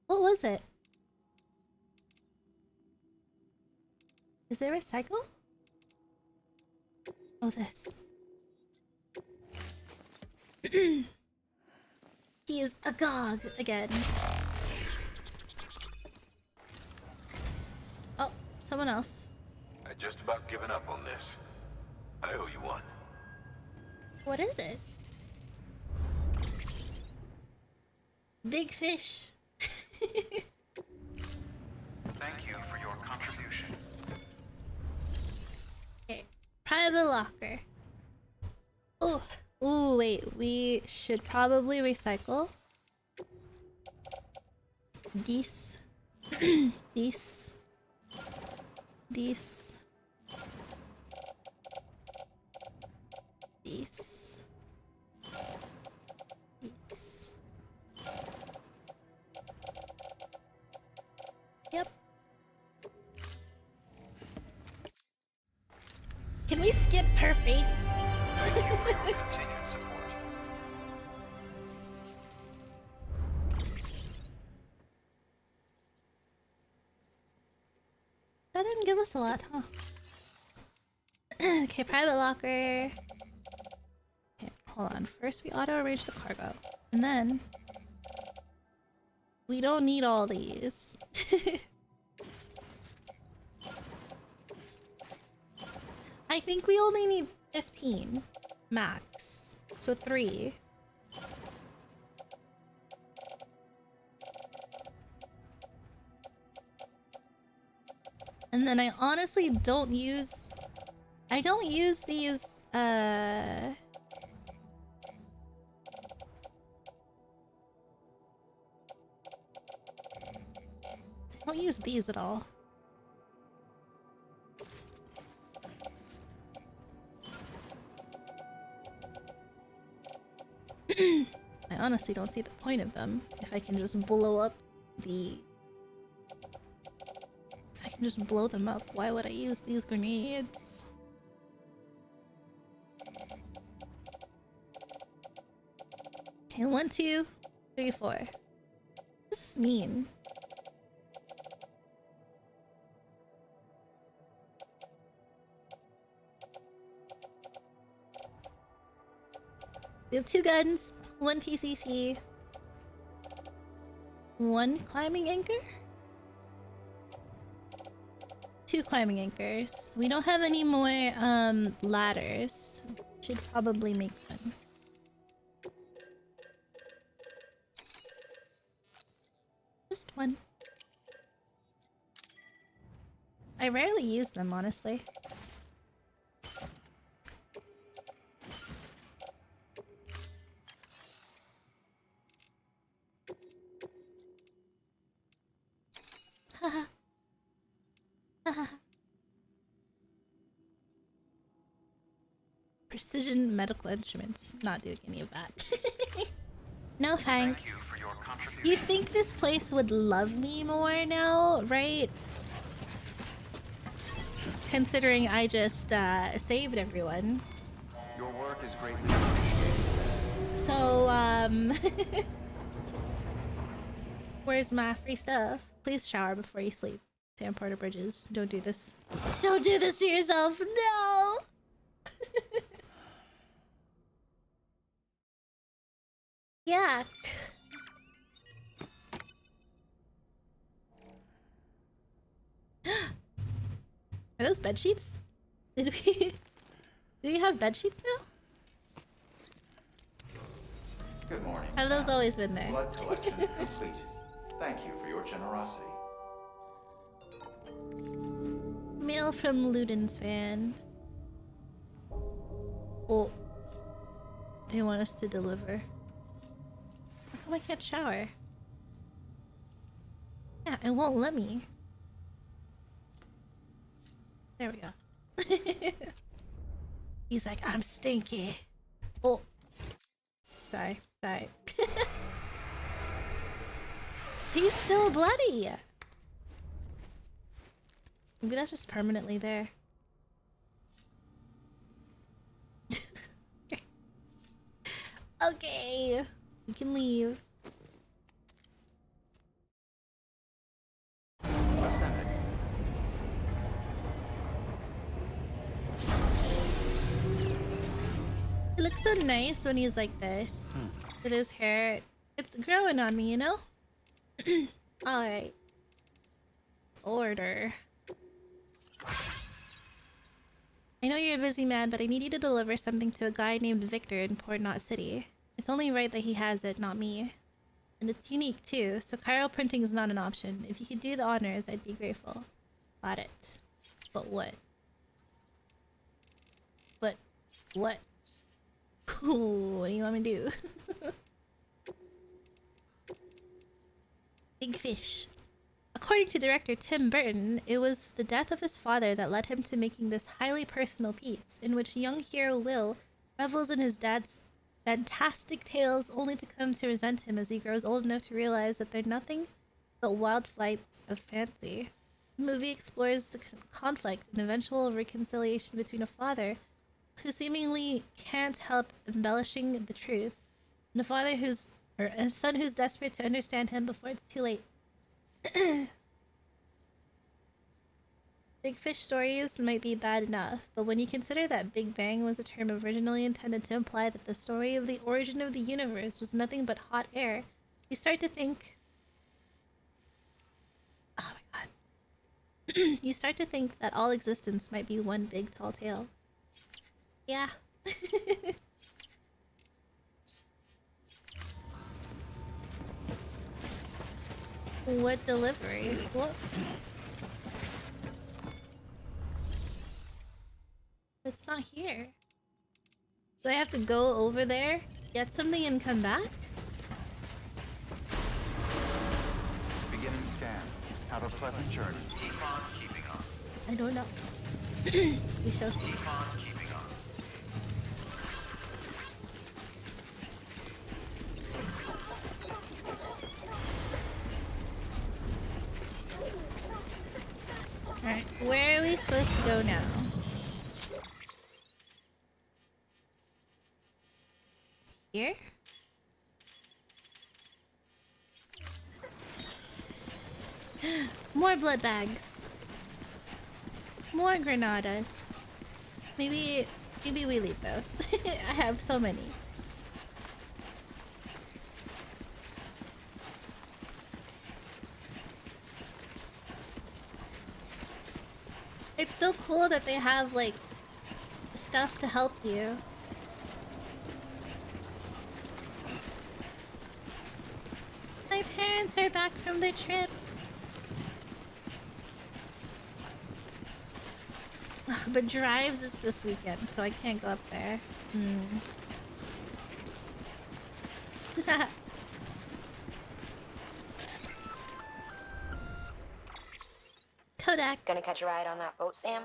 Speaker 1: What was it? Is it recycle? Oh, this. He is agog again. Oh, someone else.
Speaker 4: I just about given up on this. I owe you one.
Speaker 1: What is it? Big fish.
Speaker 2: Thank you for your contribution.
Speaker 1: Okay, private locker. Oh, ooh, wait. We should probably recycle these, these, these, these, these. Yep. Can we skip her face?
Speaker 2: Continued support.
Speaker 1: That didn't give us a lot, huh? Okay, private locker. Okay, hold on. First we auto-arrange the cargo. And then... we don't need all these. I think we only need 15 max. So 3. And then I honestly don't use... I don't use these, I don't use these at all. I honestly don't see the point of them if I can just blow up the... If I can just blow them up, why would I use these grenades? Okay, 1, 2, 3, 4. What does this mean? We have 2 guns, 1 PCC, 1 climbing anchor? 2 climbing anchors. We don't have any more ladders. Should probably make one. Just 1. I rarely use them, honestly. Haha. Haha. Precision medical instruments. Not doing any of that. No thanks.
Speaker 2: Thank you for your contribution.
Speaker 1: You think this place would love me more now, right? Considering I just saved everyone.
Speaker 2: Your work is greatly appreciated.
Speaker 1: So, where's my free stuff? Please shower before you sleep. Sam Porter Bridges. Don't do this. Don't do this to yourself. No! Yuck. Are those bed sheets? Did we have bed sheets now?
Speaker 13: Good morning.
Speaker 1: Have those
Speaker 13: Sam.
Speaker 1: always been there?
Speaker 13: Blood collection complete. Thank you for your generosity.
Speaker 1: Mail from Ludens fan. Oh. They want us to deliver. How come I can't shower? Yeah, it won't let me. There we go. He's like, I'm stinky. Oh. Sorry. He's still bloody. Maybe that's just permanently there. Okay. We can leave.
Speaker 2: Ascending.
Speaker 1: It looks so nice when he's like this. With his hair. It's growing on me, you know? Alright. Order. I know you're a busy man, but I need you to deliver something to a guy named Victor in Port Knot City. It's only right that he has it, not me. And it's unique too, so chiral printing is not an option. If you could do the honors, I'd be grateful. Got it. But what? But what? What do you want me to do? Big fish. According to director Tim Burton, it was the death of his father that led him to making this highly personal piece, in which young hero Will revels in his dad's fantastic tales only to come to resent him as he grows old enough to realize that they're nothing but wild flights of fancy. The movie explores the conflict and eventual reconciliation between a father who seemingly can't help embellishing the truth, and a son who's desperate to understand him before it's too late. Big fish stories might be bad enough, but when you consider that Big Bang was a term originally intended to imply that the story of the origin of the universe was nothing but hot air, you start to think... Oh my god. You start to think that all existence might be one big tall tale. Yeah. What delivery? What? It's not here. Do I have to go over there, get something, and come back?
Speaker 2: Beginning scan. Have a pleasant journey. Keep on keeping on.
Speaker 1: I don't know. We shall see.
Speaker 2: Keep on keeping on.
Speaker 1: Alright, where are we supposed to go now? Here? More blood bags. More granadas. Maybe we leave those. I have so many. It's so cool that they have like stuff to help you. My parents are back from their trip. Ugh, but Drives is this weekend, so I can't go up there. Kodak.
Speaker 14: Gonna catch a ride on that boat, Sam?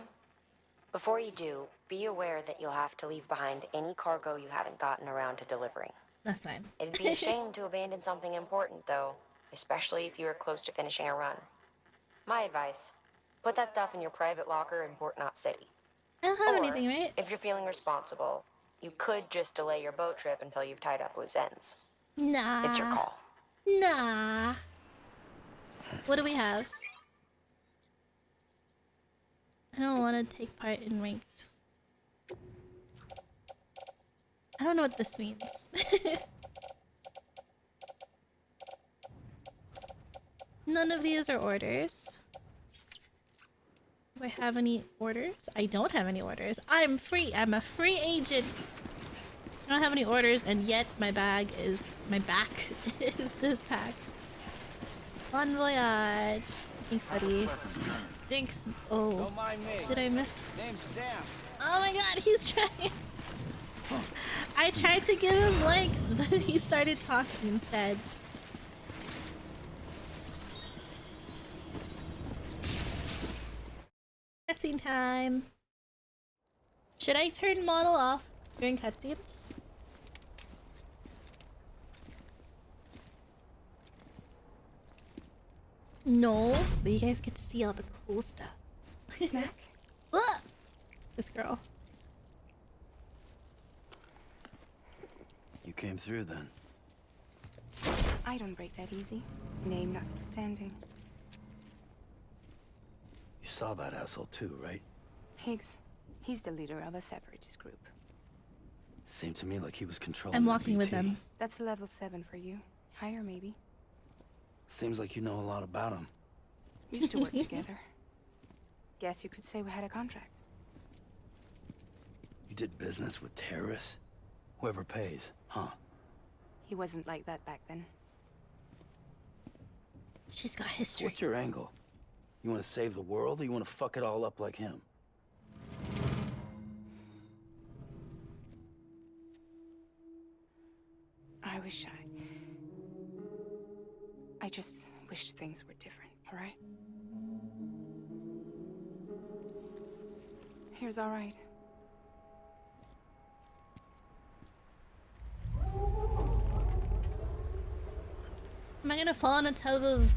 Speaker 14: Before you do, be aware that you'll have to leave behind any cargo you haven't gotten around to delivering.
Speaker 1: That's fine.
Speaker 14: It'd be a shame to abandon something important, though, especially if you were close to finishing a run. My advice, put that stuff in your private locker in Port Knot City.
Speaker 1: I don't have anything, right?
Speaker 14: If you're feeling responsible, you could just delay your boat trip until you've tied up loose ends.
Speaker 1: Nah.
Speaker 14: It's your call.
Speaker 1: Nah. What do we have? I don't want to take part in ranked. I don't know what this means. None of these are orders. Do I have any orders? I don't have any orders. I'm free. I'm a free agent. I don't have any orders, and yet my back is this pack. Bon voyage. Thanks, buddy. Thanks. Oh,
Speaker 7: Don't mind me.
Speaker 1: did I miss?
Speaker 7: Name's Sam.
Speaker 1: Oh my god, he's trying. I tried to give him likes, but he started talking instead. Cutscene time. Should I turn model off during cutscenes? No, but you guys get to see all the cool stuff.
Speaker 15: Snack?
Speaker 1: Ugh! This girl.
Speaker 7: You came through then.
Speaker 15: I don't break that easy. Name notwithstanding.
Speaker 7: You saw that asshole too, right?
Speaker 15: Higgs. He's the leader of a separatist group.
Speaker 7: Seemed to me like he was controlling.
Speaker 1: I'm
Speaker 7: the
Speaker 1: walking with
Speaker 7: BT.
Speaker 1: them.
Speaker 15: That's level 7 for you. Higher, maybe.
Speaker 7: Seems like you know a lot about him.
Speaker 15: Used to work together. Guess you could say we had a contract.
Speaker 7: You did business with terrorists? Whoever pays, huh?
Speaker 15: He wasn't like that back then.
Speaker 1: She's got history.
Speaker 7: What's your angle? You want to save the world, or you want to fuck it all up like him?
Speaker 15: I just wish things were different, all right? Here's all right.
Speaker 1: Am I gonna fall in a tub of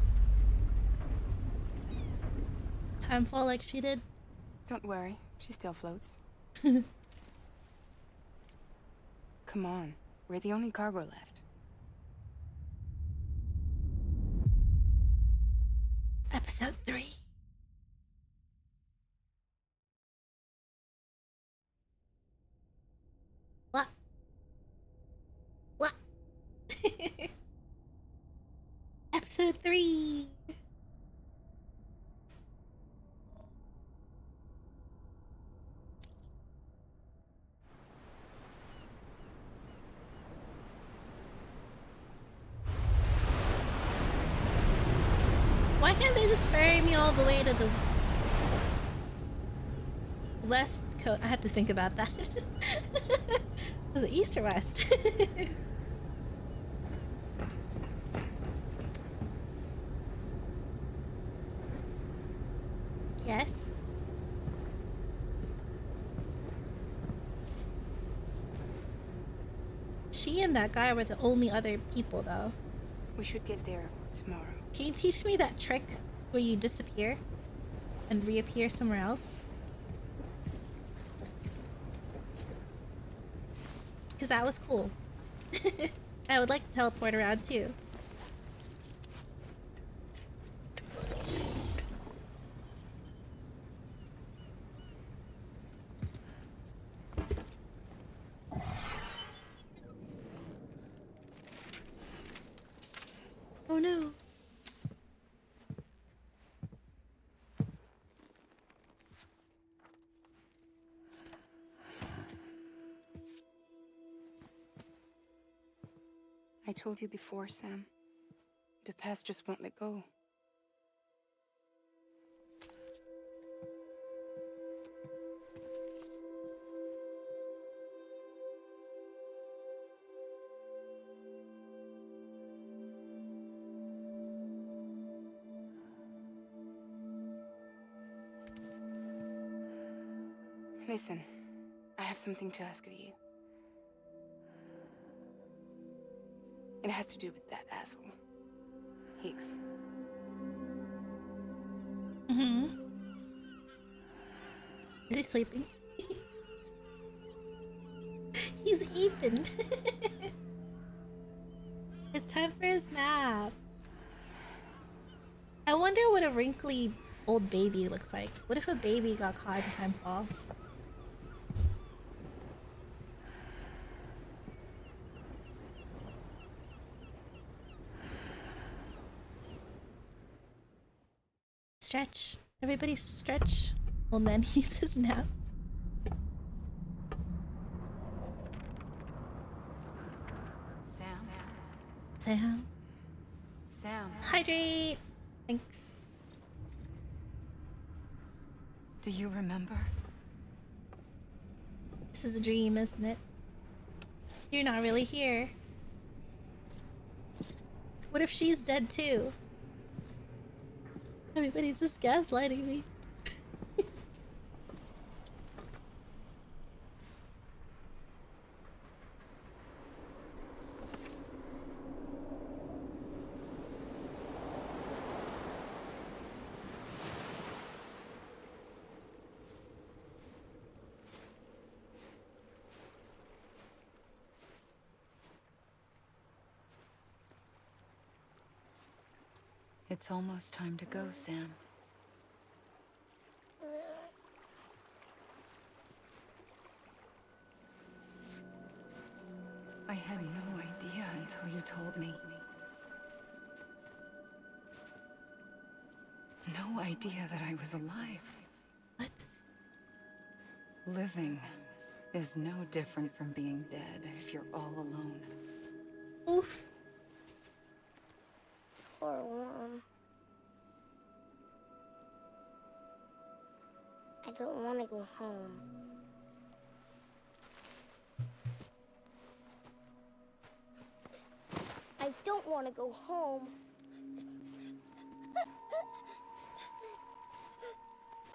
Speaker 1: Timefall like she did?
Speaker 15: Don't worry, she still floats. Come on, we're the only cargo left.
Speaker 1: Episode 3. What? What? Episode 3. Why can't they just ferry me all the way to the west coast? I had to think about that. Was it east or west? Yes. She and that guy were the only other people, though.
Speaker 15: We should get there tomorrow.
Speaker 1: Can you teach me that trick where you disappear and reappear somewhere else? Because that was cool. I would like to teleport around too. Oh no.
Speaker 15: I told you before, Sam. The past just won't let go. Listen, I have something to ask of you. It has to do with that asshole, Higgs.
Speaker 1: Mm-hmm. Is he sleeping? He's eeping. It's time for his nap. I wonder what a wrinkly old baby looks like. What if a baby got caught in Timefall? Stretch. Everybody stretch. Old man needs his nap.
Speaker 10: Sam.
Speaker 1: Sam.
Speaker 10: Sam.
Speaker 1: Hydrate. Thanks.
Speaker 10: Do you remember?
Speaker 1: This is a dream, isn't it? You're not really here. What if she's dead too? Everybody's just gaslighting me.
Speaker 10: It's almost time to go, Sam. I had no idea until you told me. No idea that I was alive.
Speaker 1: What?
Speaker 10: Living is no different from being dead if you're all alone.
Speaker 1: Oof.
Speaker 6: Poor worm. I don't want to go home. I don't want to go home.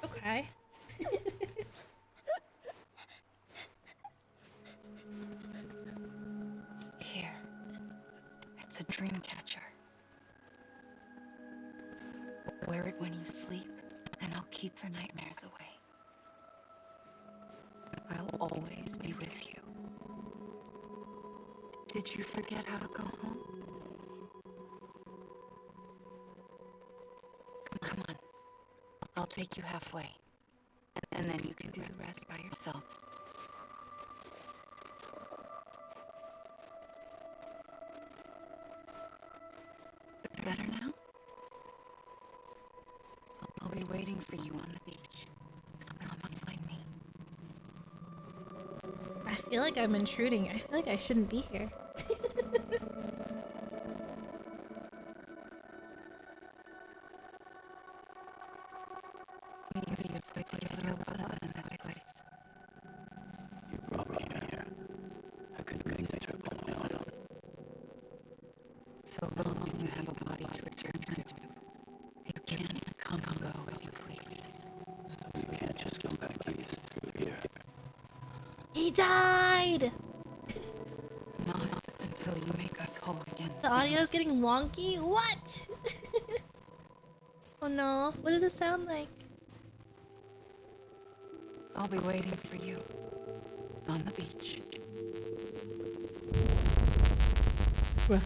Speaker 1: Okay.
Speaker 10: Here. It's a dream catcher. Wear it when you sleep, and I'll keep the nightmares away. I'll always be with you. Did you forget how to go home? Come on. I'll take you halfway. And then you can do the rest by yourself. Better now? I'll be waiting for you on the beach. Come and find me.
Speaker 1: I feel like I'm intruding. I feel like I shouldn't be here.
Speaker 7: You brought me here. I couldn't make that trip on my own.
Speaker 10: So long as you have a body to return to, you can come and go as you please.
Speaker 7: So you can't just come back east through here.
Speaker 1: He died!
Speaker 10: Not until you make us whole again.
Speaker 1: The audio's getting wonky? What? Oh no. What does it sound like?
Speaker 10: I'll be waiting for you on the beach.
Speaker 1: Bruh.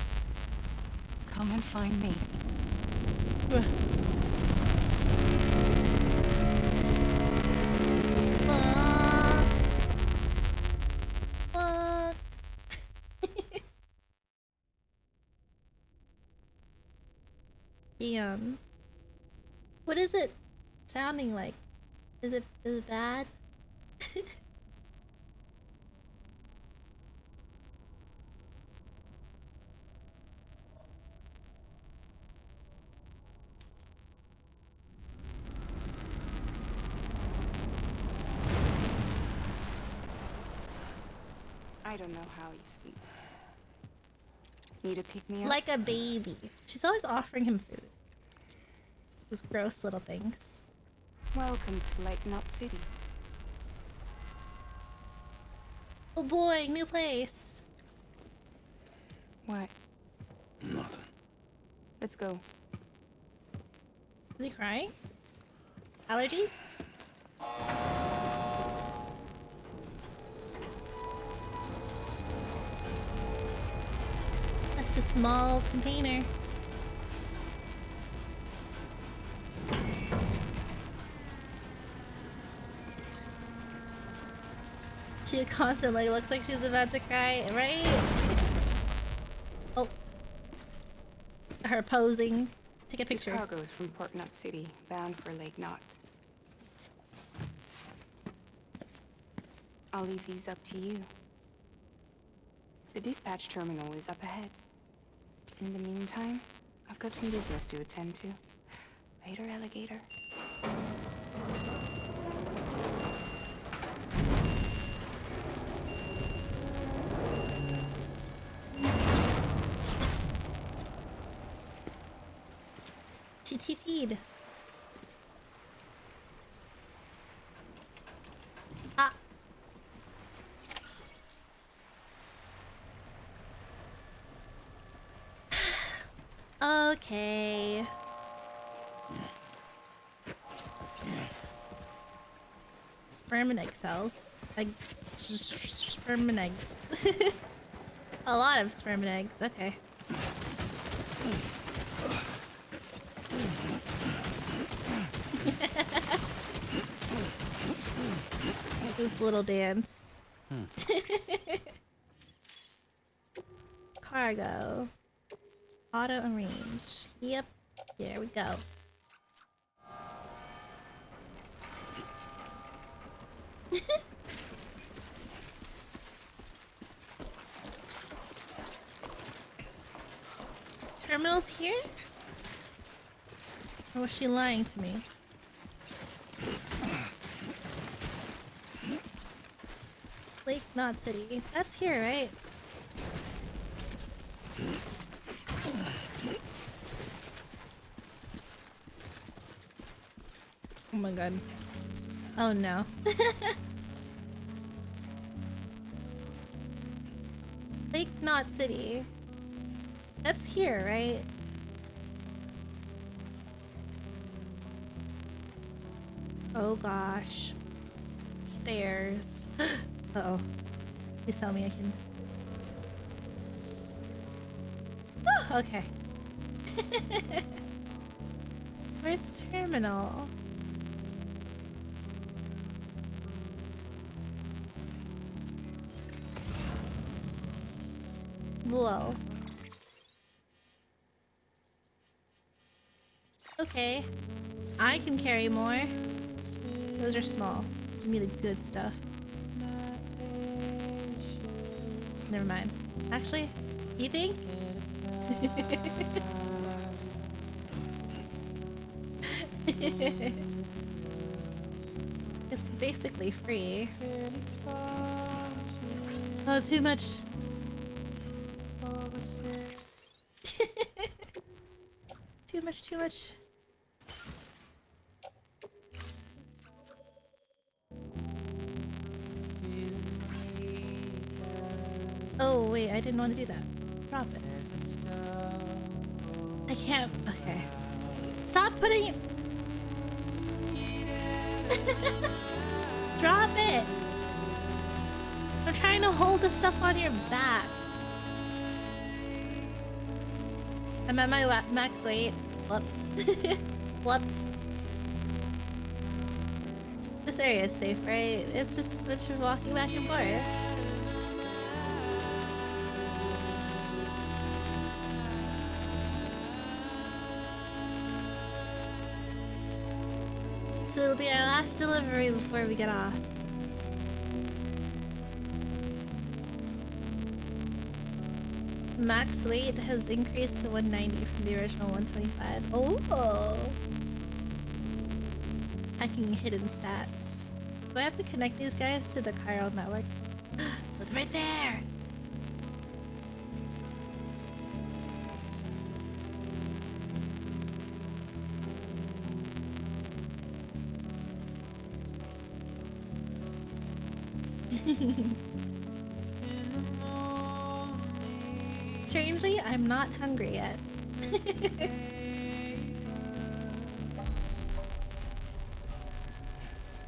Speaker 10: Come and find me.
Speaker 1: Bruh. Fuck. Damn. What is it sounding like? Is it bad?
Speaker 15: I don't know how you sleep. Need to pick me up?
Speaker 1: Like a baby. She's always offering him food. Those gross little things.
Speaker 15: Welcome to Lake Knot City.
Speaker 1: Oh boy, new place.
Speaker 15: What?
Speaker 7: Nothing.
Speaker 15: Let's go.
Speaker 1: Is he crying? Allergies? That's a small container. She constantly looks like she's about to cry, right? Oh. Her posing. Take a picture.
Speaker 15: This cargo is from Port Knot City, bound for Lake Knot. I'll leave these up to you. The dispatch terminal is up ahead. In the meantime, I've got some business to attend to. Later, alligator.
Speaker 1: She TP'd. Ah. Okay. Sperm and egg cells. Like, sperm and eggs. A lot of sperm and eggs. Okay. This little dance. Cargo. Auto arrange. Yep. There we go. Terminal's here? Or was she lying to me? Lake Knot City. That's here, right? Oh my god. Oh no. Lake Knot City. That's here, right? Oh gosh. Stairs. Uh-oh. Please tell me I can... Oh, okay. Where's the terminal? Whoa. Okay. I can carry more. Those are small. Give me the good stuff. Never mind. Actually, you think? It's basically free. Oh, too much. Too much. Oh, wait, I didn't want to do that. Drop it. I can't. Okay. Stop putting it. Drop it. I'm trying to hold the stuff on your back. I'm at my max weight. Whoop. Whoops. This area is safe, right? It's just a bunch of walking back and forth. So it'll be our last delivery before we get off. Max weight has increased to 190 from the original 125. Oh! Hacking hidden stats. Do I have to connect these guys to the chiral network? Look right there! Strangely, I'm not hungry yet.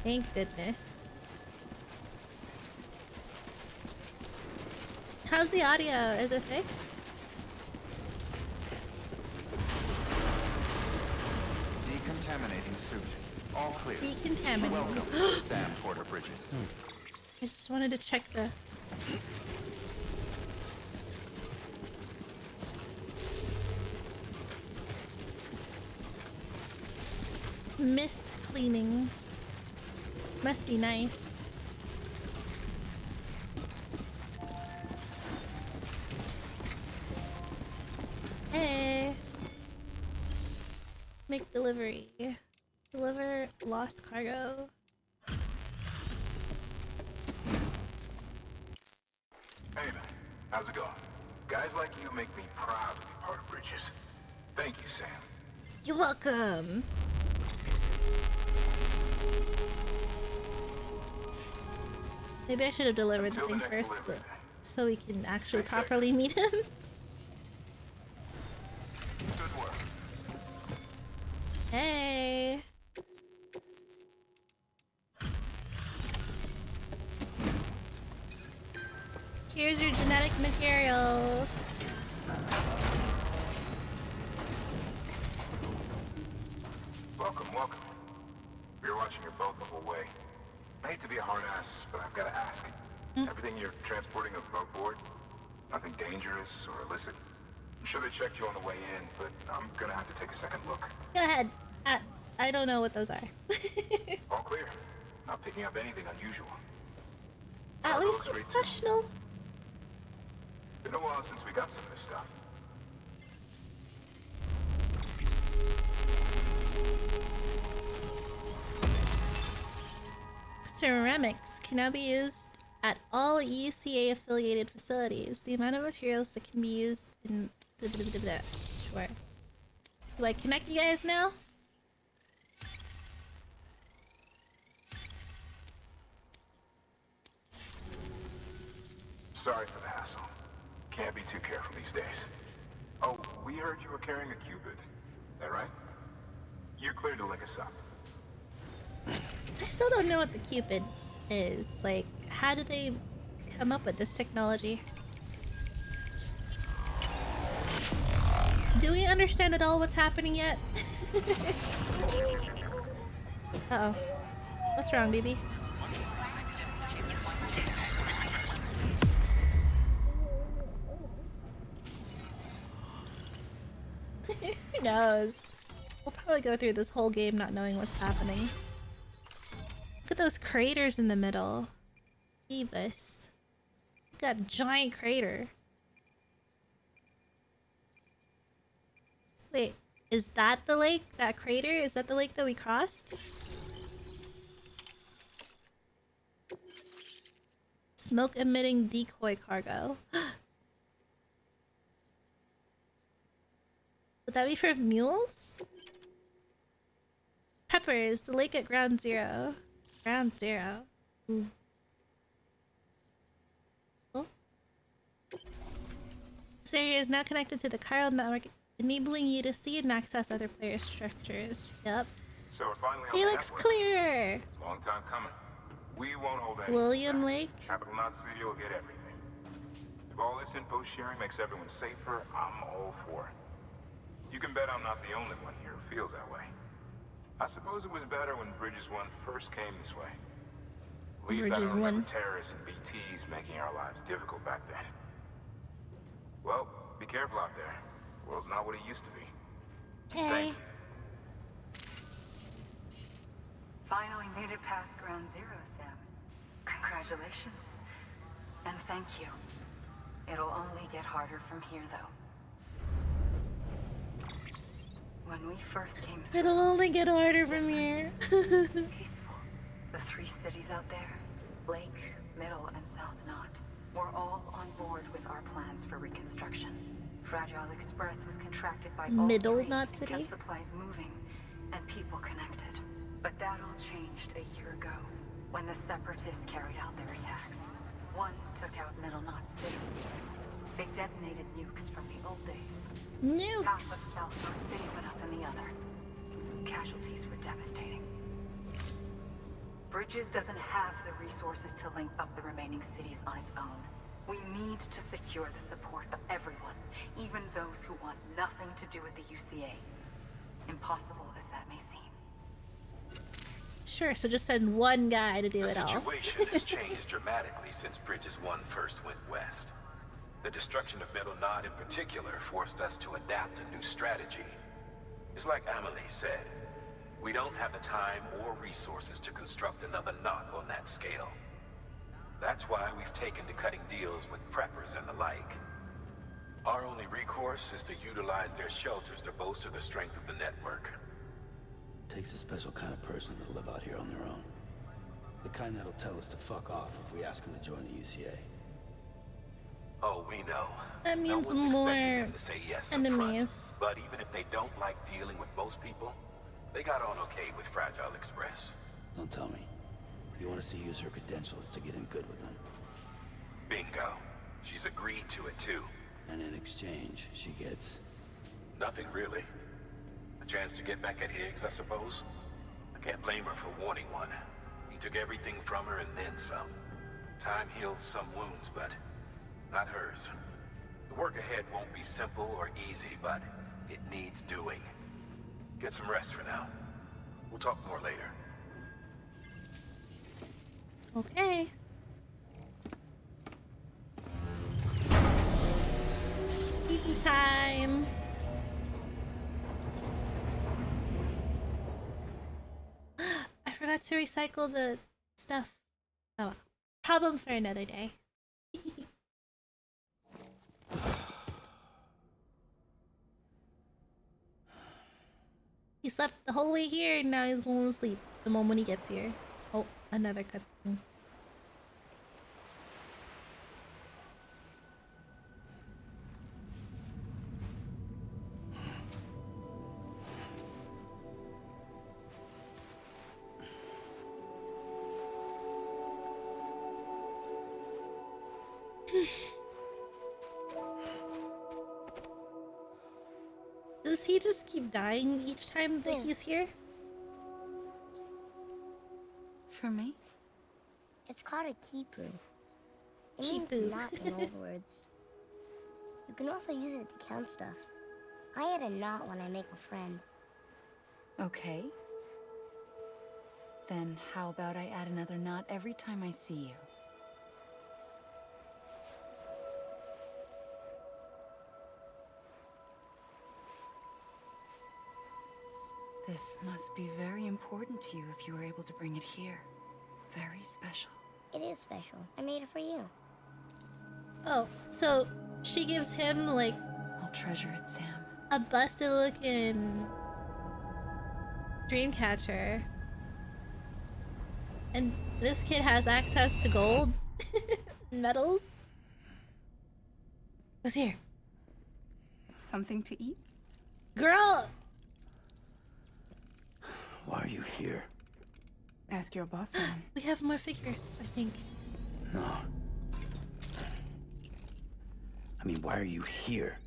Speaker 1: Thank goodness. How's the audio? Is it fixed?
Speaker 2: Decontaminating suit. All clear.
Speaker 1: Decontaminating.
Speaker 2: Welcome, Sam Porter Bridges.
Speaker 1: I just wanted to check the... Mist cleaning. Must be nice. Hey. Make delivery. Deliver lost cargo.
Speaker 9: Hey man, how's it going? Guys like you make me proud to be part of Bridges. Thank you, Sam.
Speaker 1: You're welcome. Maybe I should have delivered the thing first so we can actually properly meet him.
Speaker 9: Good work.
Speaker 1: Hey. Here's your genetic materials.
Speaker 9: Welcome, welcome. We're watching your boat the whole way.
Speaker 16: I hate to be a hard ass, but I've got to ask. Everything you're transporting aboard, nothing dangerous or illicit? I'm sure they checked you on the way in, but I'm gonna have to take a second look.
Speaker 1: Go ahead. I don't know what those are.
Speaker 16: All clear. Not picking up anything unusual.
Speaker 1: At least professional.
Speaker 16: Been a while since we got some of this stuff.
Speaker 1: Ceramics can now be used at all UCA affiliated facilities. The amount of materials that can be used in sure. Do I connect you guys now?
Speaker 16: Sorry for the hassle. Can't be too careful these days. Oh, we heard you were carrying a Cupid. That right? You're clear to link us up.
Speaker 1: I still don't know what the Cupid is. Like, how did they come up with this technology? Do we understand at all what's happening yet? Uh-oh. What's wrong, baby? Who knows? We'll probably go through this whole game not knowing what's happening. Look at those craters in the middle. Phoebus. Look at that giant crater. Wait, is that the lake? That crater? Is that the lake that we crossed? Smoke emitting decoy cargo. Would that be for mules? Peppers, the lake at ground zero. Ground zero. Ooh. Oh. This area is now connected to the chiral network, enabling you to see and access other player structures. Yep.
Speaker 16: So we're finally on
Speaker 1: He
Speaker 16: the
Speaker 1: looks
Speaker 16: network.
Speaker 1: clear.
Speaker 16: Long time coming. We won't hold any.
Speaker 1: William Lake.
Speaker 16: Capital Knot City will get everything. If all this info sharing makes everyone safer, I'm all for it. You can bet I'm not the only one here who feels that way. I suppose it was better when Bridges 1 first came this way. At least I
Speaker 1: Bridges
Speaker 16: don't remember
Speaker 1: 1.
Speaker 16: terrorists and BTs making our lives difficult back then. Well, be careful out there. The world's not what it used to be.
Speaker 1: Hey.
Speaker 16: You.
Speaker 10: Finally made it past ground zero, Sam. Congratulations. And thank you. It'll only get harder from here, though. When we first came through,
Speaker 1: It'll only get harder from here.
Speaker 10: peaceful. The three cities out there, Lake, Middle, and South Knot, were all on board with our plans for reconstruction. Fragile Express was contracted by all
Speaker 1: Middle
Speaker 10: three
Speaker 1: Knot
Speaker 10: and
Speaker 1: City?
Speaker 10: kept supplies moving and people connected. But that all changed a year ago when the Separatists carried out their attacks. One took out Middle Knot City. They detonated nukes from the old days.
Speaker 1: Nukes!
Speaker 10: Half of South Knot City went up in the other. Casualties were devastating. Bridges doesn't have the resources to link up the remaining cities on its own. We need to secure the support of everyone, even those who want nothing to do with the UCA. Impossible as that may seem.
Speaker 1: Sure, so just send one guy to do
Speaker 4: The
Speaker 1: it all.
Speaker 4: situation has changed dramatically since Bridges 1 first went west. The destruction of Middle Knot in particular forced us to adapt a new strategy. It's like Amelie said, we don't have the time or resources to construct another knot on that scale. That's why we've taken to cutting deals with preppers and the like. Our only recourse is to utilize their shelters to bolster the strength of the network.
Speaker 7: Takes a special kind of person to live out here on their own. The kind that'll tell us to fuck off if we ask them to join the UCA.
Speaker 4: Oh, we know.
Speaker 1: That
Speaker 4: No
Speaker 1: means
Speaker 4: one's expecting
Speaker 1: more
Speaker 4: them to say yes up front.
Speaker 1: enemies.
Speaker 4: But even if they don't like dealing with most people, they got on okay with Fragile Express.
Speaker 7: Don't tell me. You want us to use her credentials to get in good with them.
Speaker 4: Bingo. She's agreed to it too.
Speaker 7: And in exchange, she gets...
Speaker 4: Nothing really. A chance to get back at Higgs, I suppose. I can't blame her for wanting one. He took everything from her and then some. Time heals some wounds, but not hers. The work ahead won't be simple or easy, but it needs doing. Get some rest for now. We'll talk more later.
Speaker 1: Okay. Pee time. I forgot to recycle the stuff. Oh, well. Problem for another day. He slept the whole way here and now he's going to sleep the moment he gets here. Oh, another cutscene. Does he just keep dying each time that he's here?
Speaker 10: For me?
Speaker 6: It's called a kipu. It
Speaker 1: Kipu.
Speaker 6: means knot in old words. You can also use it to count stuff. I add a knot when I make a friend.
Speaker 10: Okay. Then how about I add another knot every time I see you? This must be very important to you if you were able to bring it here. Very special.
Speaker 6: It is special. I made it for you.
Speaker 1: Oh, so she gives him like
Speaker 10: I'll treasure it, Sam.
Speaker 1: a busted looking dream catcher. And this kid has access to gold medals. Who's here?
Speaker 15: Something to eat?
Speaker 1: Girl!
Speaker 7: Why are you here?
Speaker 15: Ask your boss man.
Speaker 1: We have more figures, I think.
Speaker 7: No. I mean, why are you here?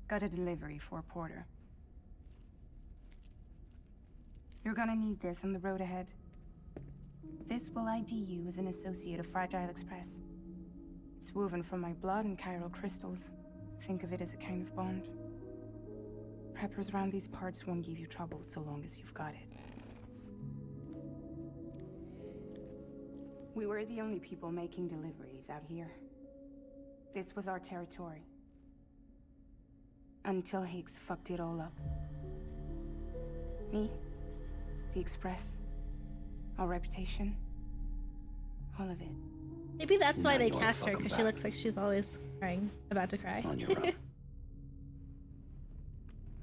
Speaker 15: Got a delivery for Porter. You're gonna need this on the road ahead. This will ID you as an associate of Fragile Express. It's woven from my blood and chiral crystals. Think of it as a kind of bond. Preppers around these parts won't give you trouble so long as you've got it. We were the only people making deliveries out here. This was our territory. Until Higgs fucked it all up. Me, the Express, our reputation, all of it.
Speaker 1: Maybe that's why
Speaker 7: Now
Speaker 1: they
Speaker 7: you wanna
Speaker 1: cast her,
Speaker 7: fuck 'em
Speaker 1: because she
Speaker 7: back.
Speaker 1: looks like she's always crying, about to cry.
Speaker 7: On your own.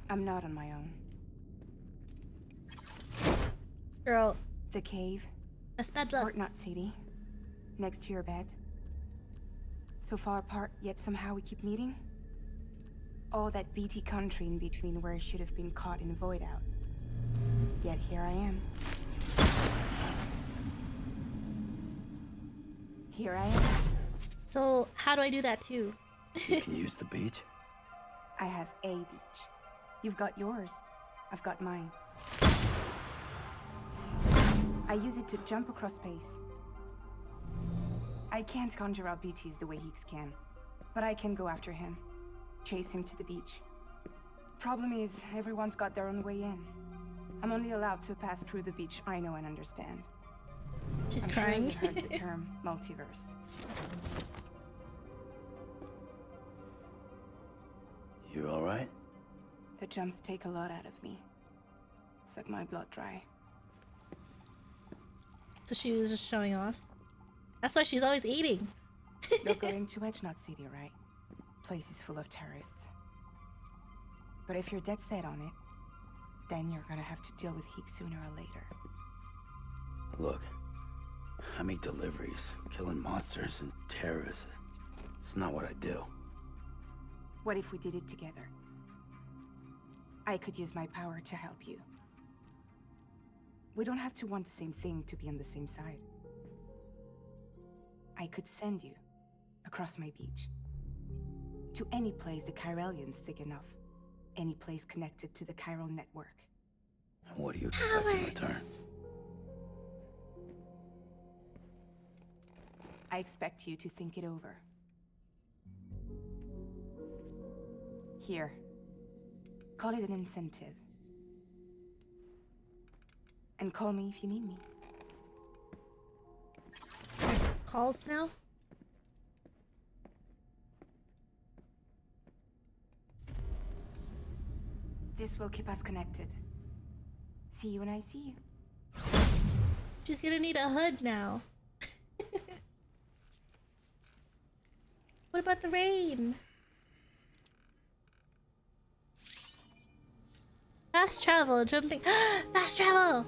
Speaker 15: I'm not on my own.
Speaker 1: Girl.
Speaker 15: The cave.
Speaker 1: That's bad luck.
Speaker 15: Port Knot City. Next to your bed. So far apart, yet somehow we keep meeting. All that BT country in between where I should have been caught in void out. Yet here I am. Here I am.
Speaker 1: So, how do I do that too?
Speaker 7: You can use the beach?
Speaker 15: I have a beach. You've got yours. I've got mine. I use it to jump across space. I can't conjure up BTs the way Higgs can, but I can go after him, chase him to the beach. Problem is, everyone's got their own way in. I'm only allowed to pass through the beach I know and understand.
Speaker 1: She's
Speaker 15: I'm
Speaker 1: crying.
Speaker 15: Sure you've heard the term multiverse.
Speaker 7: You alright?
Speaker 15: The jumps take a lot out of me. Suck my blood dry.
Speaker 1: So she was just showing off. That's why she's always eating.
Speaker 15: You're going to Edge Knot City, right? Place is full of terrorists. But if you're dead set on it, then you're gonna have to deal with Higgs sooner or later.
Speaker 7: Look, I make deliveries, killing monsters and terrorists. It's not what I do.
Speaker 15: What if we did it together? I could use my power to help you. We don't have to want the same thing to be on the same side. I could send you across my beach. To any place the Chiralian's thick enough. Any place connected to the chiral network.
Speaker 7: What do you expect in return?
Speaker 15: I expect you to think it over. Here. Call it an incentive. And call me if you need me.
Speaker 1: calls now?
Speaker 15: This will keep us connected. See you when I see you.
Speaker 1: She's gonna need a hood now. What about the rain? Fast travel, jumping. Fast travel!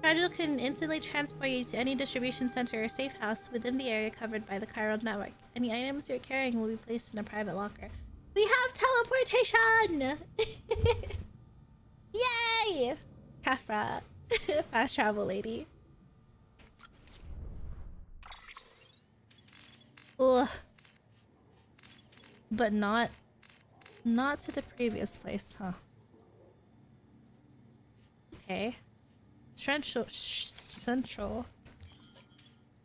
Speaker 1: Fragile can instantly transport you to any distribution center or safe house within the area covered by the chiral network. Any items you're carrying will be placed in a private locker. We have teleportation! Yay! Kafra. Fast travel lady. Ugh. But not to the previous place, huh? Okay. Central.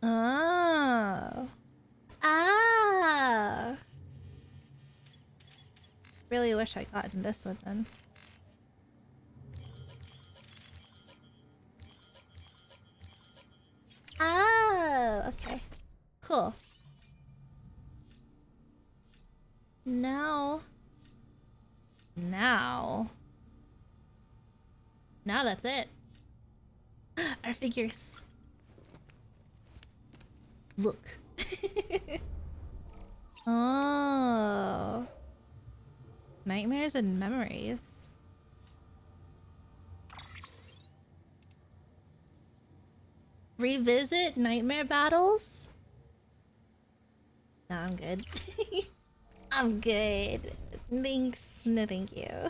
Speaker 1: Oh. Ah. Really wish I got in this one then. Oh, okay. Cool. Now that's it. Our figures. Look. Oh. Nightmares and memories. Revisit nightmare battles? No, I'm good. I'm good. Thanks. No, thank you.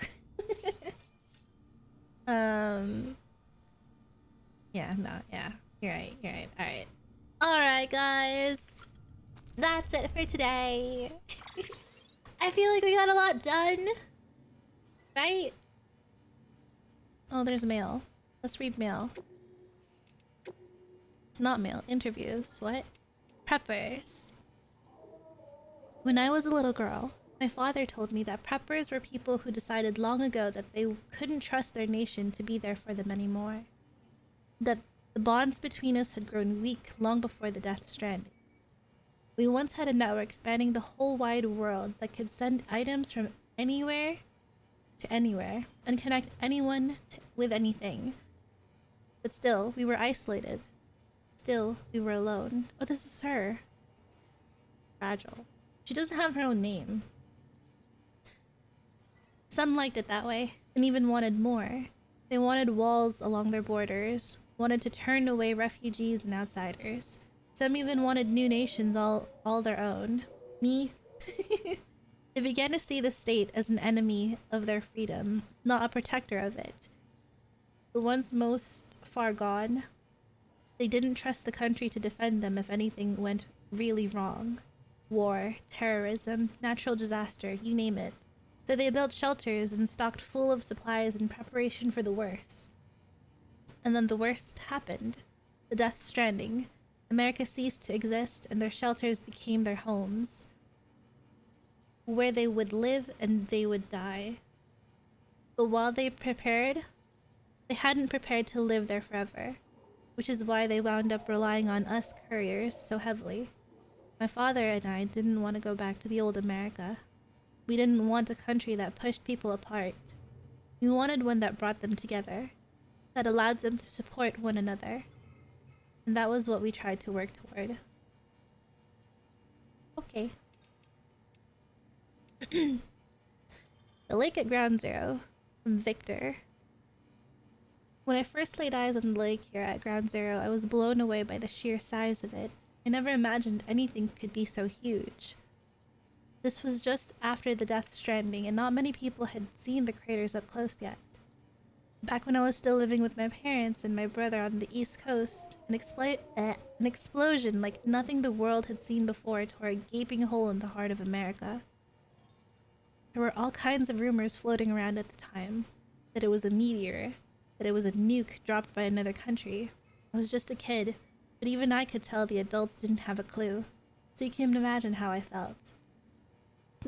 Speaker 1: Yeah, no, yeah. You're right. Alright. Alright, guys. That's it for today. I feel like we got a lot done. Right? Oh, there's mail. Let's read mail. Not mail. Interviews. What? Preppers. When I was a little girl, my father told me that preppers were people who decided long ago that they couldn't trust their nation to be there for them anymore. That the bonds between us had grown weak long before the Death Stranding. We once had a network spanning the whole wide world that could send items from anywhere to anywhere and connect anyone with anything. But still, we were isolated. Still, we were alone. Oh, this is her. Fragile. She doesn't have her own name. Some liked it that way, and even wanted more. They wanted walls along their borders, wanted to turn away refugees and outsiders. Some even wanted new nations all their own. Me? They began to see the state as an enemy of their freedom, not a protector of it. The ones most far gone, they didn't trust the country to defend them if anything went really wrong. War, terrorism, natural disaster, you name it. So they built shelters and stocked full of supplies in preparation for the worst. And then the worst happened. The Death Stranding. America ceased to exist and their shelters became their homes. Where they would live and they would die. But while they prepared, they hadn't prepared to live there forever. Which is why they wound up relying on us couriers so heavily. My father and I didn't want to go back to the old America. We didn't want a country that pushed people apart. We wanted one that brought them together, that allowed them to support one another. And that was what we tried to work toward. Okay. The lake at Ground Zero, from Victor. When I first laid eyes on the lake here at Ground Zero, I was blown away by the sheer size of it. I never imagined anything could be so huge. This was just after the Death Stranding, and not many people had seen the craters up close yet. Back when I was still living with my parents and my brother on the East Coast, an explosion like nothing the world had seen before tore a gaping hole in the heart of America. There were all kinds of rumors floating around at the time. That it was a meteor, that it was a nuke dropped by another country. I was just a kid, but even I could tell the adults didn't have a clue, so you can imagine how I felt.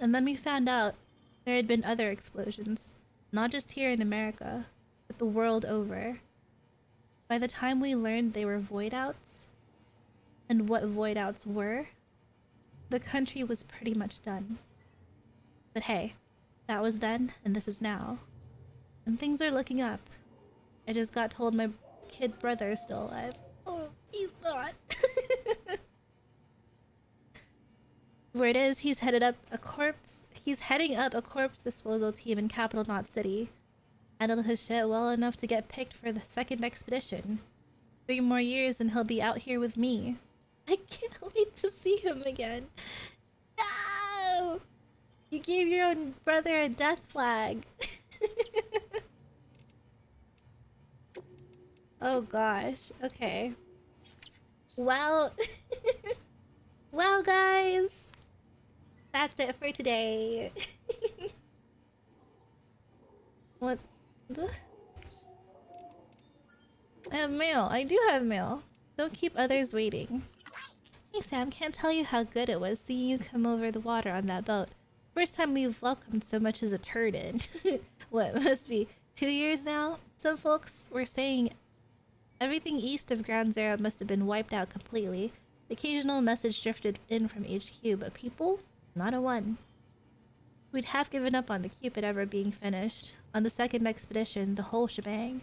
Speaker 1: And then we found out there had been other explosions, not just here in America, but the world over. By the time we learned they were void outs, and what void outs were, the country was pretty much done. But hey, that was then and this is now. And things are looking up. I just got told my kid brother is still alive. Oh, he's not. Word is he's heading up a corpse disposal team in Capital Knot City. Handled his shit well enough to get picked for the second expedition. 3 more years and he'll be out here with me. I can't wait to see him again. No! You gave your own brother a death flag. Oh gosh, okay. Well, well guys, that's it for today. What the? I have mail. I do have mail. Don't keep others waiting. Hey Sam, can't tell you how good it was seeing you come over the water on that boat. First time we've welcomed so much as a turd in. What, must be 2 years now? Some folks were saying everything east of Ground Zero must have been wiped out completely. The occasional message drifted in from HQ, but people? Not a one. We'd half given up on the Cupid ever being finished. On the second expedition, the whole shebang.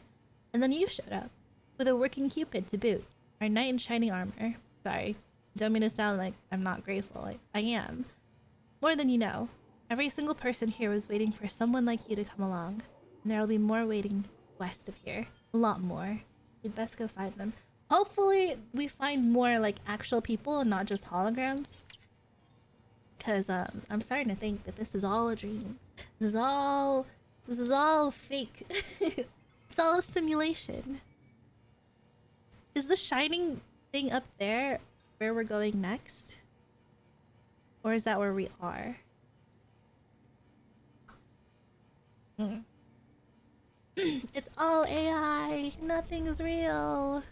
Speaker 1: And then you showed up. With a working Cupid to boot. Our knight in shining armor. Sorry. Don't mean to sound like I'm not grateful. I am. More than you know. Every single person here was waiting for someone like you to come along. And there'll be more waiting west of here. A lot more. We'd best go find them. Hopefully we find more like actual people and not just holograms. Cause I'm starting to think that this is all a dream. This is all fake. It's all a simulation. Is the shining thing up there where we're going next? Or is that where we are? It's all AI. Nothing's real.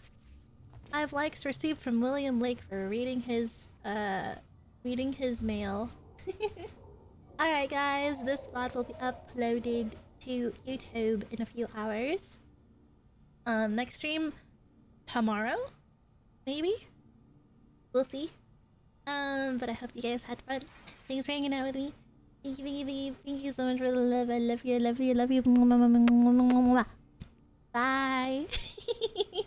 Speaker 1: 5 likes received from William Lake for reading his mail. Alright guys, this VOD will be uploaded to YouTube in a few hours. Next stream tomorrow? Maybe? We'll see. But I hope you guys had fun. Thanks for hanging out with me. Thank you, thank you so much for the love. I love you, I love you, I love you. Bye.